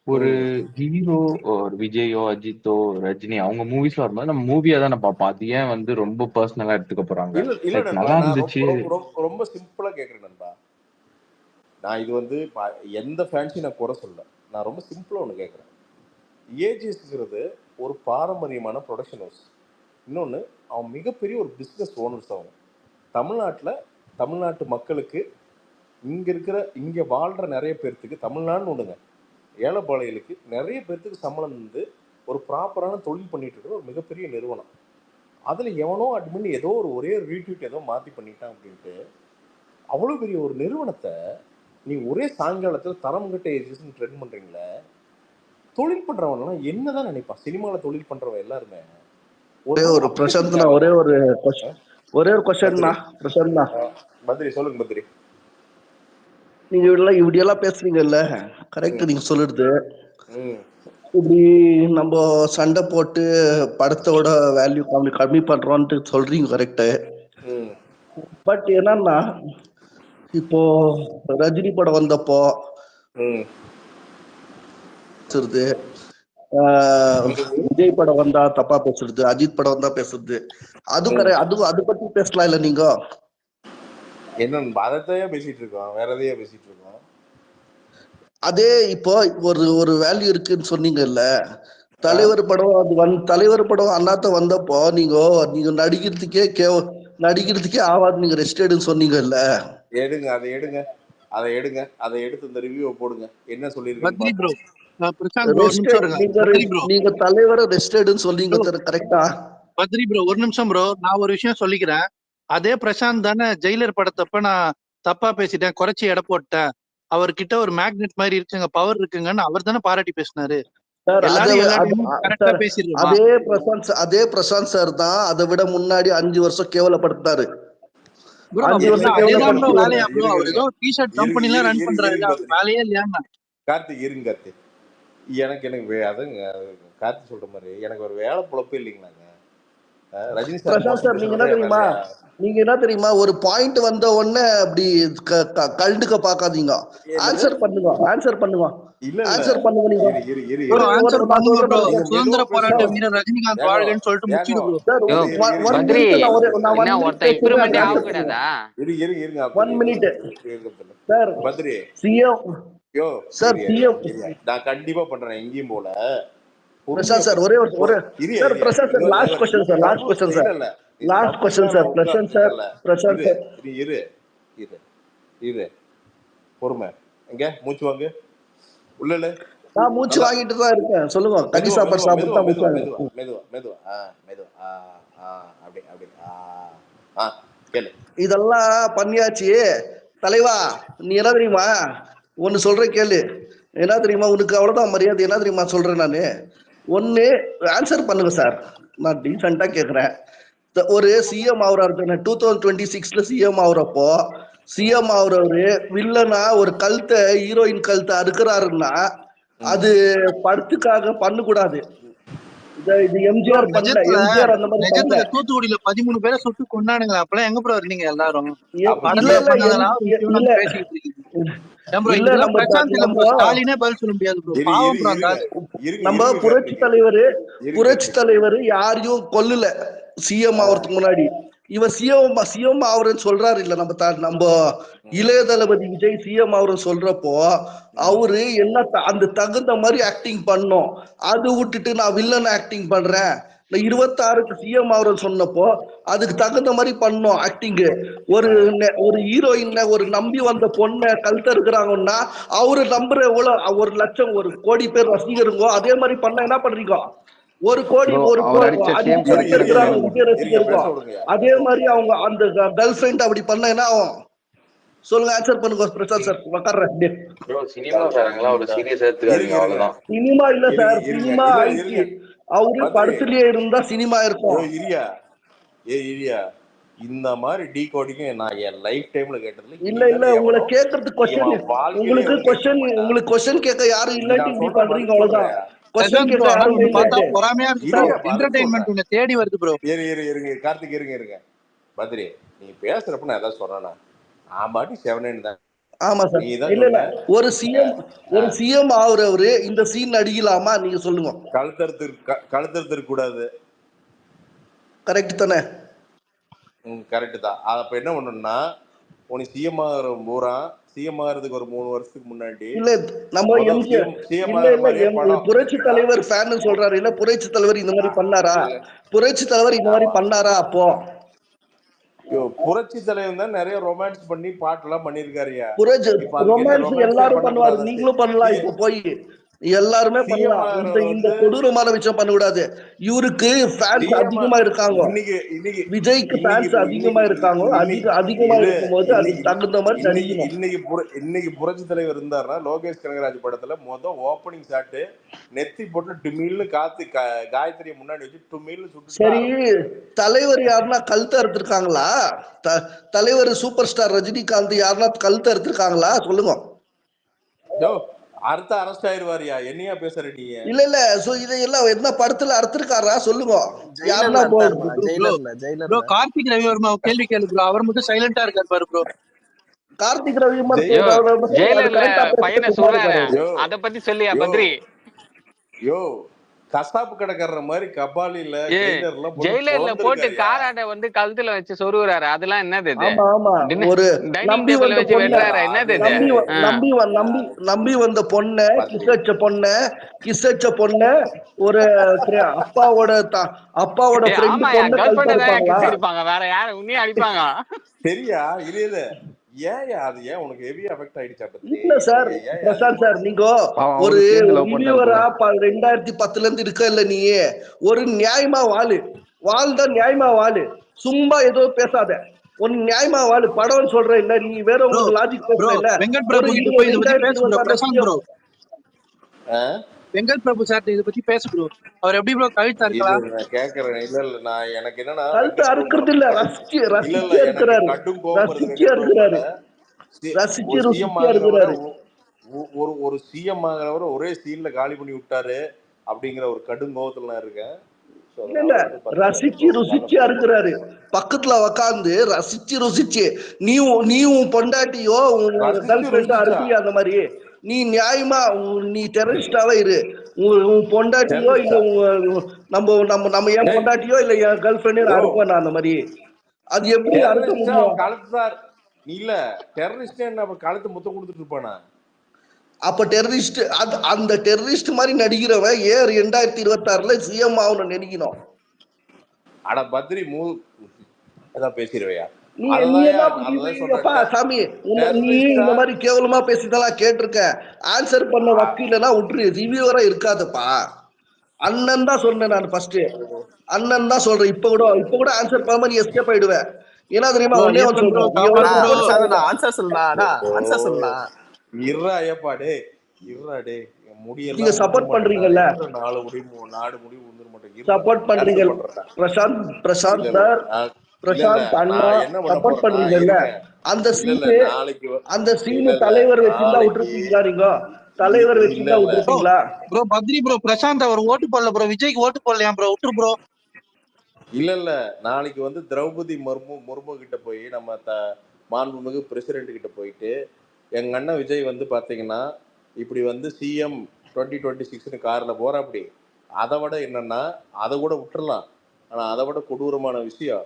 ஒரு ம். ஹீரோ ஒரு விஜயோ அஜித்தோ ரஜினி அவங்க மூவிஸ்ல வரும்போது நம்ம மூவியா தானே பார்ப்போம். அது ஏன் வந்து ரொம்ப பர்சனலா எடுத்துக்க போறாங்க? இல்ல இல்ல லைக் நண்பா, நல்லா நான் இருந்துச்சு. ரொம்ப சிம்பிளா கேட்குறேன் நண்பா. நான் இது வந்து எந்த ஃபேன்ஸையும் நான் குறை சொல்ல, நான் ரொம்ப சிம்பிளா ஒன்று கேட்குறேன். ஏஜிஎஸ்ங்கிறது ஒரு பாரம்பரியமான ப்ரொடக்ஷன் ஹவுஸ், இன்னொன்று அவன் மிகப்பெரிய ஒரு பிஸ்னஸ் ஓனர்ஸ். அவன் தமிழ்நாட்டு மக்களுக்கு இங்கே வாழ்கிற நிறைய பேர்த்துக்கு, தமிழ்நாடுன்னு ஒன்றுங்க ஏழைப்பாளைகளுக்கு நிறைய பேர்த்துக்கு சம்பளம் வந்து ஒரு ப்ராப்பரான தொழில் பண்ணிட்டு இருக்கிற ஒரு மிகப்பெரிய நிறுவனம். அதில் எவனோ அட்மின் ஏதோ ஒரே ரீட்வீட் ஏதோ மாற்றி பண்ணிட்டான் அப்படின்ட்டு அவ்வளோ பெரிய ஒரு நிறுவனத்தை நீங்கள் ஒரே சாயங்காலத்தில் தரம் கட்ட ஏஜிஎஸ்ன்னு ட்ரெண்ட் பண்ணுறீங்களே. தொழில் பண்ணுறவங்கலாம் என்னதான் நினைப்பான்? சினிமாவில் தொழில் பண்ணுறவன் எல்லாருமே ஒரு பிரசாந்த்னா ஒரே ஒரு கொஸ்டின்னா பிரசாந்த்னா பத்ரி சொல்லுங்க. பத்ரி நீங்க இப்படியெல்லாம் பேசுறீங்கல்ல, கரெக்ட் நீங்க சொல்லுறது. இப்படி நம்ம சண்டை போட்டு படத்தோட வேல்யூ கம்மி பண்றோம்னு சொல்றீங்க கரெக்டு. பட் என்னன்னா இப்போ ரஜினி படம் வந்தப்போ பேசுறது, விஜய் படம் வந்தா தப்பா பேசுறது, அஜித் படம் வந்தா பேசுறது, அது பத்தி பேசலாம் இல்ல நீங்க? என்ன அதைத்தையே பேசிட்டு இருக்கோம், வேற எதையே பேசிட்டு இருக்கோம். அதே இப்போ ஒரு வேல்யூ இருக்குன்னு சொன்னீங்கல்ல, தலைவர் படம் அது தலைவர் படம் அண்ணாத்த வந்தப்போ நீங்க நடிக்கிறதுக்கே ஆவாது, நீங்க ரெஸ்ட் எடுன்னு சொன்னீங்கல்ல. அதை எடுத்து இந்த ரிவ்யூவை போடுங்க, என்ன சொல்லிருக்கீங்க. நீங்க தலைவரை ரெஸ்ட் எடுன்னு சொன்னீங்க கரெக்டா? பத்ரி ப்ரோ ஒரு நிமிஷம் ப்ரோ, நான் ஒரு விஷயம் சொல்லிக்கிறேன். அதே பிரசாந்த் தானே ஜெயிலர் படத்தப்ப நான் தப்பா பேசிட்டேன், குறைச்சி எடை போட்டேன், அவர்கிட்ட ஒரு மேக்னெட் மாதிரி இருக்குங்க, பவர் இருக்குங்கன்னு அவர் தானே பாராட்டி பேசினாரு. சார் எல்லாரும் எல்லா டைமும் கரெக்டா சார் பேசிடுறோமா? அதே பிரசாந்த் சார் தான் அதை விட முன்னாடி 5 வருஷம் கேவலப்படுத்தாரு. ப்ரோ 5 அவர் வருஷம் அதேதான் ப்ரோ கேவலப்படுத்தி வேலையா ப்ரோ? அவர் ஏதோ டிஷர்ட் கம்பெனி எல்லாம் ரன் பண்றாரு, அவர் வேலையே இல்லையாங்க. கார்த்திக் இருங்க கார்த்திக், எனக்கு அதுங்க கார்த்திக் சொல்ற மாதிரி எனக்கு ஒரு வேலை பொழப்பு இல்லைங்களாங்க. ரஜினி சார் பிரசாந்த் சார் நீங்க என்ன தெரியுமா, ஒரு பாயிண்ட் வந்த உடனே அப்படி கழுண்டுக்க பாக்காதீங்க. ஆன்சர் பண்ணுங்க ஆன்சர் பண்ணுங்க. நீங்க சுதந்திர போராட்ட வீரர் ரஜினிகாந்த் வாழ்கன்னு சொல்லிட்டு முடிச்சிடு ப்ரோ. சார் பத்ரி சார் நான் கண்டிப்பா பண்றேன் எங்கேயும் போல. பிரசாந்த் சார் ஒரே sir Prashanth sir last question sir Prashanth sir இரு பொறுமை. எங்க மூச்சு வாங்க உள்ள. நான் மூச்சு வாங்கிட்டு தான் இருக்கேன். சொல்லுங்க. கறி சாப்பாடு சாப்பிட்டா மூச்சு வாங்க. மெதுவா கேளு. இதெல்லாம் பண்ணியாச்சு தலைவா. நீ என்ன தெரியுமா ஒன்னு சொல்ற கேளு. என்ன தெரியுமா உனக்கு அவ்வளவுதான் மரியாதை. என்ன தெரியுமா சொல்றேன் நானு, ஒன்னு ஆன்சர் பண்ணுங்க சார். நான் டீசெண்டா கேக்குறேன். ஒரு சிஎம் ஆகுறாரு 2026ல சிஎம் ஆகுறப்போ சிஎம் ஆகுறவரு வில்லனா ஒரு கழுத்தை ஹீரோயின் கழுத்தை அறுக்கிறாருன்னா அது படத்துக்காக பண்ணக்கூடாது. இது எம்ஜிஆர் பண்ணல. எம்ஜிஆர் அந்த மாதிரி பண்ணல. தூத்துக்குடியில 13 பேரை சுட்டு கொண்டாடுங்க. அப்பெல்லாம் எங்க ப்ரோ இருந்தீங்க எல்லாரும்? ஸ்டாலினே பதில் சொல்ல முடியாது ப்ரோ. பாவம் ப்ரோ. நம்ம புரட்சி தலைவர் யாரையும் கொல்லல சிஎம் ஆகிறதுக்கு முன்னாடி. இவர் சிஎம் ஆவரன்னு சொல்றாரு இல்ல, நம்ம இளைய தளபதி விஜய் சிஎம் ஆவரன்னு சொல்றப்போ அவரு என்ன அந்த தகுந்த மாதிரி ஆக்டிங் பண்ணோம். அது விட்டுட்டு நான் வில்லன் ஆக்டிங் பண்றேன் 26க்கு சிஎம் ஆவரன்னு சொன்னப்போ அதுக்கு தகுந்த மாதிரி பண்ணோம் ஆக்டிங். ஒரு ஹீரோயின் ஒரு நம்பி வந்த பொண்ணை கழுத்த இருக்கிறாங்கன்னா அவரு நம்புற எவ்வளவு 1 லட்சம் 1 கோடி பேர் ரசிகருங்கோ அதே மாதிரி பண்ண என்ன பண்றீங்க? 1 கோடி 1 ரசிகருக்கும் அதே மாதிரி அவங்க அந்த கேர்ள் ஃபிரெண்ட் அப்படி பண்ண என்ன ஆகும்? சொல்லுங்க. ஆன்சர் பண்ணுங்க பிரசாந்த் சார். சினிமா இல்ல சார், சினிமா ஆயிடுச்சு. அவரு படத்துலயே இருந்தா சினிமா இருக்கும். இந்த மாதிரி டீ கோடிங் நான் என் லைஃப் டைம்ல கேட்டதுல இல்ல உங்களை கேக்குறது உங்களுக்கு क्वेश्चन கேட்க யாரும் இல்லாட்டி இப்படி பண்றீங்க அவ்வளவுதான். क्वेश्चन கேட்க யாரும் இல்ல. பார்த்தா பொறாமையா இருக்கு. என்டர்டெயின்மென்ட் உன்னை தேடி வருது ப்ரோ. இருங்க கார்த்திக் இருங்க பத்ரி, நீ பேசுறப்ப நான் ஏதாவது சொல்றேனா? நான் பாட்டி 7 தான். ஆமா சார். இல்ல ஒரு சிஎம் ஆகுறவரு இந்த சீன் அடிக்கலாமா நீங்க சொல்லுங்க. கழுத்தறுத்து கூடாது. கரெக்ட் தானே? கரெக்ட் தான். அப்ப என்ன பண்ணணும்னா உனக்கு சிஎம் ஆகிற பூரா சிஎம் ஆகிறதுக்கு ஒரு 3 வருஷத்துக்கு முன்னாடி இல்ல நம்ம எம்ஜிஆர் புரட்சி தலைவர் ஃபேன் சொல்றாரு இல்ல, புரட்சி தலைவர் இந்த மாதிரி பண்ணாரா? அப்போ புரட்சி தலைவர் தான் நிறைய ரொமான்ஸ் பண்ணி பாட்டெல்லாம் பண்ணிருக்காருயா. ரொமான்ஸ் எல்லாரும் பண்ணுவாரு, நீங்களும் பண்ணலாம். இப்ப போய் எல்லாருமே பண்ணலாம். இந்த கொடூரமான விஷயம் பண்ணக்கூடாது. இவருக்கு ஃபேன்ஸ் அதிகமா இருக்காங்க. விஜய்க்கு ஃபேன்ஸ் அதிகமா இருக்காங்க. அதிகமா இருக்கும்போது அதுக்கு தகுந்த மாதிரி நடிக்கணும். இன்னைக்கு புரட்சி தலைவர் இருந்தாருன்னா லோகேஷ் கனகராஜ் படத்துல ஓப்பனிங் ஷாட் நெத்தி போட்டு டுமில்னு காயத்ரியை முன்னாடி வச்சு டுமில்னு சுட்டு. சரி, தலைவர் யாருன்னா கழுத்து அறுத்திருக்காங்களா? தலைவர் சூப்பர் ஸ்டார் ரஜினிகாந்த் யாருன்னா கழுத்து அறுத்திருக்காங்களா? சொல்லுங்க. அடுத்த அரெஸ்ட் ஆயிருவாரியா? என்னையா பேசுற நீ? இல்ல இதெல்லாம் என்ன படத்துல அறுத்திருக்காரா? சொல்லுங்க. யாருன்னா ப்ரோ கார்த்திக் ரவிவர்மா கேள்வி கேளு ப்ரோ. அவர் மட்டும் சைலண்டா இருக்காரு பாரு ப்ரோ. கார்த்திக் ரவிவர்மா பையனை சொல்றாரு, அத பத்தி சொல்லியா பத்ரி? கசாப்பு கடைக்காரற மாதிரி கபாலில ஜெயிலர்ல போட்டு காராட வந்து கழுத்துல வச்சு சொருகுறாரு. அதெல்லாம் என்னது இது? ஒரு டைனிங் டேபிள்ல வச்சு வெட்டறாரு. என்னது இது? நம்பி வந்த பொண்ணு கிஸ் வச்ச பொண்ணு ஒரு அப்பாவோட ஃப்ரெண்ட் பொண்ணு அடிப்பாங்க. வேற யார உன்னையும் அடிப்பாங்க. சரியா? இது அது ஏன் உனக்கு ஹெவி எஃபெக்ட் ஆயிடுச்சா? இல்ல சார் பிரசாந்த் சார், நீங்க ஒரு ரிவ்யூவரா 2010ல இருந்து இருக்க இல்ல, நீ ஒரு நியாயமா வாழ்தான் நியாயமா வாழு. சும்மா ஏதோ பேசாத. ஒன்னு நியாயமா வாழு படம்னு சொல்ற இல்ல, நீ வேற ப்ரோ உங்களுக்கு லாஜிக் ப்ரோ பேசுற இல்ல. வெங்கட் ஒரு பிரபு கிட்ட போய் இதை பத்தி பேசு ப்ரோ. 2026 பிரசாந்த் ப்ரோ, ரஷ்யா வெங்கட் பிரபு சார் இதை பத்தி பேசு ப்ரோ. அவர் எப்படி ப்ரோ கழுத்தா இது இருக்கலாம்? நான் கேட்கறேன். இல்ல நான் எனக்கு என்னன்னா கழுத்து வெங்கட் பிரபு அறுக்கிறது மேல இல்ல, கடும் இல்ல ரசிச்சு எனக்கு இருக்கிறாரு, கடும் கோபம் வருது ரசிச்சு வெங்கட் பிரபு மேல. இருக்கிறாரு, ரசிச்சு ஒரு சிஎம் ருசிச்சு ஆகிறவரை இருக்கிறாரு. ஒரு சிஎம் ஆகிறவரை ஒரே சீன்ல காலி பண்ணி விட்டாரு அப்படிங்கிற ஒரு கடும் கோபத்துல நான் இருக்கேன். ஸோ இல்ல அதனால இல்ல வந்து பாத்தீங்கன்னா வெங்கட் ரசிச்சு பிரபு மேல ருசிச்சு அறுக்கிறாரு. பக்கத்துல உக்காந்து ரசிச்சு ருசிச்சு நீ உன் பொண்டாட்டியோ உன் கேர்ள் ரசிச்சு ஃபிரெண்டோ ருசிச்சா அறுக்கிறியா அந்த மாதிரி? நீ நியாயமா நீ டெரரிஸ்டாவே இரு. உன் பொண்டாட்டியோ இல்ல டெரரிஸ்டா நம்ம நம்ம நம்ம என் டேய் பொண்டாட்டியோ இல்ல என் கேர்ள் ஃபிரெண்டோ யோ அறுப்பேன் நான் அந்த மாதிரி. அது எப்படி அறுக்க டெரரிஸ்டா முடியும்? அவன் கழுத்து தான் இல்ல டெரரிஸ்டா என்ன அப்ப கழுத்து முத்தம் கொடுத்துட்டு இருப்பானா? அப்ப டெரரிஸ்ட் அந்த டெரரிஸ்ட் மாதிரி நடிக்கிறவன் ஏன் 2026 சிஎம் ஆகணும் நினைக்கணும்? அட பத்ரி அதான் பேசிடுவையா? நீ அததான் எப்பா சொல்றேன். சாமி நீ டெரரிஸ்டா இந்த மாதிரி கேவலமா பேசிதான் கேட்டிருக்க. ஆன்சர் பண்ண வக்கீலனா விட்டுரு, ரிவியூவரா இருக்காதுப்பா. அண்ணன் தான் சொன்னேன் நான் ஃபர்ஸ்ட், அண்ணன் தான் சொல்றேன். இப்ப கூட ஆன்சர் பண்ணாம நீ எஸ்கேப் ஆயிடுவேன். ஏன்னா தெரியுமா ஒன்னே ஒன்று சொல்றேன், நீ எவ்வளவு ஆன்சர் சொல்லா இருறா ஐயப்பா டே இருறா டே முடியெல்லாம் நீங்க சப்போர்ட் பண்றீங்கல்ல, நாடு முடிவு வந்துட மாட்டேன். சப்போர்ட் பண்றீங்க பிரசாந்த் சார், பிரசாந்த் அண்ணா என்ன பண்ண சப்போர்ட் போறேன்னா பண்றீங்கல்ல, இருங்க அந்த சீனு தலைவர் வச்சிருந்தா விட்டுருப்பீங்களா? நீங்க தலைவர் வச்சிருந்தா விட்டுருப்பீங்களா? ப்ரோ பத்ரி ப்ரோ, பிரசாந்த் அவர் ஓட்டு போடல ப்ரோ, விஜய்க்கு ஓட்டு போடலையா ப்ரோ? விட்டுரு ப்ரோ. இல்ல நாளைக்கு வந்து திரௌபதி முர்மு கிட்ட போய் நம்ம மாண்புமிகு பிரசிடென்ட் கிட்ட போயிட்டு எங்க அண்ணன் விஜய் வந்து பாத்தீங்கன்னா இப்படி வந்து சிஎம் 2026 கார்ல போற அப்படி அதை விட என்னன்னா அதை கூட விட்டுறலாம். ஆனா அதை விட கொடூரமான விஷயம்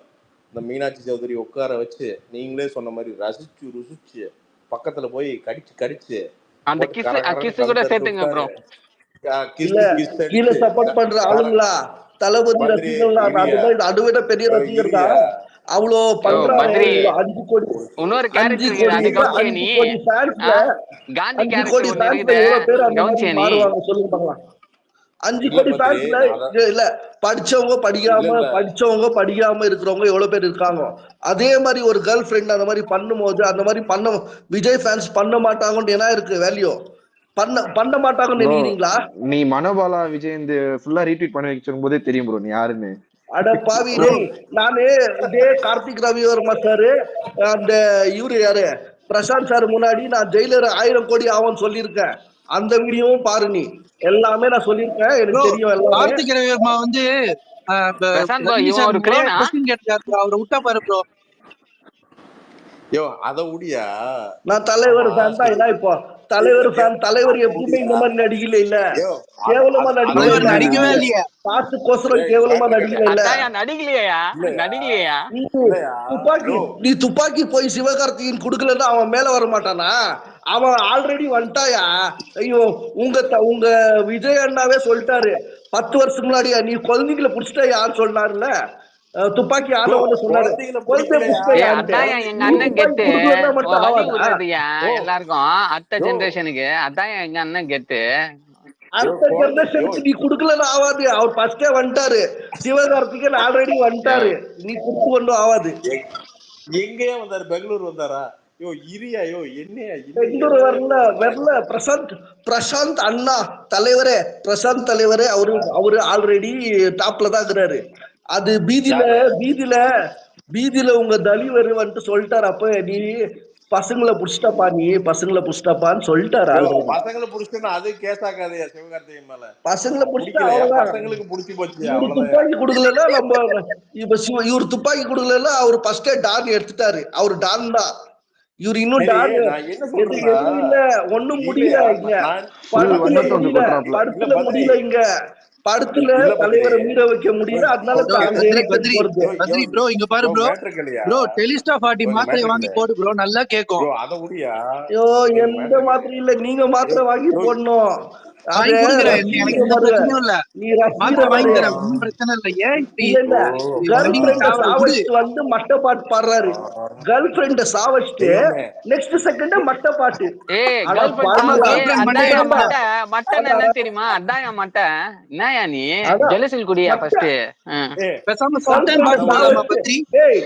இந்த மீனாட்சி சௌதரி உட்கார வச்சு நீங்களே சொன்ன மாதிரி ரசிச்சு ருசிச்சு பக்கத்துல போய் கடிச்சு அந்த கிஸ் கூட சேர்த்துங்க ப்ரோ. கீழே சப்போர்ட் பண்ற ஆளுங்களா தளபதி ரசிகர்கள் அதை விட பெரிய ரசிகர் தான். அவ்வளோ பண்றாரு. 5 கோடி இன்னொரு கேரக்டர் அது கவுன்சியா நீ காந்தி கேரக்டர் ஒன்னு இருக்குது எவ்வளவு பேர் அந்த கவுன்சியா மாதிரி நீ மாறுவாங்க சொல்லுங்க பார்க்கலாம். 5 கோடி ஃபேன்ஸ்ல இல்ல படிச்சவங்க படிக்காம இருக்கிறவங்க எவ்வளவு பேர் இருக்காங்க. அதே மாதிரி ஒரு கேர்ள் ஃபிரெண்ட் அந்த மாதிரி பண்ணும்போது அந்த மாதிரி பண்ண விஜய் ஃபேன்ஸ் பண்ண மாட்டாங்கன்னு என்ன இருக்கு வேல்யூ? பண்ண மாட்டாங்கன்னு நினைக்கிறீங்களா? நீ மனோபாலா விஜய் இந்த ஃபுல்லா ரீட்வீட் பண்ணி வச்சிருக்கும் போதே தெரியும் ப்ரோ நீ யாருன்னு. அட பாவி நானு இதே கார்த்திக் ரவிவர்மா சாரு அந்த இவரு யாரு பிரசாந்த் சார் முன்னாடி நான் ஜெயிலர் 1000 கோடி ஆகும்னு சொல்லியிருக்கேன். அந்த வீடியோவும் பாரு, நீ எல்லாமே நான் சொல்லியிருக்கேன், எனக்கு தெரியும் எல்லாமே. கார்த்திக் ரவிவர்மா வந்து அவரை விட்டா பாரு ப்ரோ. யோ அத உடியா நான் தலைவர் ஃபேன் தான். என்ன இப்போ தலைவர் ஃபேன், தலைவர் எப்பவுமே இந்த மாதிரி நடிக்கல இல்ல, கேவலமா நடிக்கவே இல்லையா? காசுக்கோசரம் கேவலமா நடிக்கல இல்ல. நடிக்கலையா நீ துப்பாக்கி போய் சிவகார்த்திகேயன் குடுக்கலன்னா அவன் மேல வர மாட்டானா? அவன் ஆல்ரெடி வந்துட்டாயா? ஐயோ உங்க விஜய் அண்ணாவே சொல்லிட்டாரு 10 வருஷத்துக்கு முன்னாடியா, நீ குழந்தைங்களை புடிச்சிட்டா யாரு சொன்னாருல்ல, துப்பாக்கி ஆனவன்னு சொன்னாரு. எங்க அண்ணன் கெத்து எல்லாருக்கும் அடுத்த ஜெனரேஷனுக்கு அதான் எங்க அண்ணன் கெத்து. அடுத்த ஜெனரேஷனுக்கு நீ குடுக்கலன்னு ஆகாது. அவர் ஃபர்ஸ்டே வந்துட்டாரு, சிவகார்த்திகேயன் ஆல்ரெடி வந்துட்டாரு, நீ குடுத்து ஒண்ணும் ஆகாது. எங்கேயா வந்தாரு? பெங்களூர் வந்தாரா? யோ இரியா யோ என்னையா பெங்களூர் வரல பிரசாந்த் அண்ணா தலைவரே, பிரசாந்த் தலைவரே அவரு ஆல்ரெடி டாப்ல தான் இருக்கிறாரு. அது பீதியில உங்க தலைவர் வந்துட்டு சொல்லிட்டாரு. அப்ப நீ பசங்களை புடிச்சிட்டாப்பான்னு சொல்லிட்டாரு. பசங்களை புடிச்சிட்டா அது கேஸ் ஆகாதையா சிவகார்த்திகேயன் மேல? பசங்களை புடிச்சிட்டா அவ்வளவுதான். பசங்களுக்கு புடிச்சு போச்சு. இவரு துப்பாக்கி கொடுக்கலன்னா நம்ம இவரு துப்பாக்கி கொடுக்கலன்னா அவரு ஃபர்ஸ்டே டான் எடுத்துட்டாரு. அவரு டான் தான். இவரு இன்னும் டான் எதுவும் இல்ல, ஒண்ணும் முடியல இங்க படத்துல முடியல, இங்க படத்துல தலைவரை மீற வைக்க முடியல. அதனால ப்ரோ இங்க பாரு ப்ரோ டெலிஸ்டா 40 மாத்திரை வாங்கி போடு ப்ரோ, நல்லா கேக்கும். ஐயோ எந்த மாத்திரை இல்ல, நீங்க மாத்திரை வாங்கி போடணும். அத வாங்கி கொடுக்குறேன், எனக்கு ரசிக்கிற எந்த பாரு, பிரச்சனையும் இல்ல, நீ ரசிக்கிற வாங்கி பாரு. தரேன், ஒன்றும் பிரச்சனை இல்லை. ஏன் இப்படி இல்ல இல்ல, கேர்ள் வண்டி ஃபிரெண்ட சாவ இது சாவடிச்சுட்டு வந்து மட்ட பாட்டு பாடுறாரு. கேர்ள் ஃபிரெண்ட சாவடிச்சுட்டு தெய்வமே நெக்ஸ்ட் செகண்ட் மட்ட பாட்டு. ஏய் அட கேர்ள் ஃபிரெண்ட் ஆமா, பாருடா, சாவச்சு கேர்ள் ஃபிரெண்ட் அதான் மண்டையா என் இதுதான்டா. மட்டை மட்டன் அதான் என்ன தெரியுமா? அதான் என் மட்டை. என்னயா நீ அதான் ஜெலசில் குடியா மட்ட ஃபர்ஸ்ட். பேசாம கேர்ள் சப்டைம் ஃபிரெண்ட பாட்டு அதை போடலாமா விடு பத்ரி? சாவடிச்சுட்டு, டேய்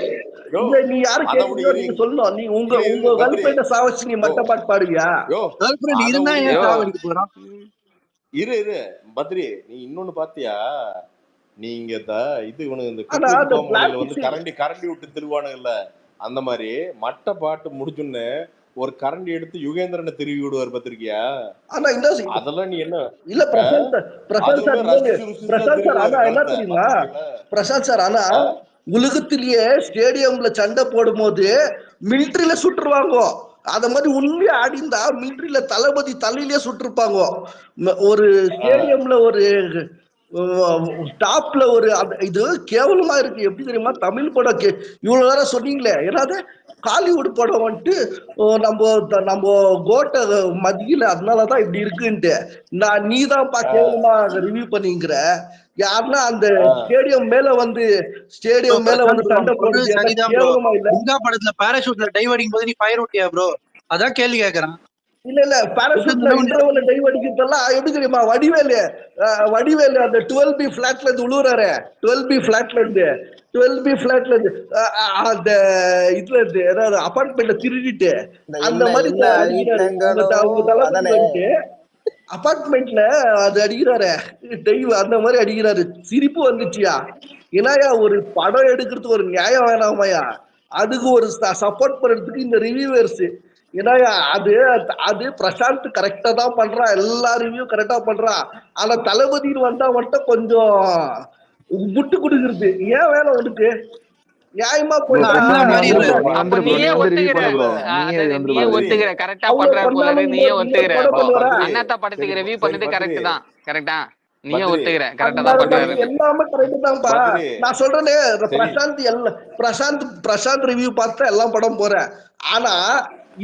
யோ இல்ல நீ யாரு அதை விடு. கேக்குறீங்களோ இரு நீங்க சொல்லணும். நீ உங்க இரு உங்க இரு கேர்ள் பத்ரி. ஃபிரெண்ட சாவடிச்சு நீ யோ மட்ட பாட்டு பாடுவியா? யோ கேர்ள் ஃபிரெண்ட் அதை இருந்தா ஏன் விடுயா. சாவடிக்க போறான்? இரு இரு பத்ரி, நீ இன்னொன்னு பாத்தியா? நீங்க இது இவனு இந்த ஆனா குக்கு அந்த கோமாளியில பிளாக் கரண்டி கரண்டி விட்டு திருவானுங்கல்ல, அந்த மாதிரி மட்டை பாட்டு முடிச்சுன்னு ஒரு கரண்டி எடுத்து யுகேந்திரனை திருவி விடுவார் பத்திரிக்கையா? ஆனா இந்த அதெல்லாம் நீ என்ன இல்ல பிரசாந்த் பிரசாந்த் சார் அதுவுமே இன்னொன்னு, ரசிச்சு ருசிச்சு தான் பிரசாந்த் சார் திருவுவாரு ஆனா என்ன கழுத்தை தெரியுமா பாத்துருக்கீங்களா? பிரசாந்த் சார், ஆனா உலகத்திலேயே ஸ்டேடியம்ல சண்டை போடும் போது மிலிட்டரியில சுட்டுருவாங்க. அத மாதிரி உண்மையா ஆடிந்தா மிலிட்டரியில தளபதி தலையிலேயே சுட்டிருப்பாங்க. ஒரு ஸ்டேடியம்ல ஒரு டாப்ல ஒரு இது கேவலமா இருக்கு. எப்படி தெரியுமா? தமிழ் படம் இவ்வளவு நேரம் சொன்னீங்களே, ஏதாவது ஹாலிவுட் படம் வந்துட்டு நம்ம கோட்டை மதியில, அதனாலதான் இப்படி இருக்குன்ட்டு நீதான் கேவலமா ரிவ்யூ பண்ணிக்கிற. யாருன்னா அந்த ஸ்டேடியம் மேல வந்து ஸ்டேடியம் மேல வந்து பிரசாந்த் ப்ரோ சண்டை சொல்றது போடுறது சரிதான் ப்ரோ. கேவலமா இல்ல? குங்கா படத்துல பாராசூட்ல டைவ் அடிக்கும் போது நீ ஃபயர் விட்டியா ப்ரோ? அதான் கேள்வி கேக்குறான். இல்ல இல்ல, பாராசூட்ல இன்டர்வல்ல டைவ் அடிக்கிறதெல்லாம் எப்படி தெரியுமா? வடிவேலு அந்த 12B பிளாட்ல இருந்து விழுவுறாரு. 12B பிளாட்ல இருந்து அந்த இதுல இருந்து ஏதாவது அபார்ட்மெண்ட்ல திருடிட்டு அந்த மாதிரி அடிக்கிறாரு. அவங்க தளபதி வந்துட்டு அபார்ட்மெண்ட்ல அது அடிக்கிறாரு, டைவ் அந்த மாதிரி அடிக்கிறாரு. சிரிப்பு வந்துச்சியா? ஏன்னாயா ஒரு படம் எடுக்கிறதுக்கு ஒரு நியாயம் வேணாமையா? அதுக்கு ஒரு சப்போர்ட் பண்றதுக்கு இந்த ரிவ்யூவர்ஸ். ஏன்னாயா அது பிரசாந்த் கரெக்டா தான் பண்றான், எல்லா ரிவ்யூ கரெக்டா பண்றான். ஆனா தளபதினு வந்தா மட்டும் கொஞ்சம் விட்டு கொடுக்குறது. ஏன் வேலை உனக்கு? நியாயமா போயிட்டா அப்ப நீயே ஒத்துக்கிற, நீயே ஒத்துக்கிற கரெக்டா பண்றாரு போல, நீயே ஒத்துக்கிற அண்ணாத்த படத்துக்கு ரிவ்யூ பண்ணது கரெக்ட் தான். கரெக்டா நீயே ஒத்துக்கிற கரெக்டா தான் பண்றாரு. எல்லாமே கரெக்ட் தான்ப்பா. நான் சொல்றேனே, பிரசாந்த் ரிவ்யூ பார்த்தா எல்லாம் படம் போறேன். ஆனா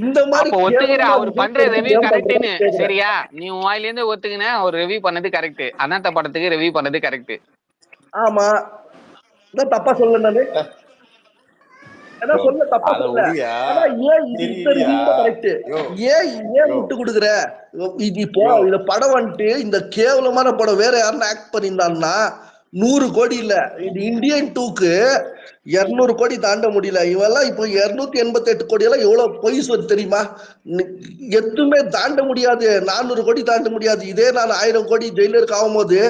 இந்த மாதிரி ஒத்துக்கிற அவர் பண்ற ரிவ்யூ கரெக்ட்னு, சரியா? நீ உன் வாயில இருந்து ஒத்துக்கின அவர் ரிவ்யூ பண்ணது கரெக்ட், அண்ணாத்த படத்துக்கு ரிவ்யூ பண்ணது கரெக்ட். ஆமா, தப்பா சொல்ல நானு சொல்ல தப்பா சொல்ல. ஆனா ஏன் இந்த ரிவ்யூ கரெக்ட்? ஏன் விட்டு கொடுக்குற? இது இப்போ இந்த படம் வந்துட்டு இந்த கேவலமான படம் வேற யாருன்னா ஆக்ட் பண்ணியிருந்தான்னா 100 கோடி இல்ல, இது இந்தியன் 2க்கு 200 கோடி தாண்ட முடியல. இவெல்லாம் இப்போ 288 கோடி எல்லாம் எவ்வளவு பொய் சொல்லு தெரியுமா? எதுவுமே தாண்ட முடியாது. 400 கோடி தாண்ட முடியாது. இதே நான் 1000 கோடி ஜெயிலருக்கு ஆகும் போது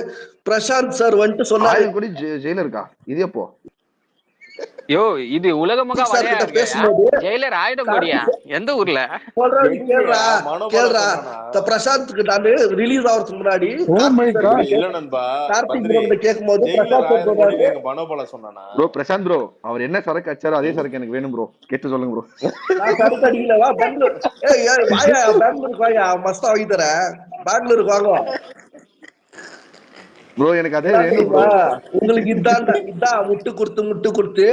பிரசாந்த் சார் வந்துட்டு சொன்னாரு. 1000 கோடி ஜெயிலருக்கா? இது எப்போ? யோ இது உலகமுக வரையா இருக்கு. ஜெயிலர் 1000 கோடியா? எந்த ஊர்ல? கேள்றா பிரசாந்த்க்கு நானு ரிலீஸ் ஆகிறதுக்கு முன்னாடி கார்த்திக் கேட்கும் போது ப்ரோ பிரசாந்த் ப்ரோ அவர் என்ன சரக்கு அச்சாரோ அதே சரக்கு எனக்கு வேணும் ப்ரோ. கேட்டு சொல்லுங்க ப்ரோ. நான் சரக்கு அடிக்கலவா? பெங்களூர் வாயா, பெங்களூருக்கு வாயா, மஸ்தா வாங்கி தரேன். பெங்களூருக்கு வாங்க ப்ரோ. எனக்கு அதே வேணும் ப்ரோ. உங்களுக்கு இதான் முட்டு கொடுத்து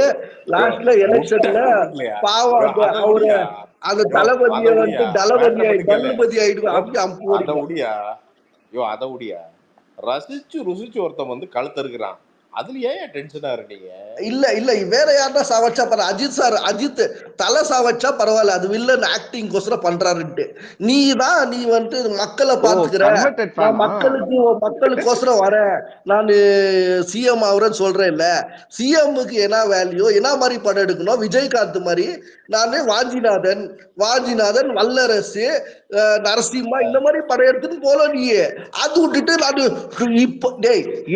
லாஸ்ட்ல எலெக்ஷன்ல பாவம் அவரு அந்த தளபதியை வந்து தளபதி ஆயிடுவேன். அப்படி அதை உடியா ரசிச்சு ருசிச்சு ஒருத்தன் வந்து கழுத்தறுக்கிறான். அதுல ஏன் டென்ஷனா இருக்கீங்க? இல்ல வேற யாருன்னா சாவச்சா பரவாயில்ல. அஜித் தலை சாவச்சா பரவாயில்ல, அது வில்லன் ஆக்டிங் கோசரம் பண்றாருன்ட்டு. நீ வந்து மக்களை பாத்துக்கிற, மக்களுக்கோசரம் வர நான் சிஎம் ஆகுறேன்னு சொல்றேன். இல்ல சிஎம்முக்கு என்ன வேல்யூ, என்ன மாதிரி படம் எடுக்கணும்? விஜயகாந்த் மாதிரி நானு வாஞ்சிநாதன் வல்லரசு நரசிம்மா இந்த மாதிரி படம் எடுத்துட்டு போல. நீ அது விட்டுட்டு நான் இப்ப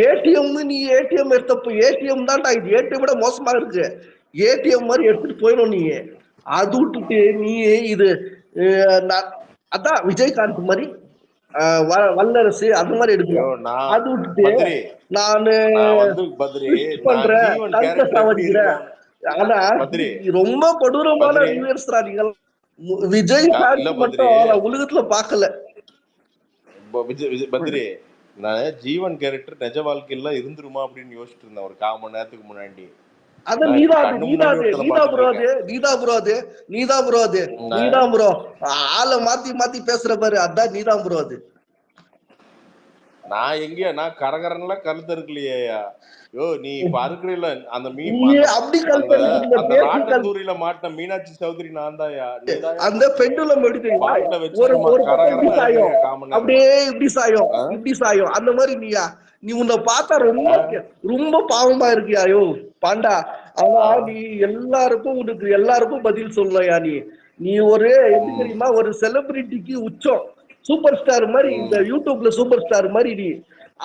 ஏடிஎம் நீ ஏடிஎம் எடுத்தப்ப ஏடிஎம் தான்டா, இது ஏடிஎம் விட மோசமா இருக்கு. ஏடிஎம் மாதிரி எடுத்துட்டு போயிடும் நீ. அது விட்டுட்டு நீ இது அதான் விஜயகாந்த் மாதிரி வல்லரசு அந்த மாதிரி எடுக்கணும். அது விட்டுட்டு நானு பண்றேன் கல்ச்ச சாவடிக்கிறேன். ஆனா ரொம்ப கொடூரமான ரிவ்யூவர்ஸ் நீங்க. விஜயகாந்த் மட்டும் உலகத்துல பாக்கல. பத்ரி நான் ஜீவன் கேரக்டர் நிஜ வாழ்க்கையில இருந்துருமா அப்படின்னு யோசிச்சுட்டு இருந்தேன் ஒரு 1/4 மணி நேரத்துக்கு முன்னாடி. ஆளை மாத்தி பேசுற பாரு, அதான் நீதான் ப்ரோ. அது நான் எங்கேயா நான் கரகரன்லாம் கழுத்து இருக்கலையா? யோ நீ இப்ப அறுக்கிறீல்ல அந்த மீன் நீ அந்த அப்படி அந்த கல்பனை அந்த பேசி நாட்டந்தூரியில மாட்டின மீனாட்சி சௌத்ரி நான் தாயா. நீ தாயா அந்த பெண்டுலம் எப்படி தெரியுமா, பாட்டில வச்சு ஒரு சும்மா ஒரு பக்கம் இப்படி கரகரன்னு சாயும், அறுக்கிறீங்க 1/4 மணி நேரமா. அப்படியே இப்படி சாயும், ஆ? இப்படி சாயும். அந்த மாதிரி நீயா நீ உன்னை பார்த்தா ரொம்ப ஆ? ரொம்ப பாவமா இருக்கியா யோ பாண்டா. ஆனா ஆ? நீ எல்லாருக்கும் பதில் சொல்லலையா நீ. நீ ஒரு எப்படி ம். தெரியுமா, ஒரு செலிபிரிட்டிக்கு உச்சம், சூப்பர் ஸ்டார் மாதிரி, இந்த ம். யூடியூப்ல சூப்பர் ஸ்டார் மாதிரி நீ.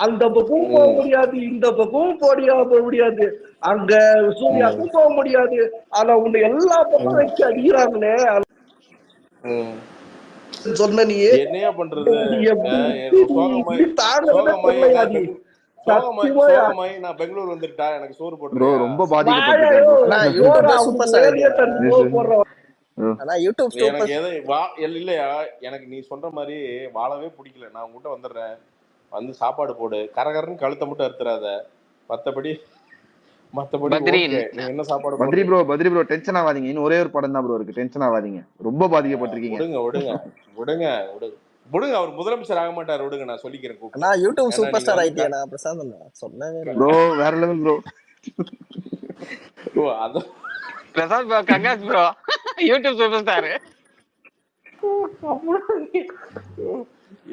அந்த பக்கமும் போக ம். முடியாது, இந்த பக்கமும் போக முடியாது, அங்க ம். சூர்யாக்கும் போக முடியாது. ஆனா உன்னை எல்லா பக்கம் ம். வச்சு அடிக்கிறாங்களே ம். சொன்ன நீ. என்னையா பண்றது? நீ சோகமாய் எப்படி தாங்கவே சோகமாய் தெரியலையா நான் நீ. சோகமாய் சத்தியமாயா சோகமாய் நான் பெங்களூர் வந்துட்டா எனக்கு சோறு ப்ரோ போட்டுறியா? ரொம்ப வாயாயோ பாதிக்கப்பட்டிருக்கேன் ப்ரோ. போறா, யூடியூப்ல அவனுக்கு சூப்பர் ஸ்டார் வேலையே ஐடியா. தந்து போடுற. ஆனா யூடியூப் எனக்கு சூப்பர். எதை இல்லையா, எனக்கு நீ சொல்ற மாதிரி வாழவே பிடிக்கல. நான் உங்ககிட்ட வந்துடுறேன், வந்து சாப்பாடு போடு, கரகரன்னு கழுத்தை மட்டும் அறுத்துறாத. மத்தபடி பத்ரி ஓகே. நீ என்ன சாப்பாடு பத்ரி போடுறீங்க? ப்ரோ டென்ஷன் ஆகாதீங்க. இன்னும் ஒரே ஒரு படம் தான் ப்ரோ இருக்கு, டென்ஷன் ஆகாதீங்க. ரொம்ப பாதிக்கப்பட்டிருக்கீங்க. விடுங்க விடுங்க விடுங்க விடுங்க விடுங்க. அவர் முதலமைச்சர் ஆக மாட்டார், விடுங்க. நான் சொல்லிக்கிறேன் கூப்பிட்டு. ஆனா யூடியூப் ஏன்னா சூப்பர் நீங்க ஸ்டார் வந்து ஐடியாடா பிரசாந்த் அண்ணா. சொல்லவே இல்லை. ப்ரோ வேற லெவல் ப்ரோ. அத Prasad bro, Gangas bro, YouTube super star.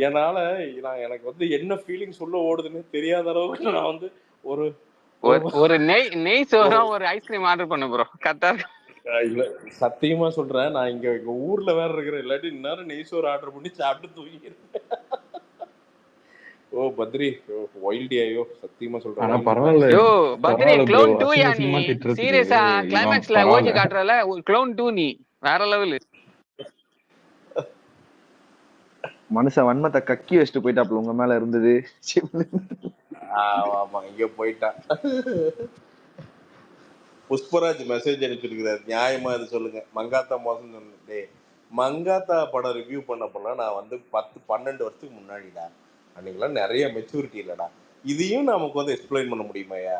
என்னால எனக்கு வந்து என்ன ஃபீலிங் சொல்ல ஓடுதுன்னு தெரியாத அளவுக்கு நான் வந்து ஒரு ஒரு நெய் சோறும் ஒரு ஐஸ்கிரீம் ஆர்டர் பண்ணு ப்ரோ, கரெக்டா இருக்கும். இல்ல சத்தியமா சொல்றேன், நான் எங்க ஊர்ல வேற இருக்கிறேன். இல்லாட்டி இந்நேரம் நெய்சோறு ஆர்டர் பண்ணி சாப்பிட்டு தூங்கிருக்கேன். ஓ பத்ரி, வைல்டி ஐயோ, சத்தியமா ஆனா சொல்றேன். பரவாயில்ல யோ பத்ரி, பரவாயில்ல ப்ரோ, க்ளோன் 2 யா நீ? அசிங்கமா திட்டுறதுக்கு சீரியஸா இவன் கிளைமேக்ஸ்ல ஓஜி பரவாயில்ல. காட்டுறல, க்ளோன் 2 நீ வேற லெவல். மனுஷன் வன்மத்தை கக்கி வச்சுட்டு போயிட்டாப்ல உங்க மேல இருந்தது. ஆமா இங்க போயிட்டான். புஷ்பராஜ் மெசேஜ் அனுப்பிச்சிருக்கிறாரு, நியாயமா இது சொல்லுங்க. மங்காத்தா மோசம் சொன்னே. மங்காத்தா படம் ரிவ்யூ பண்ண போனா நான் வந்து 10-12 வருஷத்துக்கு முன்னாடிடா. அன்னைக்கெல்லாம் நிறைய மெச்சூரிட்டி இல்லடா. இதையும் நமக்கு வந்து எக்ஸ்பிளைன் பண்ண முடியுமாயா?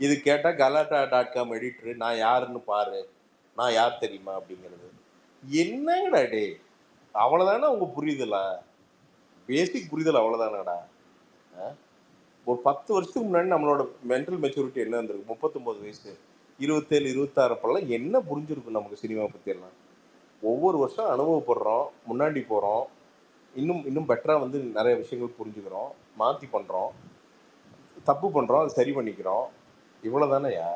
இது கேட்டா கலாட்டா.com எடிட்டர் நான் யாருன்னு பாரு, நான் யார் தெரியுமா அப்படிங்கிறது. என்னங்கடா டே, அவ்வளவுதானே உங்க புரியுதலா? பேசிக் புரிதல் அவ்வளவுதானடா. ஒரு 10 வருஷத்துக்கு முன்னாடி நம்மளோட மென்டல் மெச்சூரிட்டி என்ன இருந்திருக்கு? 39 வயசு, 27, 26 அப்பெல்லாம் என்ன புரிஞ்சிருக்கும் நமக்கு சினிமா பத்தி எல்லாம்? ஒவ்வொரு வருஷம் அனுபவப்படுறோம், முன்னாடி போறோம், இன்னும் இன்னும் பெட்டரா வந்து நிறைய விஷயங்கள் புரிஞ்சுக்கிறோம், மாத்தி பண்றோம், தப்பு பண்றோம், அதை சரி பண்ணிக்கிறோம். இவ்வளவுதானேயா?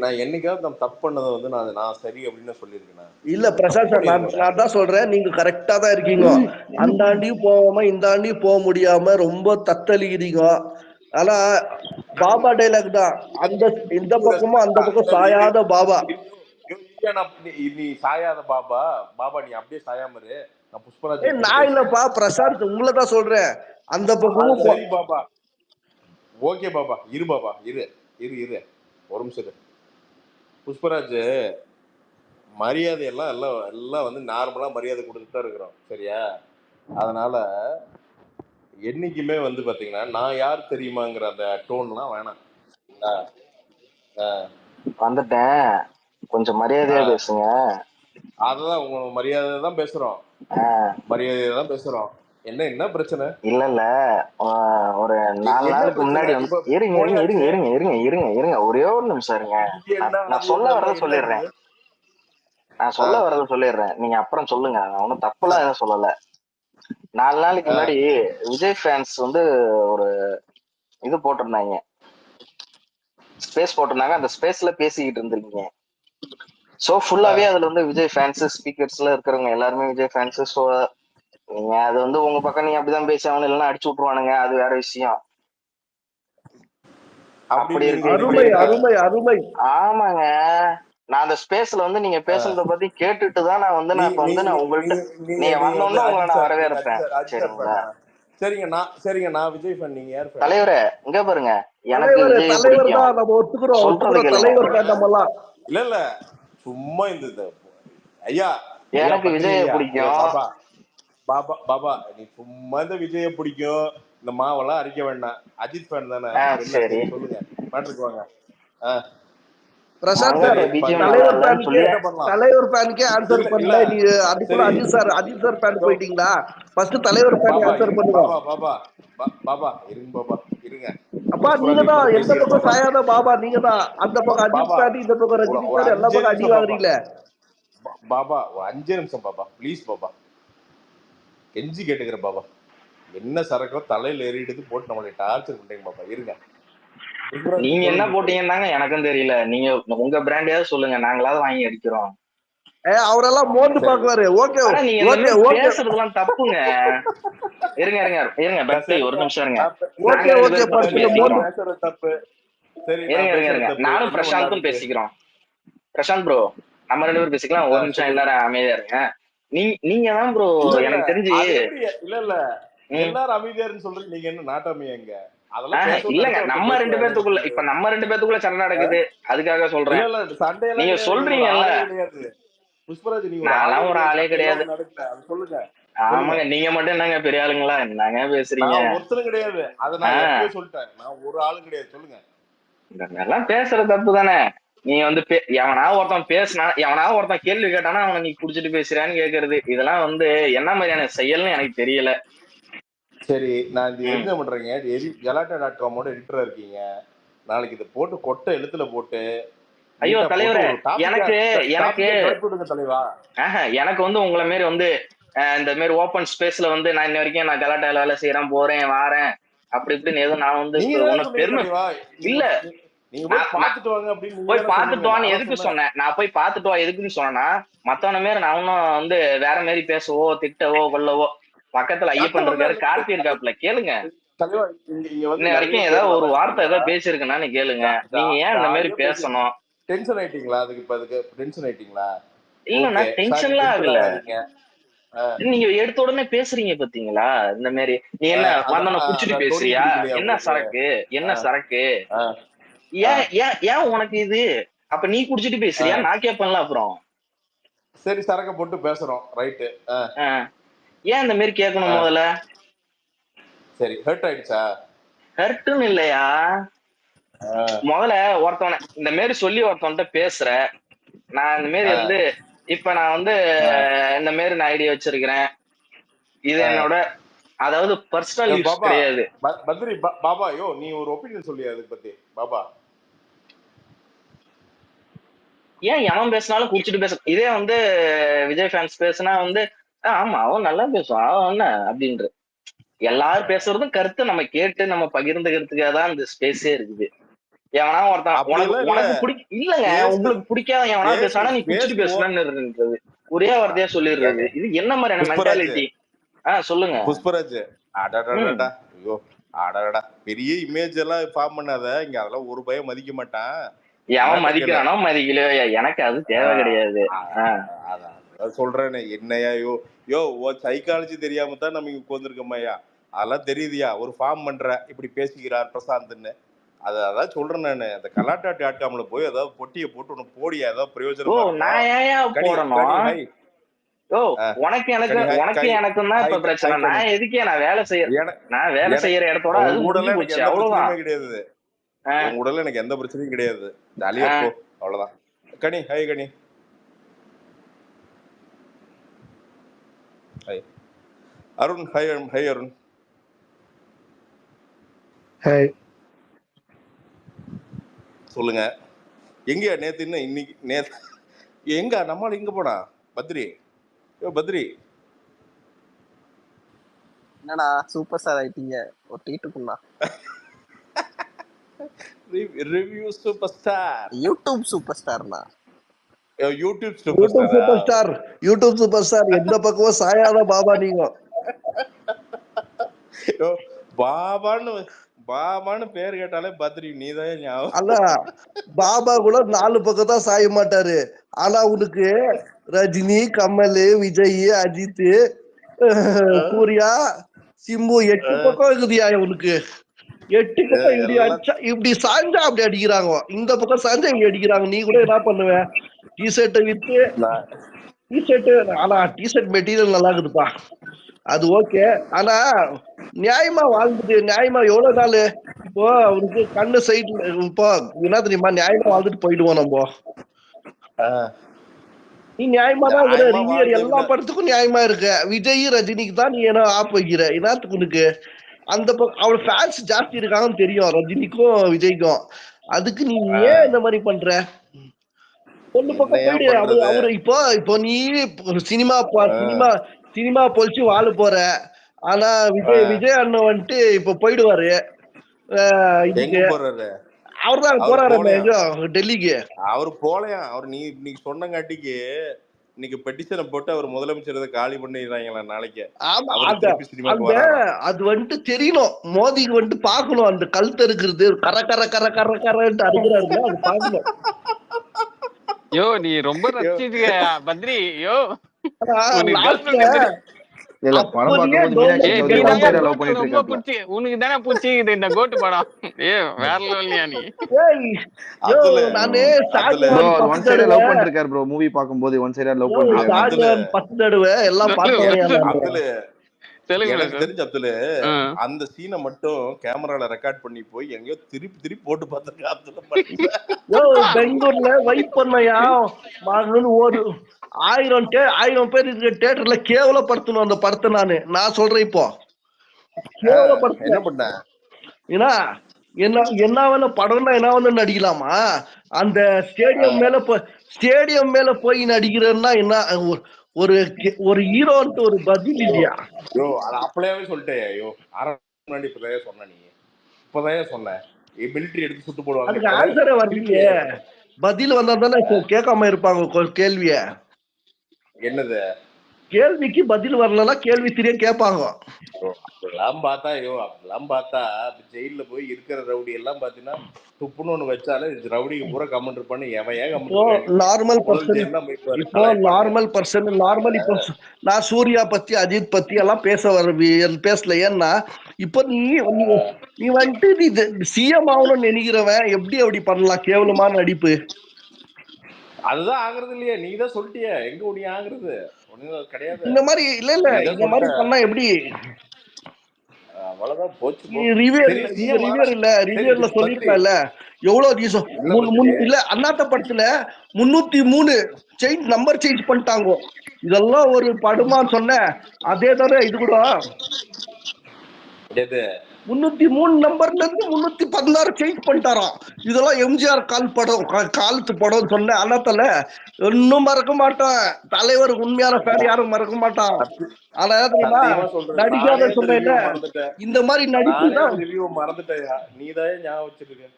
நான் என்னைக்காவது நம்ம தப்பு பண்ணதை வந்து நான் சரி அப்படின்னு சொல்லியிருக்கேன்? இல்ல பிரசாந்த் சார், நான் தான் சொல்றேன், நீங்க கரெக்டா தான் இருக்கீங்க. அந்த ஆண்டியும் போகாம இந்த ஆண்டியும் போக முடியாம ரொம்ப தத்தளிக்கிறீங்க. ஆனா பாபா டைலாக் தான், அந்த இந்த பக்கமும் அந்த பக்கம் சாயாத பாபா. நீ சாயாத பாபா. பாபா நீ அப்படியே சாயாம இரு. நான் புஷ்பராஜ் நான் இல்லப்பா பிரசாந்த், உங்களை தான் சொல்றேன். அந்த பக்கமும் சரி பாபா, ஓகே பாபா, இரு பாபா, இரு இரு இரு ஒரு நிமிஷம் இரு. புஷ்பராஜ், மரியாதை எல்லாம் எல்லாம் எல்லாம் வந்து நார்மலா மரியாதை கொடுத்துட்டு தான் இருக்கிறோம், சரியா? அதனால என்னைக்குமே வந்து பாத்தீங்கன்னா நான் யார் தெரியுமாங்கிற அந்த டோன்லாம் வேணாம். வந்துட்டேன், கொஞ்சம் மரியாதையா பேசுங்க. அததான் உங்க மரியாதை தான் பேசுறோம், மரியாதையா தான் பேசுறோம். என்ன பிரச்சனை? இல்ல ஒரு 4 நாளுக்கு முன்னாடி வந்து இருங்க இருங்க இருங்க இருங்க இருங்க இருங்க ஒரே ஒரு நிமிஷம் இருங்க. நான் சொல்ல வரத சொல்லிடுறேன், நீங்க அப்புறம் சொல்லுங்க. நான் ஒன்னும் தப்புலாம் எதுவும் சொல்லல. 4 நாளைக்கு முன்னாடி விஜய் ஃபேன்ஸ் வந்து ஒரு இது போட்டிருந்தாங்க, ஸ்பேஸ் போட்டிருந்தாங்க. அந்த ஸ்பேஸ்ல பேசிக்கிட்டு இருந்திருக்கீங்க. சோ ஃபுல்லாவே அதுல வந்து விஜய் ஃபேன்ஸ், ஸ்பீக்கர்ஸ்ல இருக்கிறவங்க எல்லாருமே விஜய் ஃபேன்ஸ். சோ நீங்க அது வந்து உங்க பக்கம் நீங்க அப்படிதான் பேசாம இல்லைன்னா அடிச்சு விட்டுருவானுங்க, அது வேற விஷயம். அப்படி இருக்கு. அருமை அருமை அருமை. ஆமாங்க, நான் அந்த ஸ்பேஸ்ல வந்து நீங்க பேசுறத பத்தி கேட்டுட்டு தான் நான் வந்து நான் உங்கள்கிட்ட நீங்க வந்தோன்னு உங்களை நான் வரவேற்பேன். சரிங்களா? சரிங்க, நான் விஜய் ஃபேன். நீங்க யார் ஃபேன்? தலைவரே இங்க பாருங்க, எனக்கு விஜய் பிடிக்கும், நம்ம ஒத்துக்கிறோம், சொல்றது தலைவர் தான் நம்மலாம். இல்ல சும்மா இந்த ஐயா எனக்கு விஜய பிடிக்கும். பாபா பாபா பாபா நீ சும்மா இந்த விஜய பிடிக்கும் இந்த மாவெல்லாம் அரைக்க வேண்டாம். அஜித் ஃபேன் தானே? சரி சொல்லுங்க, மாட்டுக்கு வாங்க. பிரசாந்த் சார் தலைவர் ஃபேனுக்கே ஆன்சர் பண்ணல. நீ அதுக்குள்ள அஜித் சார் ஃபேன் போயிட்டீங்களா? ஃபர்ஸ்ட் தலைவர் ஃபேன் ஆன்சர் பண்ணுங்க. பாபா இருங்க பாபா இருங்க. அப்பா நீங்க தான் எந்த பக்கம் சாயாத பாபா, நீங்க தான் அந்த பக்கம் அஜித் ஃபேன், இந்த பக்கம் ரஜினி ஃபேன், எல்லா பக்கம் அடி வாங்குறீங்களே. பாபா ஒரு 5 நிமிஷம் பாபா ப்ளீஸ் பாபா, கெஞ்சி கேட்டுக்கிற பாபா. என்ன சரக்கோ தலையில ஏறிட்டு போட்டு நம்மளை டார்ச்சர் பண்றீங்க பாபா. இருங்க. நீங்க என்ன போட்டீங்கன்னாங்க எனக்கும் தெரியல. நீங்க உங்க பிராண்டையாவது சொல்லுங்க, நாங்களாவது வாங்கி அடிக்கிறோம். அவரெல்லாம் மோந்து பாக்குவாரு. ஓகே நீங்க பேசுறதுலாம் தப்புங்க. இருங்க பக்தி ஒரு நிமிஷம் இருங்க. இருங்க நானும் பிரசாந்தும் பேசிக்கிறோம். பிரசாந்த் ப்ரோ நம்ம 2 பேரும் பேசிக்கலாம். ஒரு நிமிஷம் எல்லாரும் அமைதியா இருங்க. நீங்க தான் ப்ரோ எனக்கு தெரிஞ்சு இல்ல எல்லாரும் அமைதியாருன்னு சொல்றீங்க. நீங்க என்ன நாட்டாமையாங்க? இல்லங்க நம்ம 2 பேத்துக்குள்ள இப்ப நம்ம 2 பேத்துக்குள்ள சண்டை நடக்குது, அதுக்காக சொல்றேன். நீங்க சொல்றீங்கல்ல புஷ்பராஜ், நான் ஒரு ஆளே கிடையாது. சொல்லுங்க. ஆமாங்க, நீங்க மட்டும் என்னங்க பெரிய ஆளுங்களா? என்னங்க பேசுறீங்க? ஒருத்தரும் கிடையாது, அதை நான் எப்பவே சொல்லிட்டேன். நான் ஒரு ஆளும் கிடையாது. சொல்லுங்க. இதெல்லாம் பேசுற தப்பு தானே. நீ வந்து எவனாவது ஒருத்தன் பேசினா, எவனாவது ஒருத்தன் கேள்வி கேட்டானா அவனை நீ குடிச்சிட்டு பேசுறான்னு கேக்குறது, இதெல்லாம் வந்து என்ன மாதிரியான செயல்னு எனக்கு தெரியல. சரி, நான் இது என்ன பண்றீங்க? gelato.com எடிட்டரா இருக்கீங்க. நாளைக்கு இதை போட்டு கொட்டை எழுத்துல போட்டு, ஐயோ தலைவரே, எனக்கு வந்து உங்களை மாரி வந்து இந்த மாதிரி ஓப்பன் ஸ்பேஸ்ல வந்து நான் இன்ன வரைக்கும் நான் கலாட்டால வேலை செய்யறேன், போறேன் வாரேன் அப்படி இப்படின்னு எதுவும் நான் வந்து பெருமை இல்ல. போய் பாத்துட்டு வான்னு எதுக்கு சொன்னேன்? நான் போய் பாத்துட்டு வா எதுக்குன்னு சொன்னா, மத்தவன மாரி நான் ஒன்னும் வந்து வேற மாதிரி பேசவோ திட்டவோ கொள்ளவோ. பக்கத்துல ஐயப்பன் இருக்காரு, கார்த்தி இருக்காப்புல, கேளுங்க. இன்ன வரைக்கும் ஏதாவது ஒரு வார்த்தை ஏதாவது பேசிருக்குன்னா நீ கேளுங்க. நீங்க ஏன் இந்த மாதிரி பேசணும்? டென்ஷன் ஆயிட்டீங்களா? அதுக்கு டென்ஷன் ஆயிட்டீங்களா? இல்ல நான் டென்ஷன்லாம் ஆகல. நீங்க எடுத்த உடனே பேசுறீங்க பாத்தீங்களா இந்த மாதிரி. நீ என்ன வந்தன குடிச்சிட்டு பேசுறியா? என்ன சரக்கு என்ன சரக்கு? ஏன் உனக்கு இது? அப்ப நீ குடிச்சிட்டு பேசுறியா? நான் கேட்பேன்ல. அப்புறம் சரி சரக்க போட்டு பேசுறோம், ரைட்டு. ஏன் இந்த மாதிரி கேட்கணும் முதல்ல? சரி, ஹர்ட் ஆயிடுச்சா? ஹர்ட்னு இல்லையா, முதல்ல ஒருத்தவனை இந்த மாதிரி சொல்லி ஒருத்தவன்ட்ட பேசுற. நான் இந்த மாதிரி வந்து இப்ப நான் வந்து இந்த மாதிரி நான் ஐடியா வச்சிருக்கிறேன், இது என்னோட அதாவது பர்சனல் யூஸ் கிடையாது. பத்ரி பாபா, யோ நீ ஒரு ஒப்பீனியன் சொல்லியா அதுக்கு பத்தி? பாபா ஏன் எவன் பேசினாலும் குடிச்சிட்டு பேச? இதே வந்து விஜய் ஃபேன்ஸ் பேசுனா வந்து ஆமா அவன் நல்லா பேசுவான் அவன் என்ன அப்படின்ற. எல்லாரும் பேசுறதும் கருத்து நம்ம கேட்டு நம்ம பகிர்ந்துக்கிறதுக்காக தான் இந்த ஸ்பேஸே இருக்குது. எவனா ஒருத்தன் உனக்கு இல்லங்க, உங்களுக்கு பிடிக்காத எவனா பேசுனா நீ குடிச்சிட்டு பேசணும்ன்றது ஒரே வார்த்தையா சொல்லிடுறது. இது என்ன மாதிரியான மென்டாலிட்டி? சொல்லுங்க புஷ்பராஜ். அடடா, ஐயோ அடடா, பெரிய இமேஜ் எல்லாம் ஃபார்ம் பண்ணாத. இங்க அதெல்லாம் ஒரு பயம் மதிக்க மாட்டான். எவன் மதிக்கிறானோ மதிக்கலையோ, எனக்கு அது தேவை கிடையாது. சொல்றேன்னு என்னையா? யோ சைக்காலஜி தெரியாம தான் நம்ம இங்க உட்காந்துருக்கோமையா? அதெல்லாம் தெரியுதியா? ஒரு ஃபார்ம் பண்ற, இப்படி பேசிக்கிறார் பிரசாந்த்ன்னு. அதான் சொல்றேன் நானு. அந்த கலாட்டா.comல போய் ஏதாவது பொட்டியை போட்டு ஒண்ணு போடியா, ஏதாவது பிரயோஜனம். உனக்கு எனக்கும் தான் இப்ப பிரச்சனை. நான் எதுக்கே நான் வேலை செய்யற இடத்தோட அவ்வளவுதான் கிடையாது. உடல எனக்கு எந்த பிரச்சனையும் கிடையாது. ஜாலியா போ, அவ்வளவுதான். கனி ஹாய். கனி hi. Arun hi. Hi Arun. Hi. சொல்லுங்க. எங்கயா நேத்து என்ன இன்னைக்கு எங்க நம்மளால எங்க போனா? பத்ரி பத்ரி என்னடா சூப்பர் ஸ்டார் ஆயிட்டீங்க ஒட்டிட்டுக்குண்ணா. Review super star, YouTube super ஸ்டார்னா. யூடியூப் சூப்பர் ஸ்டார் எந்த பக்கமும் சாயாத பாபா. நீங்க பாபான்னு பேர் கேட்டாலே பத்ரி நீதான் ஞாபகம். அல்ல, பாபா கூட 4 பக்கம் தான் சாய மாட்டாரு. ஆனா உனக்கு ரஜினி, கமல், விஜய், அஜித், சூர்யா, சிம்பு 8 பக்கம் இருக்குதியா உனக்கு. 8 பக்கம் இப்படி அடிச்சா இப்படி சாஞ்சா அப்படி அடிக்கிறாங்க, இந்த பக்கம் சாஞ்சா இப்படி அடிக்கிறாங்க. நீ கூட என்ன பண்ணுவ? டிஷர்ட்டை வித்து டிஷர்ட். ஆனா டிஷர்ட் மெட்டீரியல் நல்லா இருக்குதுப்பா. அது ஓகே. ஆனா நியாயமா வாழ்ந்துட்டு நியாயமா எவ்வளவு நாள் இப்போ அவருக்கு கண்ணு சைட்ல இப்போ என்ன தெரியுமா நியாயமா வாழ்ந்துட்டு போயிடுவோம் நம்ம. நீ நியாயமா தான் இருக்கிற. நியாயமா ரிவியர் வாழ்ந்து எல்லா படத்துக்கும் நியாயமா இருக்க. விஜய் ரஜினிக்கு தான் நீ என்ன ஆப் வைக்கிற. என்னத்துக்கு உனக்கு அந்த அவள் ஃபேன்ஸ் ஜாஸ்தி இருக்காங்கன்னு தெரியும் ரஜினிக்கும் விஜய்க்கும். அதுக்கு நீ ஏன் இந்த மாதிரி பண்ற? ஒண்ணு பக்கம் போயிடு. அவரு இப்போ நீ சினிமா சினிமா பொழிச்சு வாழ போற. ஆனா விஜய் அண்ணன் வந்துட்டு இப்ப போயிடுவாரு எங்க போறாரு? அவர்தான் போறாரு டெல்லிக்கு. அவரு போலையா? அவர் நீ சொன்னங்காட்டிக்கு இன்னைக்கு பெட்டிஷனை போட்டு அவர் முதலமைச்சர் காலி பண்ணிடுறாங்களா நாளைக்கு? அது வந்துட்டு தெரியணும். மோதிக்கு வந்துட்டு பாக்கணும் அந்த கழுத்து இருக்கிறது கர கர கர கர கரன்ட்டு அறுக்கிறாருல அது பாக்கணும். யோ நீ ரொம்ப ரசிச்சிருக்க பத்ரி. யோ உனக்கு தானே பிடிச்சிக்குது இந்த கோட்டு படம். ஏ வேற லெவல்யா நீ. மூவி பாக்கும்போது ஒன் சைடா லவ் பண்றாரு. எனக்கு தெரிஞ்ச அப்துல் அந்த சீனை மட்டும் கேமரால ரெக்கார்ட் பண்ணி போய் எங்கயோ திருப்பி போட்டு பார்த்திருக்கேன். பெங்களூர்ல வெயிட் பண்ணையா ஒரு 1000 பேர் இருக்கிற தியேட்டர்ல கேவலப்படுத்தணும் அந்த படத்தை. நான் சொல்றேன் இப்போ என்ன பண்ண ஏன்னா என்ன வேணா படம்னா என்ன வேணா நடிக்கலாமா? அந்த ஸ்டேடியம் மேல போய் நடிக்கிறன்னா என்ன ஒரு ஹீரோன்ட்டு ஒரு பதில் இல்லையா? யோ அது அப்பளையாவே சொல்லிட்டேன். ஐயோ முன்னாடி இப்பதான் சொன்ன. நீ இப்பதான் சொன்ன மிலிட்டரி எடுத்து சுட்டு போடுவாங்க. அதுக்கு ஆன்சரே வரலையே. பதில் வந்தா தானே கேட்காம இருப்பாங்க கேள்விய. என்னது கேள்விக்கு பதில் வரலன்னா கேள்வி தெரிய கேட்பாங்க. அப்பெல்லாம் பார்த்தா ஜெயில போய் இருக்கிற ரவுடி எல்லாம் பாத்தீங்கன்னா துப்புன்னு ஒண்ணு வச்சாலே ரவுடிக்கு பூரா கமெண்ட் பண்ணி நார்மல் பர்சன் இப்போ நான் சூர்யா பத்தி அஜித் பத்தி எல்லாம் பேசல. ஏன்னா இப்போ நீ வந்துட்டு நீ சிஎம் ஆகணும்னு நினைக்கிறவன் எப்படி அப்படி பண்ணலாம்? கேவலமான நடிப்பு. அதுதான் ஆகுறது இல்லையா? நீ தான் சொல்லிட்டிய எங்க நீ ஆகுறது கிடையாது. இந்த மாதிரி இல்ல இந்த மாதிரி பண்ணா எப்படி? அவ்வளவுதான் போச்சு. ரிவியர்ல சொல்லிருக்கல எவ்வளவு இல்ல அண்ணாத்த படத்துல 303 நம்பர் சேஞ்ச் பண்ணிட்டாங்க. இதெல்லாம் ஒரு படமான்னு சொன்ன. அதே தவிர இது கூட 303 நம்பர்ல இருந்து 316 சேஞ்ச் பண்ணிட்டாராம். இதெல்லாம் எம்ஜிஆர் காலத்து படம் சொன்ன. அண்ணாத்தல இன்னும் மறக்க மாட்டேன். தலைவர் உண்மையான ஃபேன் யாரும் மறக்க மாட்டான். ஆனா நடிக்காத சொன்ன இந்த மாதிரி நடிப்பு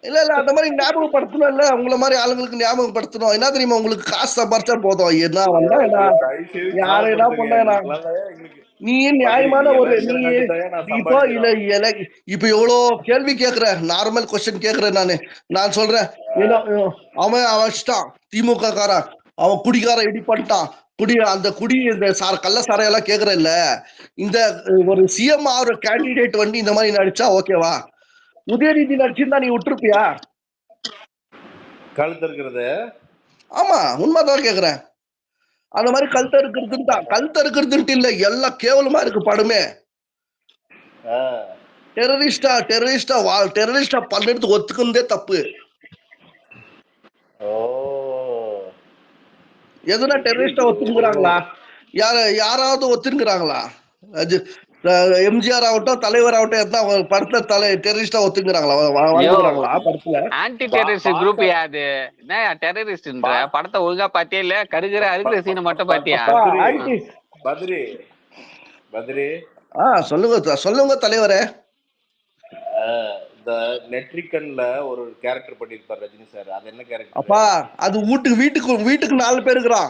இல்ல அந்த மாதிரி ஞாபகப்படுத்தணும். இல்ல உங்களை மாதிரி ஆளுங்களுக்கு ஞாபகப்படுத்தணும். என்ன தெரியுமா? உங்களுக்கு காசு சம்பாரிச்சா போதும். என்ன வந்தா யாரு என்ன பண்ண நீ நியாயமான ஒரு இப்ப எவ்வளவு கேள்வி கேக்குற. நார்மல் கொஸ்டின் கேக்குறேன். நான் சொல்றேன் அவன் வச்சிட்டான் திமுக காரன், அவன் குடிகாரன் எப்படி பண்ணிட்டான், அந்த இந்த கள்ள சாரையெல்லாம் கேக்குற இல்ல. இந்த ஒரு சிஎம் ஆகிற கேண்டிடேட் வந்து இந்த மாதிரி நடிச்சா ஓகேவா? உதயநிதி நடிச்சிருந்தா நீ விட்டுருப்பியா? கழுத்து இருக்கிறது ஆமா உண்மைதான் கேக்குறேன். அந்த மாதிரி கழுத்து இருக்கிறதுன்ட்டு இல்ல, எல்லாம் கேவலமா இருக்கு படமே. டெரரிஸ்டா பண்றது ஒத்துக்குந்தே தப்பு. எதுனா டெரரிஸ்டா ஒத்துக்குறாங்களா? யாராவது ஒத்துக்குறாங்களா? எம்ஜிஆர் ஆகட்டும் தலைவர் ஆகட்டும் படத்துல டெரரிஸ்டா ஒத்துக்குறாங்களா? படத்துல ஆன்டி டெரரிஸ்ட் குரூப் யாது என்ன டெரரிஸ்ட்ன்ற படத்தை ஒழுங்கா பாத்தியா இல்ல? அறுக்கிற சீனை மட்டும் பாத்தியா? பத்ரி சொல்லுங்க தலைவரே. இந்த நெட்ரிகன்ல ஒரு கேரக்டர் பண்ணிருப்பார் ரஜினி சார். அது என்ன கேரக்டர்? அப்பா அது வீட்டுக்கு 4 பேர் இருக்கிறான்.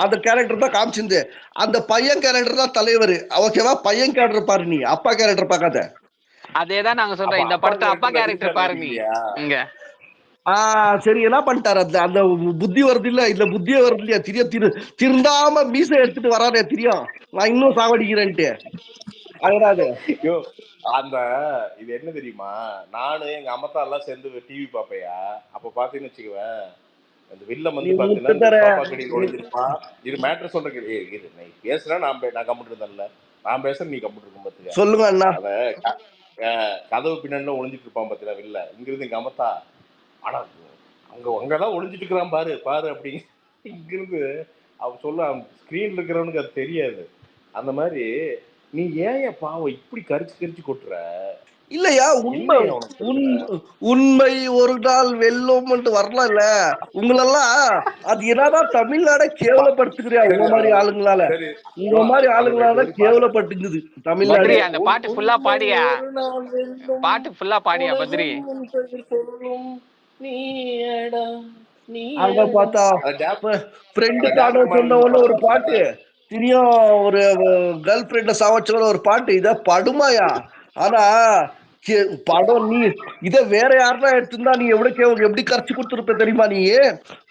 அந்த கேரக்டர் தான் காமிச்சிருந்து. அந்த பையன் கேரக்டர் தான் தலைவர். ஓகேவா? பையன் கேரக்டர் பாரு, நீ அப்பா கேரக்டர் பார்க்காத. அதேதான் நாங்க சொல்றோம். இந்த படத்தை அப்பா கேரக்டர் பாரு நீ இங்க. சரி என்ன பண்ணிட்டாரு? அந்த புத்தி வருது இல்ல, இந்த புத்தியே வருது இல்லையா? திருந்தாம மீசை எடுத்துட்டு வராதே தெரியும் நான் இன்னும் சாவடிக்கிறேன்ட்டு. அந்த இது என்ன தெரியுமா? நானு எங்க அம்மத்தா எல்லாம் சேர்ந்து டிவி பாப்பையா. அப்ப பாத்தீங்கன்னு வச்சுக்குவேன் அந்த வில்லம் நீ வந்து பாத்தீங்கன்னா இந்த முட்டுத்தர சோஃபா கடியில் ஒளிஞ்சிருப்பான். இது மேட்ரு சொல்றேன். இரு நீ பேசுனா நான் கம்ப்யூட்டர் இருந்தேன்ல, நான் பேசுறேன் நீ கம்ப்யூட்டர் இருக்கும் பாத்துக்க. சொல்லுங்க அண்ணா. அத கதவு பின்னாடி ஒளிஞ்சிட்டு இருப்பான் பாத்தீங்களா வில்ல, இங்கிருந்து இங்க அமத்தா, ஆனா அங்கதான் ஒளிஞ்சிட்டு இருக்கிறான் பாரு பாரு அப்படி இங்கிருந்து அவன் சொல்ல, அவன் ஸ்கிரீன்ல இருக்கிறவனுக்கு அது தெரியாது. அந்த மாதிரி நீ ஏன் பாவம் இப்படி கரிச்சு கொட்டுற? இல்லையா உண்மை என்னையா உனக்கு? உண்மை ஒரு நாள் வெல்லும் வரலாம்ல உங்களெல்லாம். அது என்னதான் தமிழ்நாட கேவலப்படுத்துக்கிறியா உங்க மாதிரி ஆளுங்களால, சரி உங்க மாதிரி ஆளுங்களால கேவலப்பட்டுங்குது தமிழ்நாடு. பத்ரி அந்த பாட்டு ஃபுல்லா பாடியா, ஒரு நாள் வெல்லும் பாட்டு ஃபுல்லா பாடியா பத்ரி? உலகம் உன் பெயர் சொல்லும் நீயடா அங்க பார்த்தா ஃப்ரெண்டுக்கான சொன்னவன ஒரு பாட்டு, தினியும் ஒரு கேர்ள் ஃப்ரெண்ட சாவச்சவன ஒரு பாட்டு. இத படுமாயா? ஆனா படம் நீ இத வேற யாருன்னா எடுத்திருந்தா நீ எப்படி கரைச்சு கொடுத்துருப்ப தெரியுமா நீ?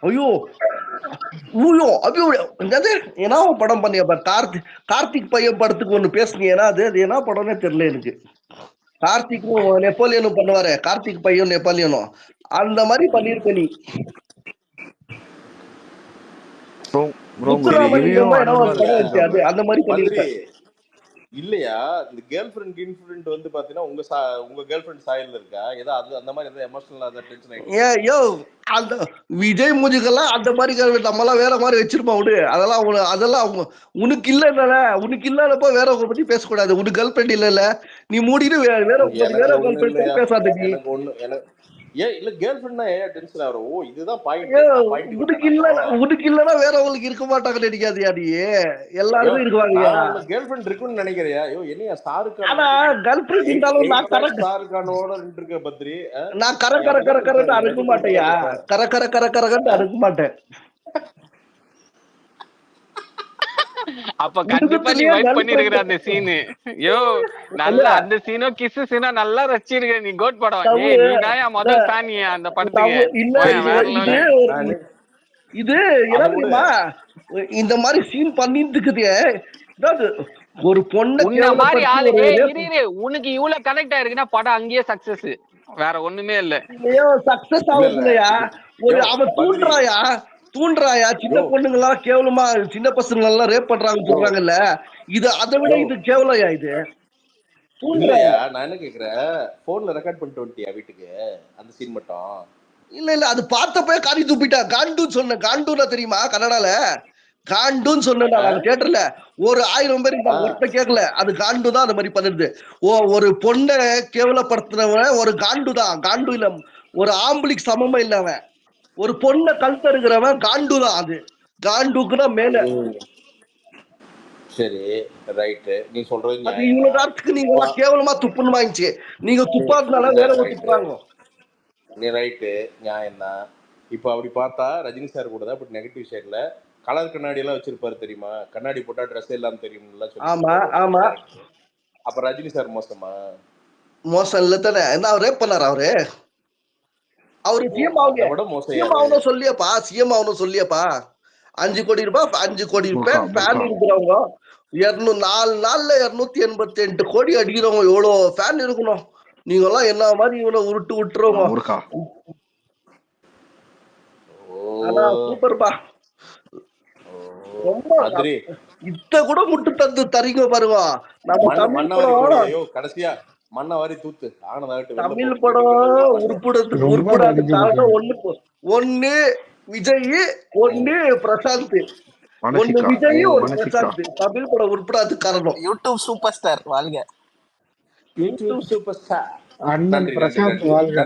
ஐயோ ஊயோ அப்படியோ என்னது என்ன படம் பண்ணிய கார்த்திக் பையன் படத்துக்கு ஒண்ணு பேசுனீங்கன்னா அது என்ன படம்னே தெரியல எனக்கு. கார்த்திக்கும் நெப்போலியனும் பண்ணுவாரு, கார்த்திக் பையன் நெப்போலியனும் அந்த மாதிரி பண்ணிருக்க நீ. முத்துராமலிங்கமா என்ன ஒரு படம் வச்சு அது அந்த மாதிரி பண்ணிருக்க இல்லையா? இந்த கேர்ள் ஃப்ரெண்ட் வந்து பாத்தீங்கன்னா உங்க கேர்ள் ஃப்ரெண்ட் சாயல்ல இருக்கா ஏதாவது அந்த மாதிரி ஏதாவது எமோஷனலா டென்ஷன் ஆயிடுச்சு? யோ அந்த விஜய் மூஞ்சுக்கெல்லாம் அந்த மாதிரி நம்மலாம் வேற மாதிரி வச்சிருப்போம் விடு. அதெல்லாம் உனக்கு இல்ல உனக்கு இல்லாதப்ப வேறவங்க பத்தி பேசக்கூடாது. உனக்கு கேர்ள் ஃப்ரெண்ட் இல்ல நீ மூடிட்டு வேற கேர்ள் ஃப்ரெண்ட் பேசாத நீ. எனக்கு ஒண்ணு ஏன் இல்ல கேர்ள் ஃப்ரெண்ட்னா ஏன் டென்ஷன் ஆகுற? ஓ இதுதான் பாயிண்ட். உனக்கு இல்லன்னா வேறவங்களுக்கு இருக்க மாட்டாங்கன்னு நினைக்காதியா நீ? எல்லாருமே இருக்குவாங்கயா. கேர்ள் ஃப்ரெண்ட் இருக்குன்னு நினைக்கிறியா? ஐயோ என்னையா ஷாருக் கான்? ஆனா கேர்ள் ஃப்ரெண்ட் இருந்தாலும் நான் ஷாருக் கானோட நின்று இருக்க பத்ரி. நான் கரன்னு அறுக்க மாட்டேயா? கரன்னு அறுக்க மாட்டேன். அப்ப கண்டிப்பா நீ வைப் பண்ணிருக்கிற அந்த சீனு. யோ நல்லா அந்த சீனோ கிஸ் சீனோ நல்லா ரசிச்சிருக்க நீ. கோட் படம் நீ தான் முதல் ஃபேனியா அந்த படத்துக்கு. இது என்ன தெரியுமா, இந்த மாதிரி சீன் பண்ணிட்டு இருக்குது ஒரு பொண்ணு மாதிரி ஆளு. உனக்கு இவ்வளவு கனெக்ட் ஆயிருக்குன்னா படம் அங்கேயே சக்சஸ், வேற ஒண்ணுமே இல்ல. சக்சஸ் ஆகுதுலையா? ஒரு அவன் தூண்டுறாயா சின்ன பொண்ணுங்க எல்லாம் கேவலமா, சின்ன பசங்க எல்லாம் ரேப் பண்றாங்கன்னு சொல்றாங்கல்ல, இது அதை விட இது கேவலையா? இது இல்லையா? நான் என்ன கேக்குறேன், போன்ல ரெக்கார்ட் பண்ணிட்டு வந்துட்டியா வீட்டுக்கு அந்த சீன் மட்டும்? இல்ல அது பார்த்தப்ப காரி துப்பிட்டா. காண்டுன்னு சொன்ன, காண்டுனா தெரியுமா கன்னடால? காண்டுன்னு சொன்ன தியேட்டர்ல ஒரு 1000 பேர் ஒருத்த கேட்கல. அது காண்டு தான் அந்த மாதிரி பண்ணுது. ஒரு பொண்ணை கேவலப்படுத்துறவன் ஒரு காண்டு தான். காண்டு இல்ல, ஒரு ஆம்பளிக்கு சமமா இல்லவன். ஒரு பொண்ணை கழுத்த இருக்கிறவன் காண்டு தான். அது காண்டுக்குன்னா மேல. சரி ரைட், நீ சொல்றது அது இவ்வளவு நேரத்துக்கு நீங்க எல்லாம் கேவலமா துப்புன்னு வாங்கிச்சு. நீங்க துப்பாதுனால வேற ஒரு துப்புறாங்க. நீ ரைட்டு, நியாயம் தான். இப்போ அப்படி பார்த்தா ரஜினி சார் கூட தான் பட் நெகட்டிவ் சைட்ல கலர் கண்ணாடி எல்லாம் வச்சிருப்பாரு தெரியுமா? கண்ணாடி போட்டா ட்ரெஸ் எல்லாம் தெரியும்ல சொல்லி. ஆமா. அப்ப ரஜினி சார் மோசமா? மோசம் இல்ல தானே. என்ன அவர் ரேப் பண்ணாரு? அவரு சிஎம் ஆகணும் சொல்லியப்பா. 5 கோடி ரூபாய் 5 கோடி பேர் ஃபேன் இருக்கிறவங்க 4 நாள்ல 288 கோடி அடிக்கிறவங்க எவ்வளவு ஃபேன் இருக்கணும்? நீங்க எல்லாம் என்ன மாதிரி இவ்வளவு உருட்டு விட்டுருவோங்க. சூப்பர்பா. ரொம்ப இத்த கூட முட்டு தந்து தரீங்க பாருங்க. நம்ம கடைசியா மண்ண வாரி தூத்து தமிழ் படம் உருப்படாது காரணம் ஒண்ணு விஜய், ஒண்ணு பிரசாந்த். ஒண்ணு விஜய், ஒரு பிரசாந்த். தமிழ் படம் உருப்படாது காரணம் யூடியூப் சூப்பர் ஸ்டார் வாழ்க. யூடியூப் சூப்பர் ஸ்டார் அண்ணன் பிரசாந்த் வாழ்க.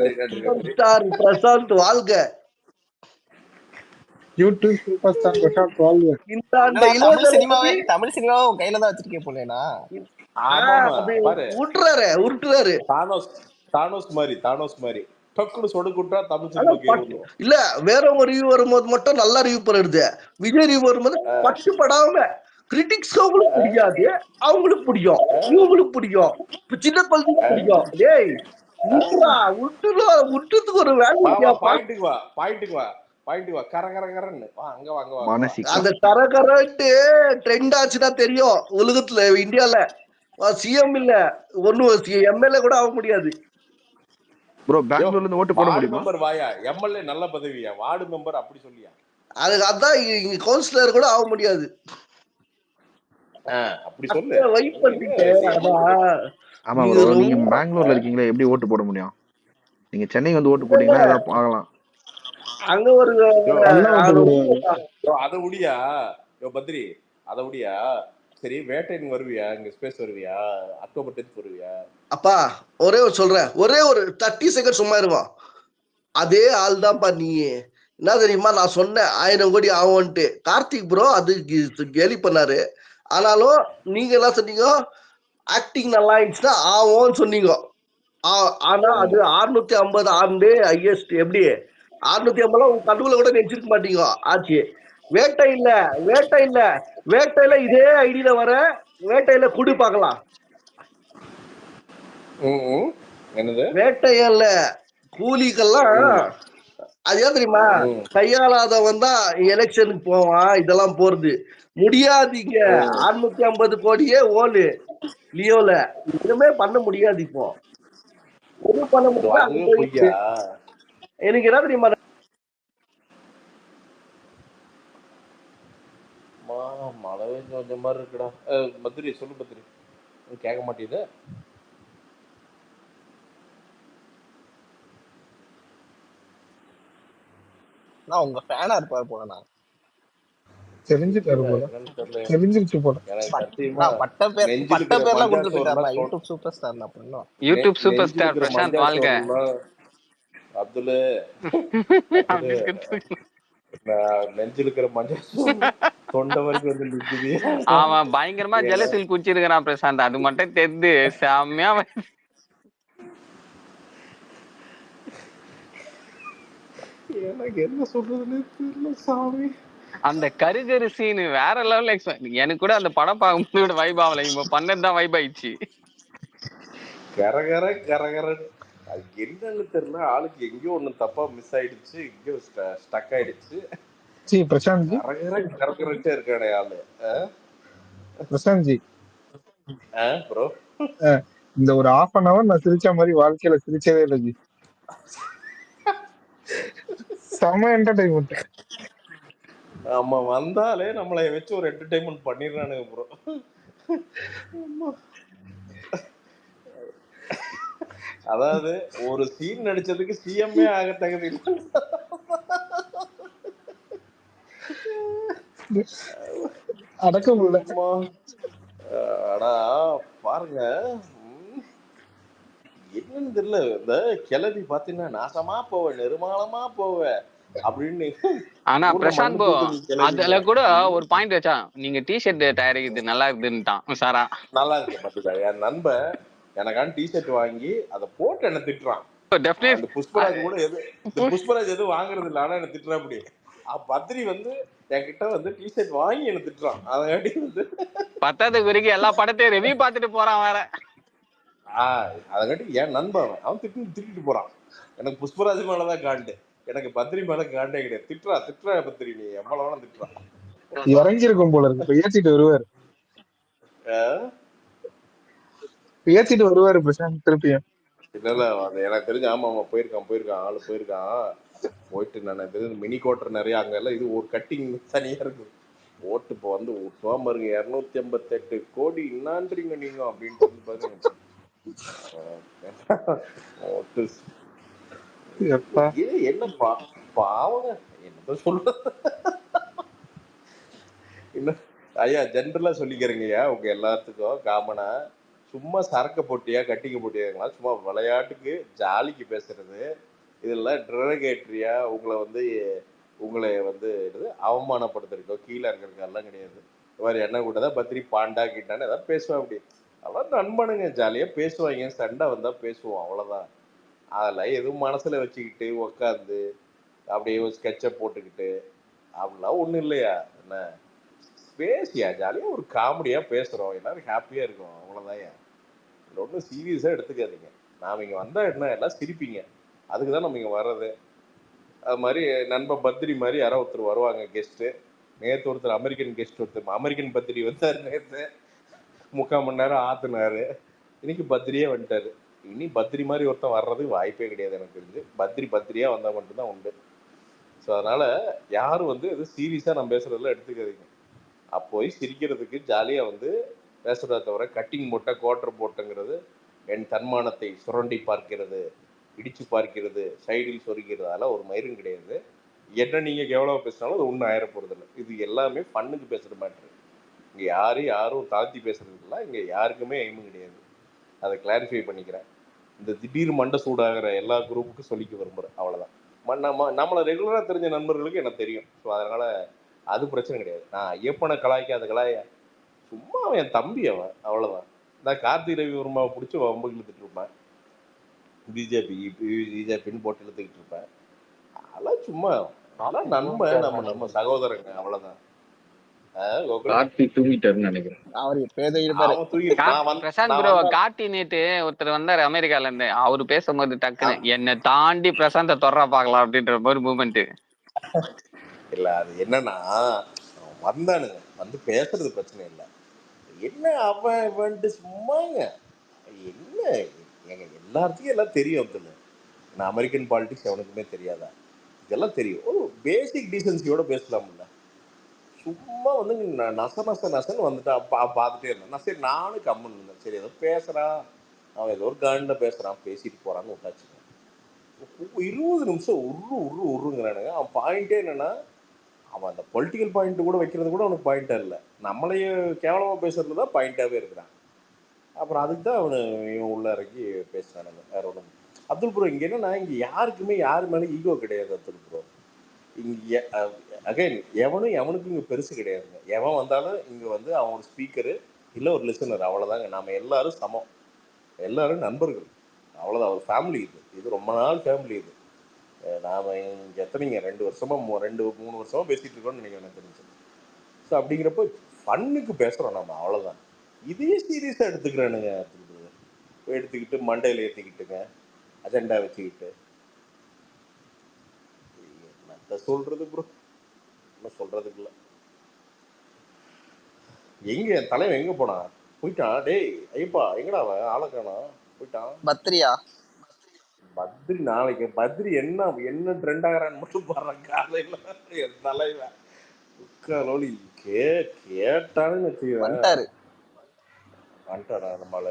பிரசாந்த் வாழ்க. யூடியூப் சூப்பர் ஸ்டார் பிரசாந்த் வாழ்க. தமிழ் சினிமாவை கையில தான் வச்சிருக்கே போலேனா. உருட்டுறாரு தானோஸ் மாதிரி டக்குனு சொடுக்குட்டா தமிழ் சினிமா. இல்ல வேறவங்க ரிவ்யூ வரும்போது மட்டும் நல்லா ரிவ்யூ பண்ணுறது. விஜய் ரிவ்யூ வரும்போது பட்டுப்படாம கிரிட்டிக்ஸ் அவங்களுக்கு பிடிக்காது, அவங்களுக்கு பிடிக்கும், இவங்களுக்கு பிடிக்கும், சின்ன குழந்தைங்க பிடிக்கும். டேய் விட்டுறதுக்கு ஒரு வேலை. அந்த கரகரட்டு ட்ரெண்ட் ஆச்சுன்னா தெரியும் உலகத்துல. இந்தியால சிஎம் இல்ல ஒண்ணு எம்எல்ஏ கூட ஆக முடியாது. ப்ரோ பெங்களூர்ல இருந்து ஓட்டு போட வார்டு முடியுமா? மெம்பர் வாயா, எம்எல்ஏ நல்ல பதவியா, வார்டு மெம்பர் அப்படி சொல்லியா? அதான் இங்க கவுன்சிலர் கூட ஆக முடியாது. அப்படி சொல்லு. வெயிட் பண்ணிட்டு ஆமா ப்ரோ, நீங்க பெங்களூர்ல இருக்கீங்களே, எப்படி ஓட்டு போட முடியும்? நீங்க சென்னை வந்து ஓட்டு போட்டீங்கன்னா ஏதாவது ஆகலாம். அங்க ஒரு அதை முடியா பத்ரி, அதை முடியா. சரி, வேட்டைன்னு வருவியா? இங்க ஸ்பேஸ் வருவியா? அக்டோபர் 10 வருவியா? அப்பா ஒரே ஒரு சொல்றேன், ஒரே ஒரு 30 செகண்ட் சும்மா இருக்கும். அதே ஆள் தான்ப்பா நீ. என்ன தெரியுமா நான் சொன்னேன் 1000 கோடி ஆகும்ட்டு. கார்த்திக் ப்ரோ அது கேலி பண்ணாரு. ஆனாலும் நீங்க என்ன சொன்னீங்க, ஆக்டிங் நல்லா இருந்துச்சுன்னா ஆகும்னு சொன்னீங்க. ஆனா அது 650 ஆண்டு ஹையஸ்ட். எப்படி 650 உங்க கடுவுல கூட நினைச்சிருக்க மாட்டீங்க ஆச்சு. வேட்டையில இதே ஐடியில வர வேட்டையில குடி பார்க்கலாம். என்னது வேட்டையல்ல கூலிக்கெல்லாம் அது ஏன் தெரியுமா, கையாளாதவன் தான் எலெக்ஷனுக்கு போவான். இதெல்லாம் போறது முடியாதீங்க. 650 கோடியே ஓலு லியோல எதுவுமே பண்ண முடியாது. இப்போ எதுவும் பண்ண முடியாது. எனக்கு என்ன தெரியுமா, மழை கொஞ்சம் மாதிரி இருக்குடா. பத்ரி சொல்லு பத்ரி, கேட்க மாட்டேங்குது. நான் உங்க ஃபேனா இருப்பாரு போல. நான் தெரிஞ்சுட்டாரு போல, தெரிஞ்சிருச்சு போல. பட்ட பேர்லாம் கொடுத்து போயிட்டாருண்ணா. YouTube super star. நான் யூடியூப் சூப்பர் ஸ்டார் பிரசாந்த் வாழ்க. அப்துல் நெஞ்சில் இருக்கிற மஞ்சள் தொண்டை வரைக்கும் வந்து நிக்குது. அவன் பயங்கரமா ஜெலசில் குச்சிருக்கிறான் பிரசாந்த், அது மட்டும் தெரிந்து செம்மையா. எனக்கு என்ன சொல்றதுன்னு தெரியல சாமி. அந்த கருகரு சீனு வேற லெவல்ல. எனக்கு கூட அந்த படம் பார்க்கும்போது வைப் ஆகல, இவங்க பண்ணதுதான் வைப் ஆயிடுச்சு. கரகர கரகர அது என்னன்னு தெரியல, ஆளுக்கு எங்கேயோ ஒண்ணு தப்பா மிஸ் ஆயிடுச்சு, எங்கேயோ ஸ்டக் ஆயிடுச்சு. பிரசாந்த் ஜி கரகரட்டே இருக்கானே ஆளு. பிரசாந்த் ஜி ப்ரோ, இந்த ஒரு 1/2 hour நான் சிரிச்ச மாதிரி வாழ்க்கையில சிரிச்சதே இல்லை ஜி. செம என்டர்டைன்மெண்ட். ஆமா, வந்தாலே நம்மளை வச்சு ஒரு என்டர்டைன்மெண்ட் பண்ணிடுறானுங்க ப்ரோ. அதாவது ஒரு சீன் நடிச்சதுக்கு சிஎம்ஏ ஆக தகுதி அடக்க முடியல. ஆனா பாருங்க, என்னன்னு தெரியல, இந்த கிளவி பாத்தீங்கன்னா நாசமா போவ நெருமாளமா போவ அப்படின்னு. ஆனா பிரசாந்த் போ அதுல கூட ஒரு பாயிண்ட் வச்சா, நீங்க டிஷர்ட் தயாரிக்கிறது நல்லா இருக்குதுன்னுட்டான் சாரா. நல்லா இருக்கு பாத்துக்கா, என் நண்பன் எனக்கான டிஷர்ட் வாங்கி அதை போட்டு என்ன திட்டுறான். அந்த புஷ்பராஜ் கூட புஷ்பராஜ் எதுவும் வாங்குறது இல்லை, ஆனா என்ன திட்டுறான். அப்படி பத்ரி வந்து என்கிட்ட வந்து டிஷர்ட் வாங்கி என்ன திட்டுறான். அதங்காட்டி வந்து 10வது வரைக்கும் எல்லா படத்தையும் ரிவ்யூ பார்த்துட்டு போறான் வேற. அதங்காட்டி என் நண்பன் அவன் திட்டிட்டு போறான். எனக்கு புஷ்பராஜ் மேலதான் காண்டு, எனக்கு பத்ரி மேல காண்டே கிடையாது. திட்டுறா பத்ரி, நீ எவ்வளவு திட்டுறான். இறங்கிருக்கும் போல இருக்கு. ஏத்திட்டு வருவாரு பிரசாந்த் திருப்பியும். இல்ல எனக்கு தெரிஞ்சு ஆமா போயிருக்கான் ஆளு போயிட்டு நான் மினி கோட்டர் நிறைய அங்க எல்லாம் இது ஒரு கட்டிங் தனியா இருக்கு. ஓட்டு இப்போ வந்து பாருங்க 258 கோடி என்னான்றீங்க நீங்க அப்படின்னு சொல்லி பாருங்க. என்ன பாவங்க, என்ன சொல்ற. இன்னும் ஐயா ஜென்ரலா சொல்லிக்கிறீங்கய்யா, உங்க எல்லாத்துக்கும் காமனா சும்மா சரக்க போட்டியா கட்டிக்க போட்டியாங்களா, சும்மா விளையாட்டுக்கு ஜாலிக்கு பேசுறது. இதெல்லாம் ட்ரெகேட்ரியா உங்களை வந்து அவமானப்படுத்துறதுக்கோ கீழே இருக்கிறதுக்கெல்லாம் கிடையாது. வேற என்ன கூட்டதான் பத்ரி பாண்டா கிட்டான்னு ஏதாவது பேசுவேன். அப்படி அதெல்லாம் நண்பனுங்க, ஜாலியா பேசுவாங்க. சண்டை வந்தா பேசுவோம், அவ்வளவுதான். அதெல்லாம் எதுவும் மனசுல வச்சுக்கிட்டு உக்காந்து அப்படியே ஒரு ஸ்கெட்சை போட்டுக்கிட்டு அப்படிலாம் ஒண்ணும் இல்லையா. என்ன பேசியா ஜாலியா ஒரு காமெடியா பேசுறோம், எல்லாரும் ஹாப்பியா இருக்கும், அவ்வளவுதான். ஒன்றும் சீரியஸா எடுத்துக்காதீங்க. நாம இங்க வந்தா என்ன எல்லாம் சிரிப்பீங்க, அதுக்குதான் நம்ம இங்க வர்றது. அது மாதிரி நண்பன் பத்ரி மாதிரி யாரோ ஒருத்தர் வருவாங்க கெஸ்ட். நேற்று ஒருத்தர் அமெரிக்கன் கெஸ்ட் அமெரிக்கன் பத்ரி வந்தாரு. நேற்று 3/4 மணி நேரம் ஆத்துனாரு. இன்னைக்கு பத்ரியே வந்துட்டாரு. இனி பத்ரி மாதிரி ஒருத்தன் வர்றதுக்கு வாய்ப்பே கிடையாது எனக்கு தெரிஞ்சு. பத்ரியா வந்தா மட்டும்தான் உண்டு. ஸோ அதனால யாரும் வந்து இது சீரியஸா நான் பேசுறதுல எடுத்துக்காதீங்க. அப்போய் சிரிக்கிறதுக்கு ஜாலியா வந்து பேசுறத தவிர கட்டிங் போட்ட குவார்டர் போட்டுங்கிறது என் தன்மானத்தை சுரண்டி பார்க்கிறது, இடிச்சு பார்க்கிறது, சைடில் சொருகிறது, அதெல்லாம் ஒரு மயிரும் கிடையாது. என்ன நீங்க எவ்வளவு பேசினாலும் அது ஒன்றும் ஆயிர போறது இல்லை. இது எல்லாமே ஃபன்னுக்கு பேசுற மேட்ரு. இங்க யாரும் தாழ்த்தி பேசுறது இல்லை. இங்க யாருக்குமே எய்மும் கிடையாது. அதை கிளாரிஃபை பண்ணிக்கிறேன். இந்த திடீர் மண்டை சூடாகிற எல்லா குரூப்புக்கும் சொல்லிக்க விரும்புகிறேன். அவ்வளோதான். நம்மளை ரெகுலராக தெரிஞ்ச நண்பர்களுக்கு எனக்கு தெரியும். ஸோ அதனால அது பிரச்சனை கிடையாது. நான் ஐயப்பனை கலாய்க்காத சும்மா அவன் என் தம்பி, அவன் அவ்வளோதான். நான் கார்த்திக் ரவி வர்மாவை பிடிச்சி வம்பு இழுத்துட்டு இருப்பேன். பிஜேபின்னு போட்டு இழுத்துக்கிட்டு இருப்பேன். அதெல்லாம் சும்மா அதெல்லாம் நண்பன், நம்ம சகோதரங்க, அவ்வளோதான். பிரசாந்த் ப்ரோ, கார்த்தி நேத்து ஒருத்தர் வந்தாரு அமெரிக்கால இருந்து. அவரு பேசும்போது டக்குன்னு என்னை தாண்டி பிரசாந்த தொடரா பாக்கலாம் அப்படின்ற ஒரு மூமெண்ட். இல்ல அது என்னன்னா வந்தானுங்க, வந்து பேசுறது பிரச்சனை இல்லை. என்ன அவன் வந்துட்டு சும்மாங்க என்ன எங்க எல்லாத்துக்கும் எல்லாம் தெரியும். அப்துல், நான் அமெரிக்கன் பாலிடிக்ஸ் எவனுக்குமே தெரியாதா? இதெல்லாம் தெரியும். ஒரு பேசிக் டீசன்சியோட பேசலாம்ல. சும்மா வந்து நசன்னு வந்துட்டு பார்த்துட்டே இருந்தேன். நான் சரி நானும் கம்முன்னு இருந்தேன். சரி ஏதோ பேசுறான், அவன் ஏதோ ஒரு காண்டில் பேசுறான், பேசிட்டு போறான்னு விட்டாச்சுங்க. 20 நிமிஷம் உருங்கிறானுங்க. அவன் பாயிண்டே என்னன்னா, அவன் அந்த பொலிட்டிக்கல் பாயிண்ட் கூட வைக்கிறது கூட அவனுக்கு பாயிண்டா இல்லை. நம்மளையே கேவலமா பேசுறதுல தான் பாயிண்டாவே இருக்கிறான். அப்புறம் அதுக்கு தான் இவன் உள்ள இறக்கி பேசுறானுங்க. வேற ஒன்றும். அப்துல் ப்ரோ, இங்க என்னன்னா, இங்க யாருக்குமே யாரு மேலே ஈகோ கிடையாது. அப்துல் ப்ரோ, இங்கே அகைன் எவனுக்கும் இங்கே பெருசு கிடையாதுங்க. எவன் வந்தாலும் இங்கே வந்து அவன் ஒரு ஸ்பீக்கரு இல்லை ஒரு லிசனர், அவ்வளோதாங்க. நம்ம எல்லாரும் சமம், எல்லாரும் நண்பர்கள், அவ்வளோதான். ஒரு ஃபேமிலி. இது ரொம்ப நாள் ஃபேமிலி. இது நாம் இங்கே எத்தனைங்க 2 வருஷமா 3 வருஷமா பேசிகிட்டு இருக்கோம்னு நினைக்கிறேன் எனக்கு தெரிஞ்சு. ஸோ அப்படிங்கிறப்போ ஃபன்னுக்கு பேசுகிறோம் நம்ம, அவ்வளோதான். இதே சீரியஸாக எடுத்துக்கிறானுங்க. எடுத்துக்கிட்டு மண்டையில் ஏற்றிக்கிட்டுங்க, அஜெண்டா வச்சுக்கிட்டு சொல்றது ப்ரோ, என்ன சொல்றதுக்கு இல்லை. எங்க என் தலைவன் எங்க போனா? போயிட்டான். டேய் ஐயப்பா, எங்கடா அவன்? ஆளை காணோம், போயிட்டான். பத்ரி நாளைக்கு பத்ரி என்ன ட்ரெண்ட் ஆகிறான்னு மட்டும் பாடுறான் காலையில. என் தலைவன் உட்காலோலி கேட்டான்னு வந்துட்டாடா நம்மள.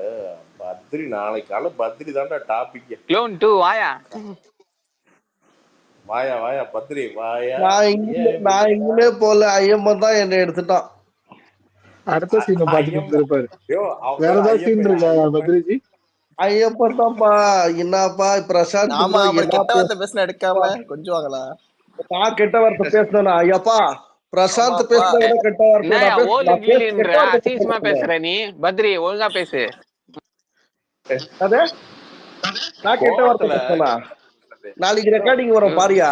பத்ரி நாளைக்கு காலை பத்ரி தான்டா டாபிக். க்ளோன் 2 வாயா வாயா பத்ரி வாயா. நான் இங்குமே போல, ஐயப்பன் தான் என்ன எடுத்துட்டான். அடுத்த சீன் பாத்துட்டு இருப்பாரு. வேற ஏதாவது சீன் இருக்கா பத்ரிஜி? ஐயப்பன் தான்ப்பா. என்னப்பா பிரசாந்த் கெட்ட வார்த்தை பேசின எடுக்காம கொஞ்சம் வாங்களா? நான் கெட்ட வார்த்தை பேசினா? ஐயப்பா பிரசாந்த் பேசுறத கெட்ட வார்த்தை பேசுற நீ. பத்ரி ஒழுங்கா பேசு. அது நான் கெட்ட வார்த்தை பேசினா? நாளைக்கு ரெக்கார்டிங் வரும் பாரியா.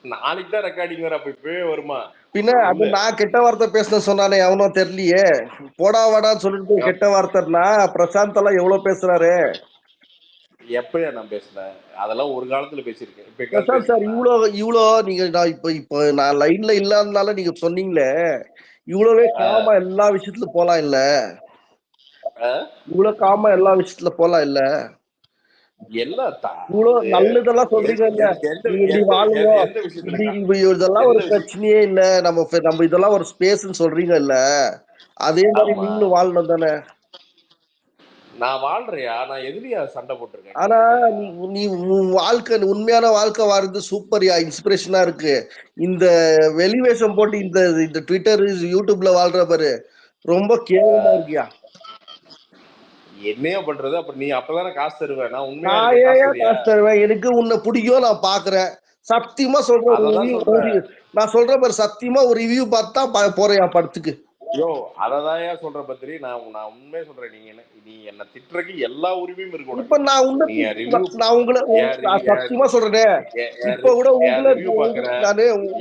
நாளைக்கு தான் ரெக்கார்டிங் வர, அப்ப இப்பவே வருமா? பின்ன அது நான் கெட்ட வார்த்தை பேச சொன்னானே அவனோ தெரியலையே. போடா வாடான்னு சொல்லிட்டு கெட்ட வார்த்தைன்னா பிரசாந்த் எல்லாம் எவ்வளவு பேசுறாரு. எப்பயா நான் பேசுனேன்? அதெல்லாம் ஒரு காலத்துல பேசியிருக்கேன். பிரசாந்த் சார் இவ்வளோ நீங்க நான் இப்ப நான் லைன்ல இல்லாதனால நீங்க சொன்னீங்களே, இவ்வளவே காமா எல்லா விஷயத்துல போலாம் இல்ல? இவ்வளவு காமா எல்லா விஷயத்துல போலாம் இல்ல? இவ்வளவு நல்லதெல்லாம் சொல்றீங்க இல்ல? இப்படி வாழுவோம், இதெல்லாம் ஒரு பிரச்சனையே இல்ல, நம்ம இதெல்லாம் ஒரு ஸ்பேஸ்ன்னு சொல்றீங்க இல்ல? அதே மாதிரி நீங்களும் வாழணும் தானே? நான் வாழ்றியா? நான் எதிரியா சண்டை போட்டிருக்கேன். ஆனா நீ வாழ்க்கை, உண்மையான வாழ்க்கை வாழ்றது சூப்பர்யா, இன்ஸ்பிரேஷனா இருக்கு. இந்த வெளிவேஷம் போட்டு இந்த ட்விட்டர் யூடியூப்ல வாழ்ற பாரு, ரொம்ப கேவலமா இருக்கியா. என்னையா பண்றது? அப்ப நீ அப்பதானே காசு தருவேன். நான் உண்மையா காசு தருவேன். எனக்கு உன்னை பிடிக்கும், நான் பாக்குறேன். சத்தியமா சொல்றேன். நான் சொல்றேன் பாரு, சத்தியமா ஒரு ரிவ்யூ பார்த்தா போறேன் படத்துக்கு. யோ அததான் சொல்ற பத்ரி. நான் உண்மையா சொல்றேன். நீ என்ன திட்டுறதுக்கு எல்லா உரிமையும் இருக்கு. இப்ப நான் உங்களை சத்தியமா சொல்றேன். இப்ப கூட